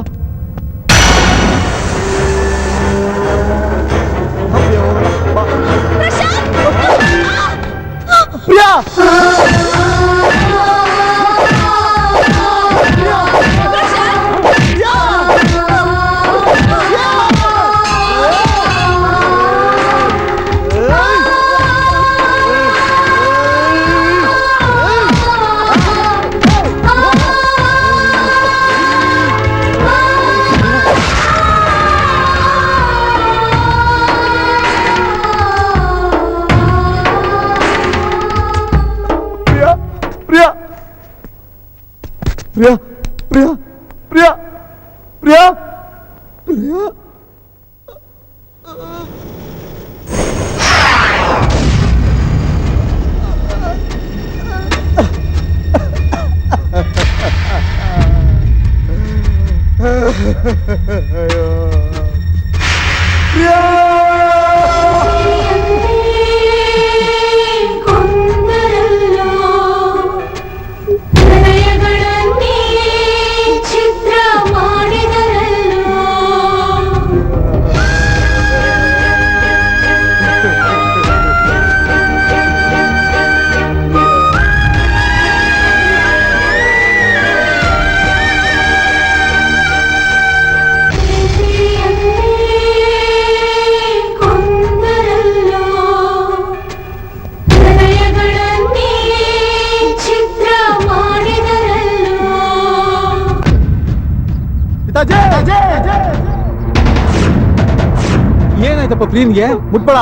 ಪ್ರಿಯಾ, ಪ್ರಿಯಾ, ಪ್ರಿಯಾ, ಪ್ರಿಯಾ, ಪ್ರಿಯಾ, ಪ್ರಿಯಾ. ಏನಾಯ್ತಪ್ಪ ಪ್ರೀನ್ಗೆ? ಮುಟ್ಬೇಡ,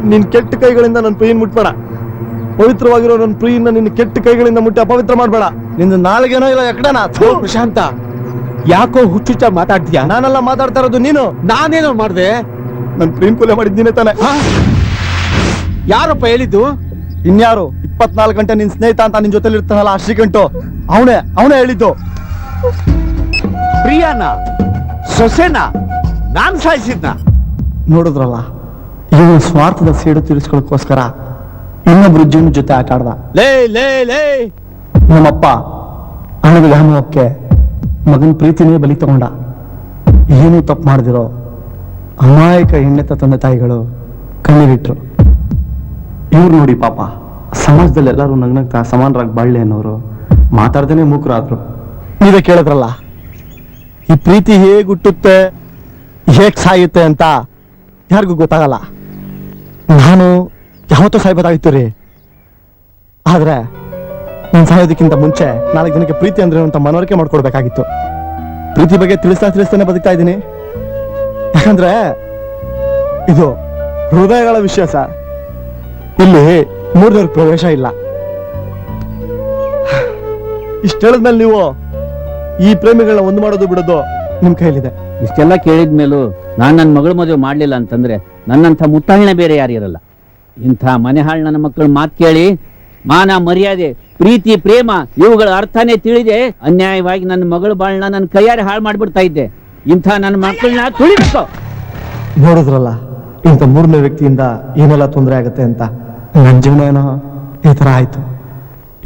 ನಿನ್ ಕೆಟ್ಟ ಕೈಗಳಿಂದ ನನ್ನ ಪ್ರಿಯನ್ ಮುಟ್ಬೇಡ. ಪವಿತ್ರವಾಗಿರೋ ನನ್ನ ಪ್ರಿಯನ್ನ ನಿನ್ನ ಕೆಟ್ಟ ಕೈಗಳಿಂದ ಮುಟ್ಟಿ ಅಪವಿತ್ರ ಮಾಡ್ಬೇಡ. ನಿನ್ನ ನಾಲ್ಗೇನೋ ಇಲ್ಲ ಎಕಡನ. ಪ್ರಶಾಂತ, ಯಾಕೋ ಹುಚ್ಚುಚ್ಚ ಮಾತಾಡ್ತೀಯಾ? ನಾನೆಲ್ಲ ಮಾತಾಡ್ತಾ ಇರೋದು ನೀನು. ನಾನೇನೋ ಮಾಡ್ದೆ? ನನ್ ಪ್ರೀನ್ ಕೊಲೆ ಮಾಡಿದ್ದೀನೆ ತಾನೆ. ಯಾರಪ್ಪ ಹೇಳಿದ್ದು? ಇನ್ಯಾರು? 24 ಗಂಟೆ ನಿನ್ ಸ್ನೇಹಿತ ಅಂತ ನಿನ್ ಜೊತೆಲಿ ಇರ್ತಾನಲ್ಲ ಆ ಶ್ರೀಕಂಠು, ಅವನೇ ಹೇಳಿದ್ದು. ಪ್ರಿಯಾನ ಸೊಸೆನ ನಾನ್ ಸಾಯಿಸಿದ್ನ? ನೋಡಿದ್ರಲ್ಲ, ಇವನು ಸ್ವಾರ್ಥದ ಸೇಡು ತೀರಿಸ್ಕೊಳ್ಳೋಕ್ಕೋಸ್ಕರ ಇನ್ನೊಬ್ರು ಜೀವನ ಜೊತೆ ಆಟ ಆಡ್ದ. ಲೇ ಲೇ ಲೇ ನಮ್ಮಪ್ಪ ಹಣದ ವ್ಯಾಮೋಹಕ್ಕೆ ಮಗನ ಪ್ರೀತಿನೇ ಬಲಿ ತಗೊಂಡ. ಏನು ತಪ್ಪು ಮಾಡ್ದಿರೋ ಅಮಾಯಕ ಹೆಣ್ಣೆತ್ತ ತಂದೆ ತಾಯಿಗಳು ಕಣ್ಣೀರಿಟ್ರು. ಇವ್ರು ನೋಡಿ ಪಾಪ, ಸಮಾಜದಲ್ಲಿ ಎಲ್ಲರೂ ನಗ್ನಗ್ತಾ ಸಮಾನರಾಗಿ ಬಾಳ್ಳೆ ಅನ್ನೋರು ಮಾತಾಡ್ದೇನೆ ಮೂಕರಾದ್ರು. ನೀವೇ ಕೇಳಿದ್ರಲ್ಲ, ಈ ಪ್ರೀತಿ ಹೇಗೆ ಹುಟ್ಟುತ್ತೆ ಹೇಗೆ ಸಾಯುತ್ತೆ ಅಂತ ಯಾರಿಗೂ ಗೊತ್ತಾಗಲ್ಲ. ನಾನು ಯಾವತ್ತೂ ಸಾಯ್ಬೋದಾಗಿತ್ತು ರೀ. ಆದ್ರೆ ನಾನು ಸಾಯೋದಕ್ಕಿಂತ ಮುಂಚೆ 4 ಜನಕ್ಕೆ ಪ್ರೀತಿ ಅಂದ್ರೆ ಅಂತ ಮನವರಿಕೆ ಮಾಡ್ಕೊಡ್ಬೇಕಾಗಿತ್ತು. ಪ್ರೀತಿ ಬಗ್ಗೆ ತಿಳಿಸ್ತಾನೆ ಬದುಕ್ತಾ ಇದ್ದೀನಿ. ಯಾಕಂದ್ರೆ ಇದು ಹೃದಯಗಳ ವಿಷಯ ಸರ್. ಇಲ್ಲಿ ಮೂರನೇವ್ರ ಪ್ರವೇಶ ಇಲ್ಲ. ಇಷ್ಟ ಹೇಳಿದ್ಮೇಲೆ ನೀವು ಈ ಪ್ರೇಮಿಗಳನ್ನ ಒಂದು ಮಾಡೋದು ಬಿಡೋದು ನಿಮ್ ಕೈಲಿದೆ. ಇಷ್ಟೆಲ್ಲ ಕೇಳಿದ್ಮೇಲೂ ನಾನ್ ನನ್ನ ಮಗಳ ಮದುವೆ ಮಾಡ್ಲಿಲ್ಲ ಅಂತಂದ್ರೆ ನನ್ನಂಥ ಮುತ್ತಾಳನೆ ಬೇರೆ ಯಾರಿರಲ್ಲ. ಇಂಥ ಮನೆ ಹಾಳು ನನ್ನ ಮಕ್ಕಳ ಮಾತು ಕೇಳಿ ಮಾನ ಮರ್ಯಾದೆ ಪ್ರೀತಿ ಪ್ರೇಮ ಇವುಗಳ ಅರ್ಥನೇ ತಿಳಿದೆ ಅನ್ಯಾಯವಾಗಿ ನನ್ನ ಮಗಳ ಬಾಳನ್ನ ನನ್ನ ಕೈಯಾರೆ ಹಾಳು ಮಾಡ್ಬಿಡ್ತಾ ಇದ್ದೆ. ಇಂಥ ನನ್ನ ಮಕ್ಕಳನ್ನ ತುಳಿಬೇಕು. ನೋಡಿದ್ರಲ್ಲ, ಇಂಥ ಮೂರನೇ ವ್ಯಕ್ತಿಯಿಂದ ಏನೆಲ್ಲ ತೊಂದರೆ ಆಗುತ್ತೆ ಅಂತ. ನನ್ನ ಜೀವನ ಏನೋ ಈ ತರ ಆಯ್ತು.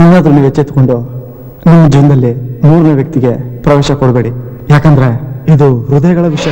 ಇನ್ನಾದ್ರೂ ನೀವು ಎಚ್ಚೆತ್ಕೊಂಡು ನಿಮ್ಮ ಜೀವನದಲ್ಲಿ ಮೂರನೇ ವ್ಯಕ್ತಿಗೆ ಪ್ರವೇಶ ಕೊಡಬೇಡಿ. ಯಾಕಂದ್ರೆ ಇದು ಹೃದಯಗಳ ವಿಷಯ.